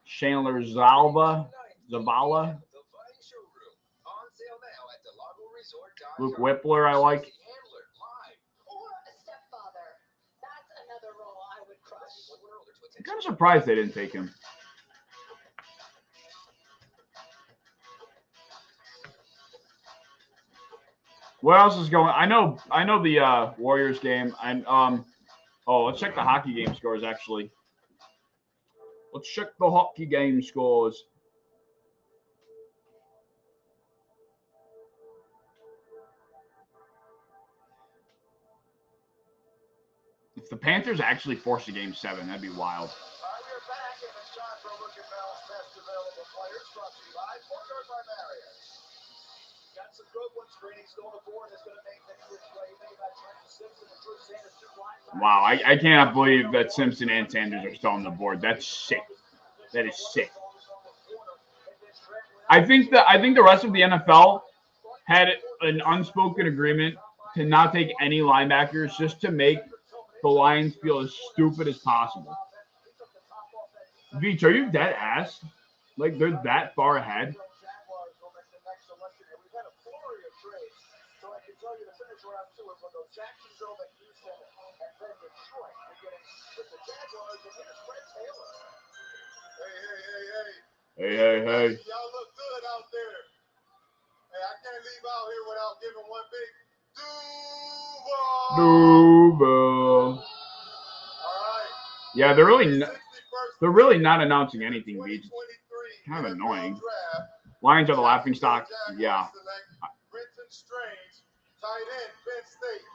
Chandler Zavala. Luke Whippler, I like. or a stepfather? That's another role I would crush. I'm kind of surprised they didn't take him. What else is going? I know the Warriors game. And let's check the hockey game scores actually. Let's check the hockey game scores. If the Panthers actually force a game 7, that'd be wild. We're back, and it's time for a look at Bell's best available players, brought to you by Porter by Marriott. Got some good ones. Greening still on the board. That's going to make things this way. You think about Trenton Simpson and Drew Sanders, 2 linebackers. Wow, I cannot believe that Simpson and Sanders are still on the board. That's sick. That is sick. I think the rest of the NFL had an unspoken agreement to not take any linebackers just to make the Lions feel as stupid as possible. Veach, are you dead ass? Like they're that far ahead? Jaguars will make the next selection, and we've had a flurry of trades. So I can tell you the finish round 2 is we'll go Jacksonville, then Houston, and then Detroit. Beginning with the Jaguars, and here's Fred Taylor. Hey. Hey. Y'all look good out there. Hey, I can't leave out here without giving one big Duval. All right. Yeah, they're really not announcing anything, Veach. Kind of annoying. Lions are the laughing stock. Yeah. Brenton Strange, tight end, Penn State.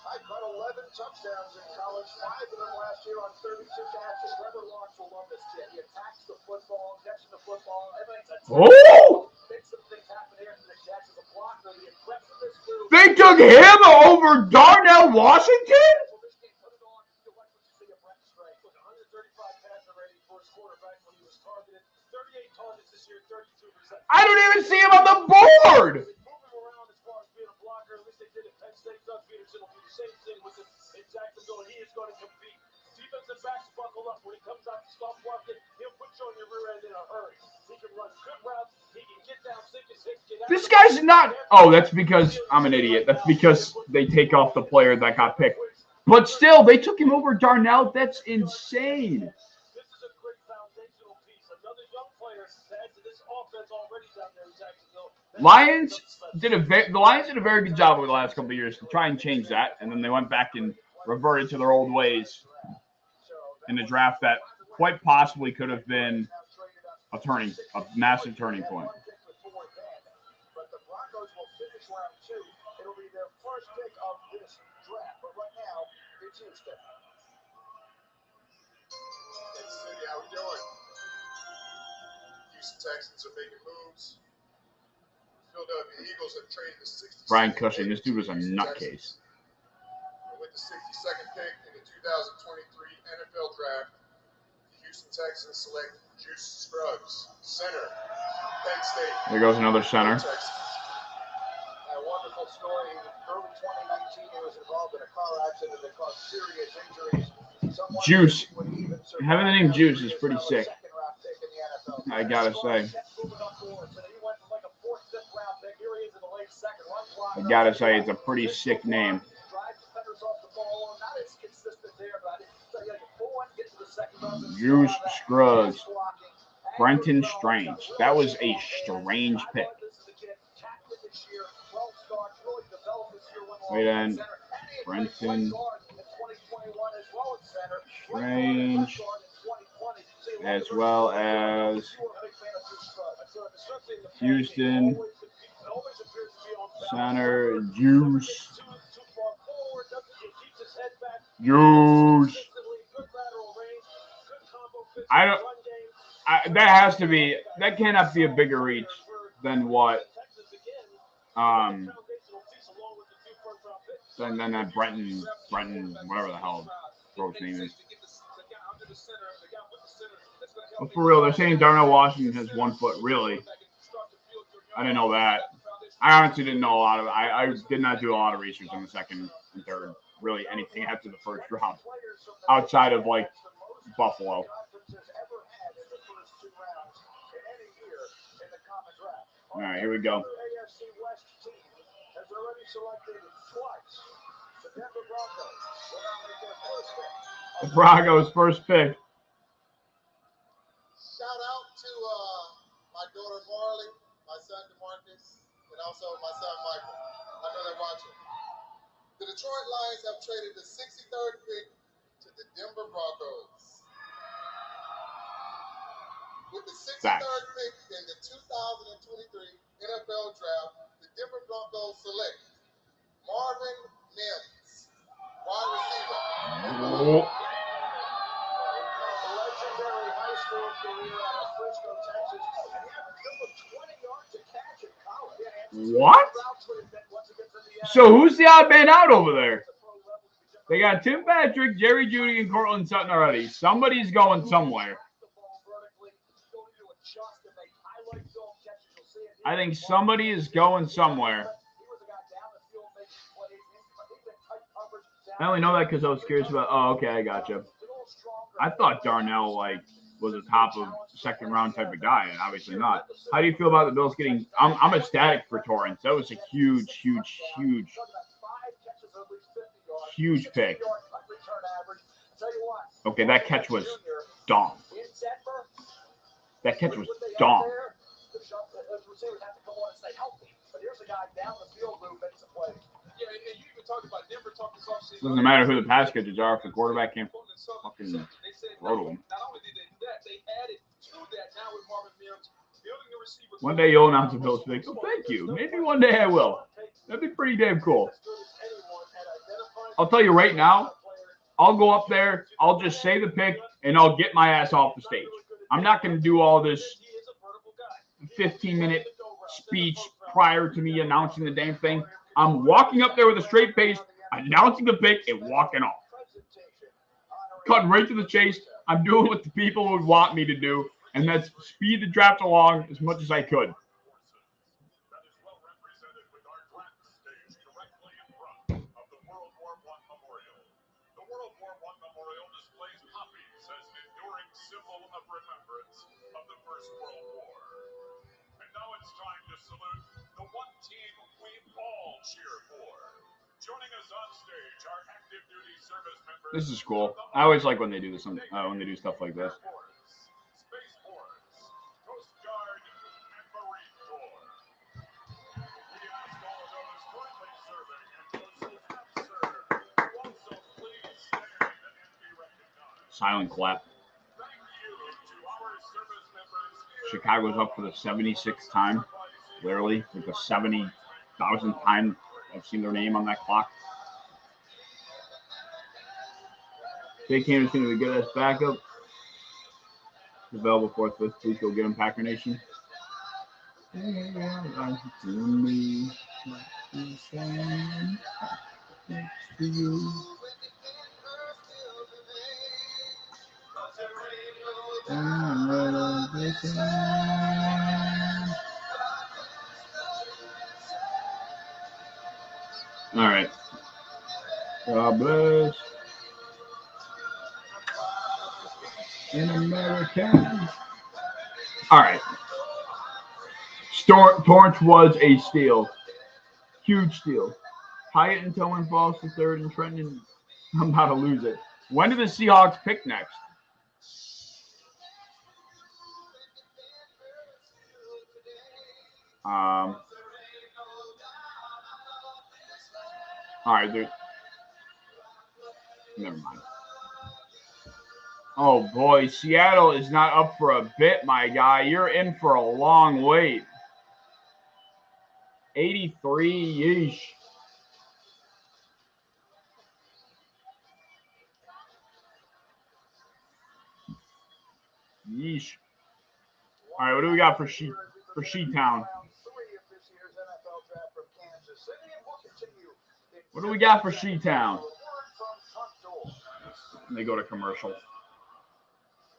I caught 11 touchdowns in college, 5 of them last year on 32 catches. Trevor Lawrence will love this kid. He attacks the football, catches the football. Everything's a Oh! Makes some things happen here for the Jets as a blocker. The impressiveness through. They took him over Darnell Washington? For this game, put it on. You'll like what you see of Brent Stray. Look, 135 passer rating for his quarterback when he was targeted. 38 targets this year, 32 receptions. I don't even see him on the board. Moving around as far as being a blocker, at least they did at Penn State. Doug Peterson will do the same thing with him in Jacksonville, and he is going to compete. Defensive backs buckle up. When he comes out to stop blocking, he'll put you on your rear end in a hurry. He can run good routes. He can get down, sink his hips, get out. This guy's not. Oh, that's because I'm an idiot. That's because they take off the player that got picked. But still, they took him over Darnell. That's insane. This is a great foundational piece. Another young player to add to this offense already down there in Jacksonville. The Lions did a very good job over the last couple of years to try and change that, and then they went back and reverted to their old ways in a draft that quite possibly could have been a massive turning point. But the Broncos will finish round 2. It'll be their first pick of this draft. But right now, it's Houston. Hey, City, how we doing? Houston Texans are making moves. Philadelphia Eagles have traded the 62nd Brian Cushing, pick this dude was a to Houston nutcase. Texans. With the 62nd pick in the 2023 NFL Draft, the Houston Texans select Juice Scruggs, center, Penn State. There goes another center. Texas. A wonderful story. Early 2019, he was involved in a car accident that caused serious injuries. Someone Juice. would even survive. Having the name Juice is pretty Now a sick. second-round pick in the NFL. I gotta say. I gotta say, it's a pretty sick name. Juice Scruggs. Brenton Strange. That was a strange pick. Wait then. Brenton Strange. As well as Houston center Juice. That has to be. That cannot be a bigger reach than what. Than that Brenton, whatever the hell bro's name is. Well, for real, they're saying Darnell Washington has 1 foot. Really? I didn't know that. I honestly didn't know a lot of it. I did not do a lot of research on the second and third, really anything after the first round, outside of like Buffalo. All right, here we go. The Broncos' first pick. Shout out to my daughter Marley, my son DeMarcus, and also my son Michael. I know they're watching. The Detroit Lions have traded the 63rd pick to the Denver Broncos. With the 63rd pick in the 2023 NFL Draft, the Denver Broncos select Marvin Mims, wide receiver. Legendary high school career out of Frisco, Texas. And he had a total of 20 yards to catch in college. What? So who's the odd man out over there? They got Tim Patrick, Jerry Jeudy, and Cortland Sutton already. Somebody's going somewhere. I think somebody is going somewhere. I only know that because I was curious about. Oh, okay, I gotcha. I thought Darnell was a top of second round type of guy, and obviously not. How do you feel about the Bills getting? I'm ecstatic for Torrance. That was a huge pick. Okay, that catch was dumb. That catch was dumb. Doesn't matter who the pass catchers are if the quarterback can't fucking throw to them. One day you'll announce a Bills pick. Oh, thank you. Maybe one day I will. That'd be pretty damn cool. I'll tell you right now, I'll go up there, I'll just say the pick, and I'll get my ass off the stage. I'm not going to do all this 15-minute speech prior to me announcing the damn thing. I'm walking up there with a straight face, announcing the pick, and walking off. Cutting right to the chase. I'm doing what the people would want me to do, and that's speed the draft along as much as I could. This is cool. I always like when they do this. When they do stuff like this. Silent clap. Chicago's up for the 76th time. Literally, like the 70,000th time I've seen their name on that clock. Jake Cam is going to be a good ass backup. Available 4th, 5th week. Go get him, Packer Nation. All right. God bless. In America. All right. Torrance was a steal. Huge steal. Hyatt and Tillman falls to 3rd, and Trenton, I'm about to lose it. When do the Seahawks pick next? All right, dude. Never mind. Oh, boy. Seattle is not up for a bit, my guy. You're in for a long wait. 83, yeesh. Yeesh. All right, what do we got for She-Town? What do we got for She-Town? They go to commercial.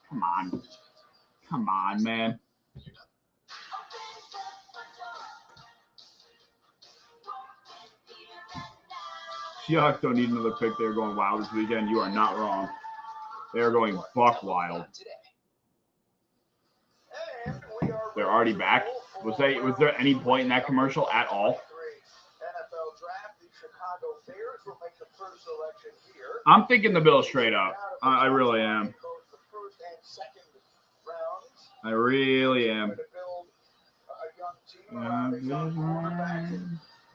Come on. Come on, man. Seahawks don't need another pick. They're going wild this weekend. You are not wrong. They are going buck wild. They're already back. Was there any point in that commercial at all? I'm thinking the Bills straight up. I really am. I really am.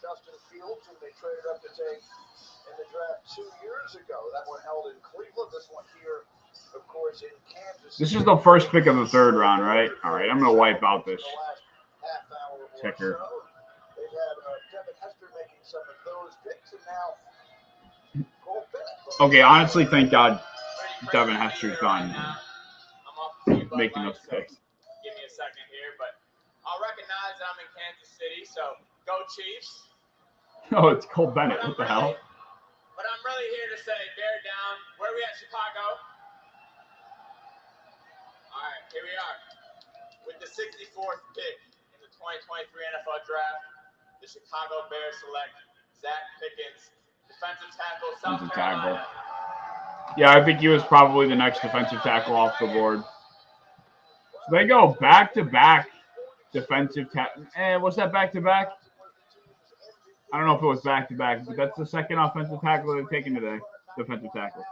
Justin Fields, who they traded up to take in the draft 2 years ago. That one held in Cleveland. This one here, of course, in Kansas. This is the first pick of the 3rd round, right? All right, I'm going to wipe out this ticker. They've had Devin Hester making some of those picks, and now Cole Bennett. Okay, honestly, thank God Devin Hester's done making those picks. Give me a second here, but I'll recognize that I'm in Kansas City, so go Chiefs. Oh, it's Cole Bennett. What the hell? But I'm really here to say, bear down. Where are we at, Chicago? All right, here we are. With the 64th pick in the 2023 NFL Draft, the Chicago Bears select Zach Pickens, defensive tackle, South Carolina. Yeah, I think he was probably the next defensive tackle off the board. So they go back-to-back defensive tackle. What's that back-to-back? I don't know if it was back-to-back, but that's the second offensive tackle they've taken today. Defensive tackle.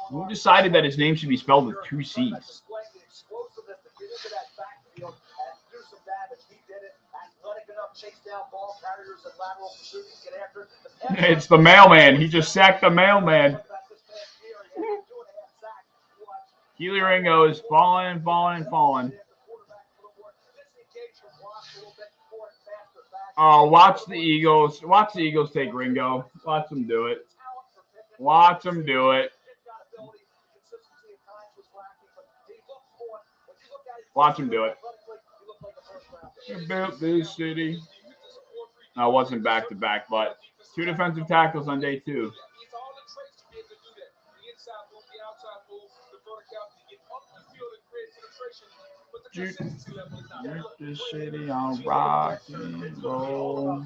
Who decided that his name should be spelled with 2 C's? It's the mailman. He just sacked the mailman. Keely Ringo is falling. Oh, watch the Eagles. Watch the Eagles take Ringo. Watch them do it. Watch them do it. Watch them do it. Built this city. No, it wasn't back-to-back, but 2 defensive tackles on day 2. This city on rock and roll.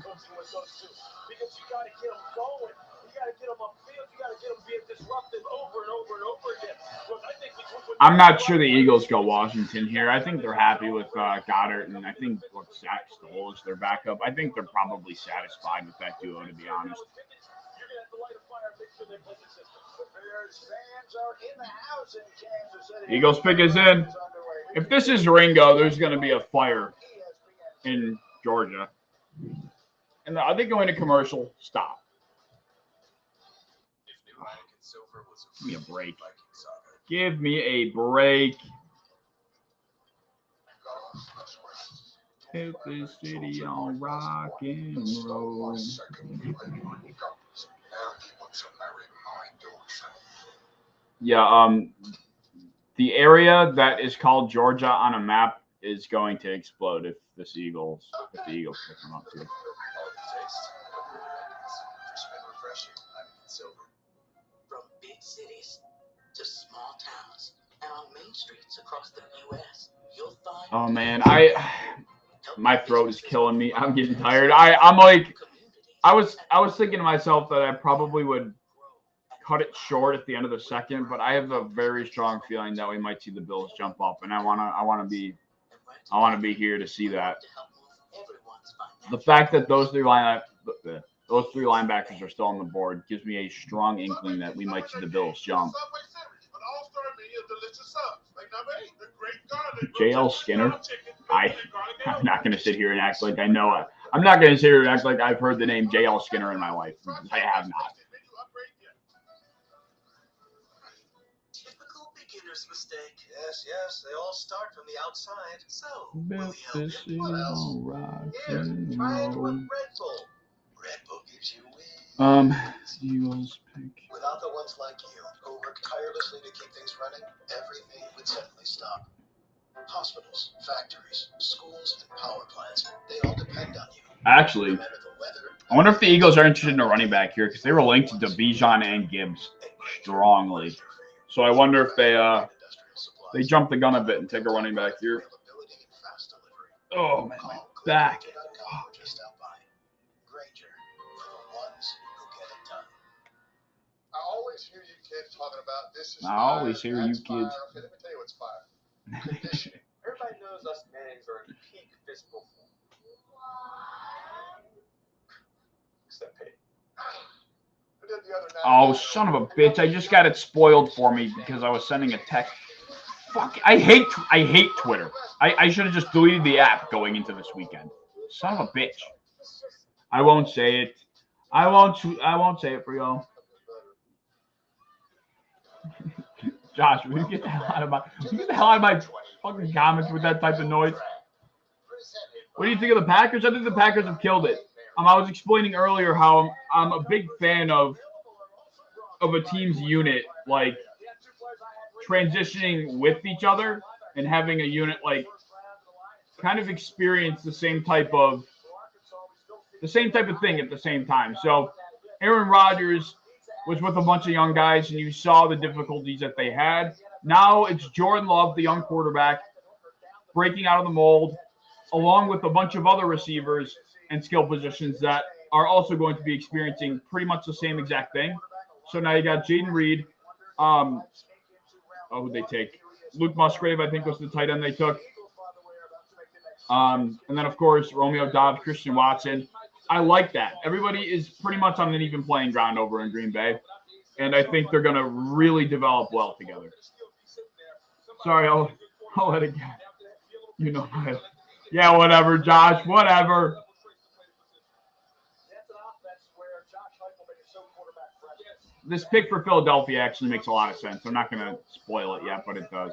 I'm not sure the Eagles go Washington here. I think they're happy with Goddard, and I think Zach Stoll is their backup. I think they're probably satisfied with that duo, to be honest. Eagles pick is in. If this is Ringo, there's going to be a fire in Georgia. And are they going to commercial? Stop. Give me a break. Give me a break. Hit the city on rock and roll. Yeah, the area that is called Georgia on a map is going to explode if the Eagles pick them up too. From big cities to small towns and on main streets across the U.S., you'll find. Oh man, my throat is killing me. I'm getting tired. I'm like, I was thinking to myself that I probably would cut it short at the end of the second, but I have a very strong feeling that we might see the Bills jump up, and I wanna be here to see that. The fact that those three linebackers are still on the board gives me a strong inkling that we might see the Bills jump. JL Skinner? I'm not going to sit here and act like I know it. I'm not going to sit here and act like I've heard the name JL Skinner in my life. I have not. Typical beginner's mistake. Yes, they all start from the outside. So, what else? Here, try it with Red Bull. Red Bull gives you wings. Eagles pick. Without the ones like you who work tirelessly to keep things running, everything would suddenly stop. Hospitals, factories, schools, and power plants, they all depend on you. Actually, No matter the weather, I wonder if the Eagles are interested in a running back here because they were linked to Bijan and Gibbs strongly. So I wonder if they jump the gun a bit and take a running back here. Oh man, my back. I always hear you kids talking about this is I always hear you that's fire. kids. Okay, let me tell you what's fire. Everybody knows us Mannings are in peak physical form. Except Peyton. I did the other night. Oh, son of a bitch. I just got it spoiled for me because I was sending a text. Fuck, I hate Twitter. I should have just deleted the app going into this weekend. Son of a bitch. I won't say it. I won't say it for y'all. Josh, will you get the hell out of my fucking comments with that type of noise? What do you think of the Packers? I think the Packers have killed it. I was explaining earlier how I'm a big fan of a team's unit, like transitioning with each other and having a unit like kind of experience the same type of thing at the same time. So Aaron Rodgers was with a bunch of young guys, and you saw the difficulties that they had. Now it's Jordan Love, the young quarterback, breaking out of the mold, along with a bunch of other receivers and skill positions that are also going to be experiencing pretty much the same exact thing. So now you got Jaden Reed. Who'd they take? Luke Musgrave, I think, was the tight end they took. And then, of course, Romeo Doubs, Christian Watson. I like that. Everybody is pretty much on an even playing ground over in Green Bay, and I think they're going to really develop well together. Sorry, I'll let it go. You know, yeah, whatever, Josh, whatever. This pick for Philadelphia actually makes a lot of sense. I'm not going to spoil it yet, but it does.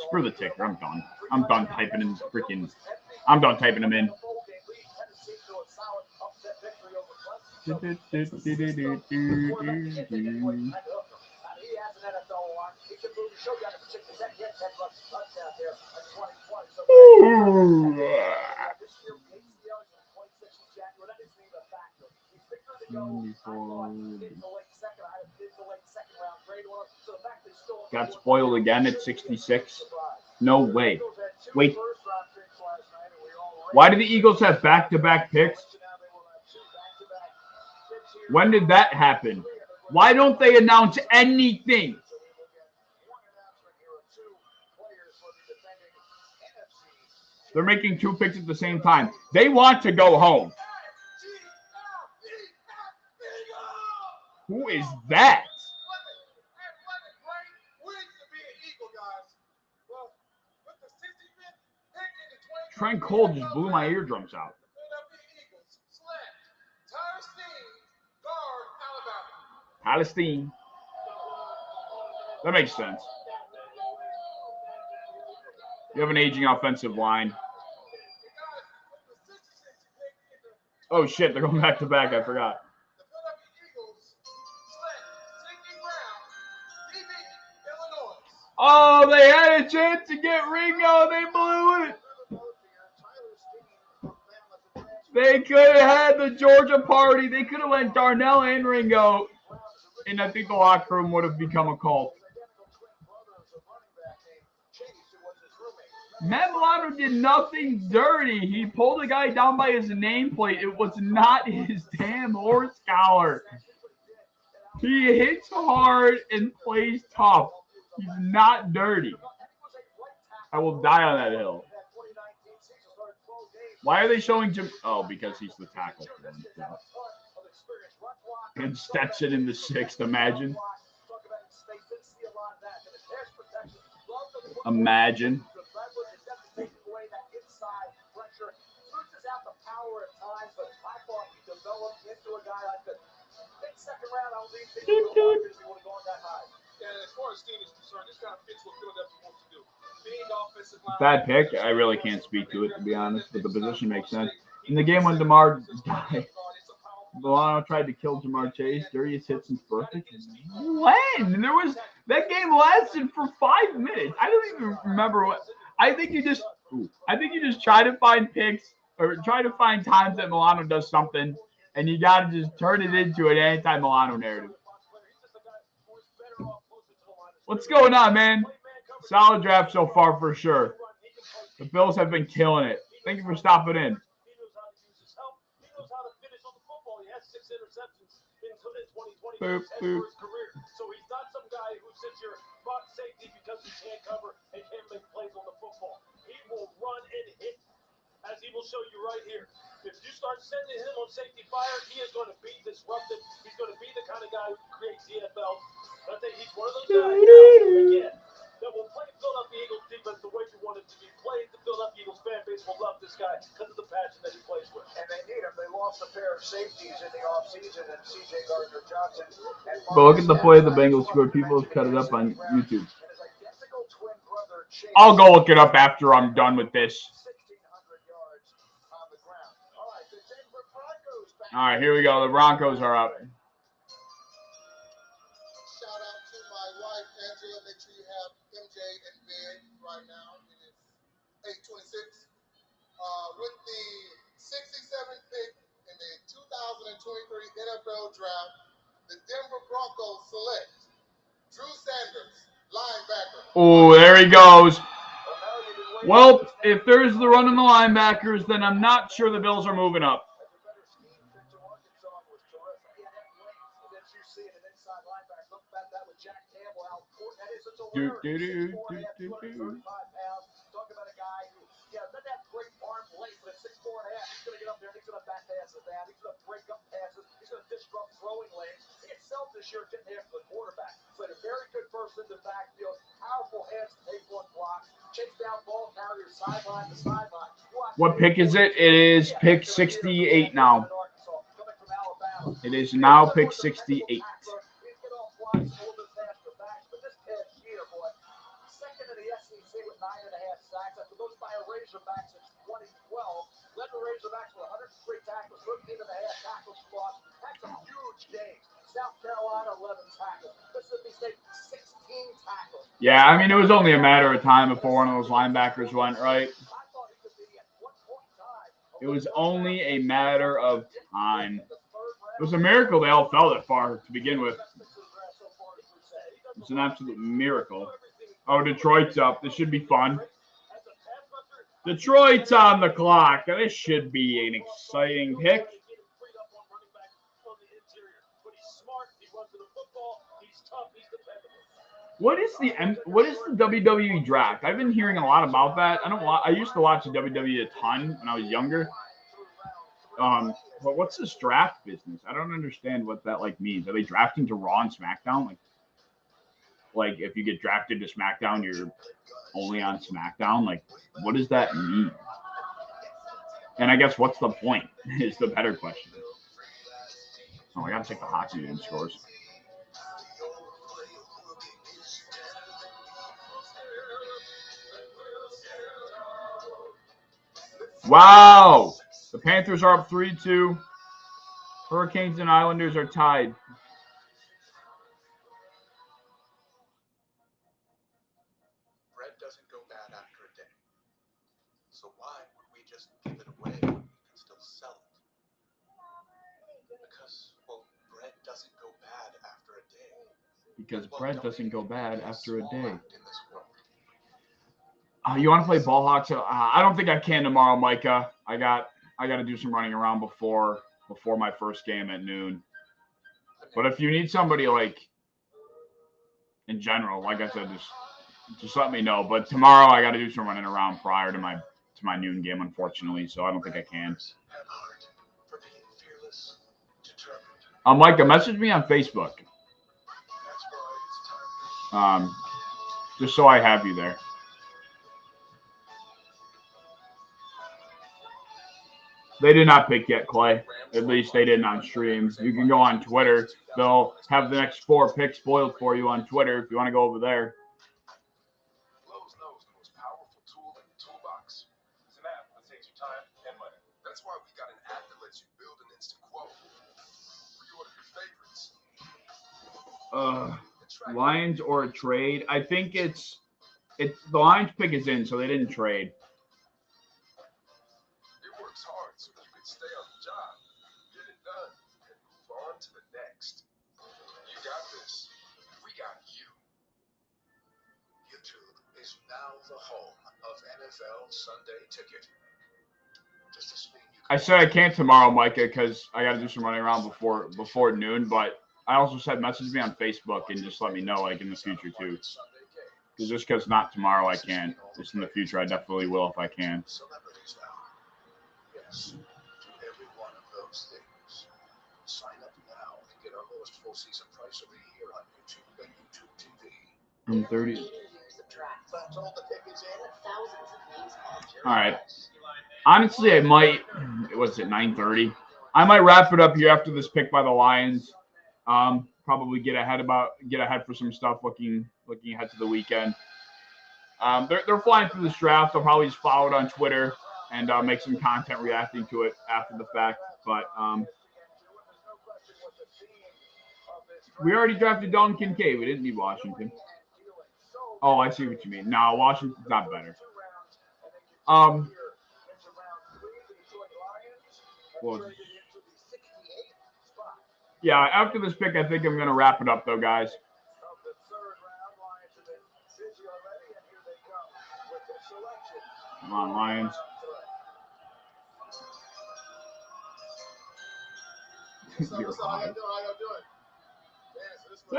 Screw the ticker. I'm done. I'm done typing in freaking. I'm done typing them in. Got spoiled again at 66. No way. Wait. Why do the Eagles have back-to-back picks? When did that happen? Why don't they announce anything? They're making two picks at the same time. They want to go home. Who is that? Trent Cole just blew my eardrums out. Palestine. That makes sense. You have an aging offensive line. Oh, shit. They're going back to back. I forgot. Oh, they had a chance to get Ringo. They blew it. They could have had the Georgia party. They could have let Darnell and Ringo. And I think the locker room would have become a cult. Matt Milano did nothing dirty. He pulled a guy down by his nameplate. It was not his damn horse collar. He hits hard and plays tough. He's not dirty. I will die on that hill. Why are they showing Jim? Oh, because he's the tackle. And Stetson in the 6th, imagine. Imagine. Bad pick. I really can't speak to it, to be honest, but the position makes sense. In the game when DeMar died, Milano tried to kill Jamar Chase. Dirtiest hits since birthday. When? That game lasted for 5 minutes. I don't even remember what. I think you just try to find picks or try to find times that Milano does something, and you got to just turn it into an anti-Milano narrative. What's going on, man? Solid draft so far for sure. The Bills have been killing it. Thank you for stopping in. Boop, boop. So he's not some guy who sits here box safety because he can't cover and can't make plays on the football. He will run and hit, as he will show you right here. If you start sending him on safety fire, he is going to be disruptive. He's going to be the kind of guy who creates the NFL. I think he's one of those guys again that will play Philadelphia Eagles defense the way you want it to be played. The Philadelphia Eagles fan base will love this guy because of the passion that he plays with. And they need him. They lost a pair of safeties in the offseason, and C.J. Gardner-Johnson. But look at the play the Bengals scored. People have cut it up on YouTube. I'll go look it up after I'm done with this. All right, here we go. The Broncos are up. Shout out to my wife, Angela. Make sure you have MJ in bed right now. It is 8:26. With the 67th pick in the 2023 NFL Draft, the Denver Broncos select Drew Sanders, linebacker. Oh, there he goes. Well, if there's the run on the linebackers, then I'm not sure the Bills are moving up. Talk about a guy who, doesn't have great arm length, but at 6'4.5", he's going to get up there and he's going to back passes down. He's going to break up passes. He's going to disrupt throwing lanes. He itself this year getting after the quarterback. Played a very good first in the backfield. Powerful hands to take one block. Chase down ball carrier sideline to sideline. What pick is it? It is pick 68 now. It is now pick 68. Razorbacks in 2012. Led the Razorbacks with 103 tackles, 13.5 tackles for loss. Had some huge games. South Carolina, 11 tackles. Mississippi State, 16 tackles. Yeah, I mean, it was only a matter of time before one of those linebackers went, right? It was only a matter of time. It was a miracle they all fell that far to begin with. It's an absolute miracle. Oh, Detroit's up. This should be fun. Detroit's on the clock. This should be an exciting pick. What is the WWE draft? I've been hearing a lot about that. I used to watch the WWE a ton when I was younger. But what's this draft business? I don't understand what that means. Are they drafting to Raw and SmackDown? Like if you get drafted to SmackDown, you're only on SmackDown. What does that mean? And I guess what's the point is the better question. Oh, I gotta check the hockey game scores. Wow. The Panthers are up 3-2. Hurricanes and Islanders are tied. Bread doesn't go bad after a day. So why would we just give it away when we can still sell it? Because, well, bread doesn't go bad after a day. Because bread doesn't go bad after a day. In this world. You want to play ball hawks? I don't think I can tomorrow, Micah. I got to do some running around before my first game at noon. But if you need somebody like in general, like I said, just let me know. But tomorrow I got to do some running around prior to my noon game, unfortunately. So I don't think I can. Micah, message me on Facebook. Just so I have you there. They did not pick yet, Clay. At least they didn't on stream. You can go on Twitter. They'll have the next 4 picks spoiled for you on Twitter if you want to go over there. Lowe's knows the most powerful tool in the toolbox. It's an app that saves you time and money. That's why we got an app that lets you build an instant quote. Pre-order your favorites. Lions or a trade? I think it's the Lions pick is in, so they didn't trade. Hard so you can stay on the job, get it done, and move on to the next. You got this. We got you. YouTube is now the home of NFL Sunday Ticket. Does this mean you I said I can't tomorrow, Micah, because I got to do some running around before noon. But I also said message me on Facebook and just let me know, like in the future too. Because just because not tomorrow, I can't. Just in the future, I definitely will if I can. Celebrities now. Yes, to every one of those things. Sign up now and get our lowest full season price of the year on YouTube and YouTube TV. I'm 30. That's all the pick is in. All right. Honestly, I might. What's it? 9:30. I might wrap it up here after this pick by the Lions. Probably get ahead for some stuff. Looking ahead to the weekend. They're flying through this draft. I'll probably just follow it on Twitter and make some content reacting to it after the fact. But we already drafted Dalton Kincaid. We didn't need Washington. Oh, I see what you mean. No, Washington's not better. Well, yeah, after this pick, I think I'm going to wrap it up, though, guys. Come on, Lions. You're high.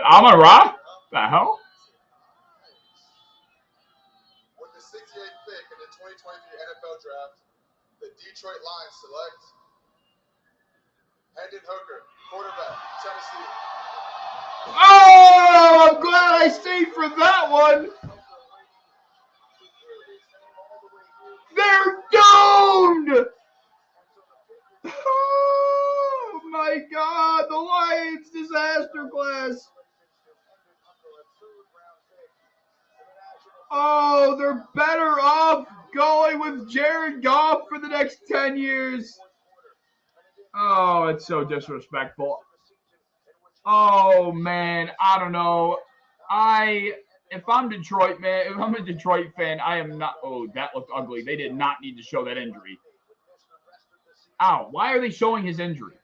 Amon Ra? The hell? With the 68th pick in the 2023 NFL Draft, the Detroit Lions select Hendon Hooker, quarterback, Tennessee. Oh, I'm glad I stayed for that one. They're doomed. Oh, my God. The Lions disaster class. Oh, they're better off going with Jared Goff for the next 10 years. Oh, it's so disrespectful. Oh, man. I don't know. If I'm Detroit, man, if I'm a Detroit fan, I am not. Oh, that looked ugly. They did not need to show that injury. Ow. Why are they showing his injury?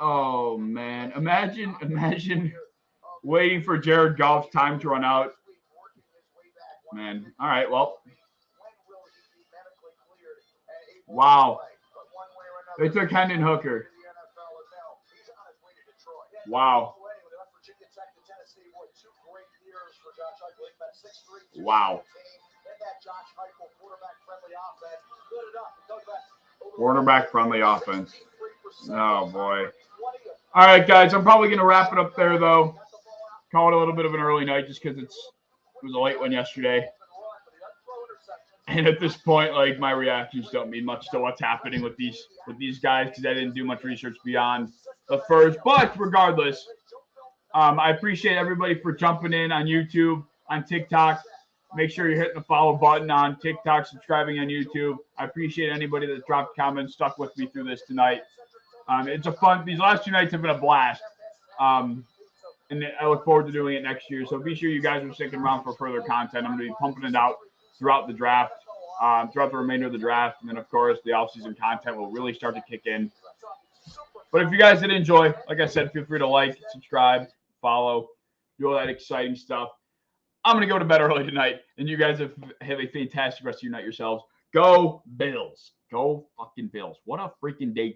Oh, man. Imagine waiting for Jared Goff's time to run out. Man. All right, well. Wow. They took Hendon Hooker. Wow. Wow. Quarterback-friendly offense. Oh, boy. All right, guys, I'm probably going to wrap it up there, though. Call it a little bit of an early night just because it was a late one yesterday. And at this point, like, my reactions don't mean much to what's happening with these guys because I didn't do much research beyond the first. But regardless, I appreciate everybody for jumping in on YouTube, on TikTok, Make sure you're hitting the follow button on TikTok, subscribing on YouTube. I appreciate anybody that dropped comments, stuck with me through this tonight. It's a fun. These last 2 nights have been a blast. And I look forward to doing it next year. So be sure you guys are sticking around for further content. I'm going to be pumping it out throughout the draft, throughout the remainder of the draft. And then, of course, the offseason content will really start to kick in. But if you guys did enjoy, like I said, feel free to like, subscribe, follow, do all that exciting stuff. I'm going to go to bed early tonight. And you guys have a fantastic rest of your night yourselves. Go Bills. Go fucking Bills. What a freaking day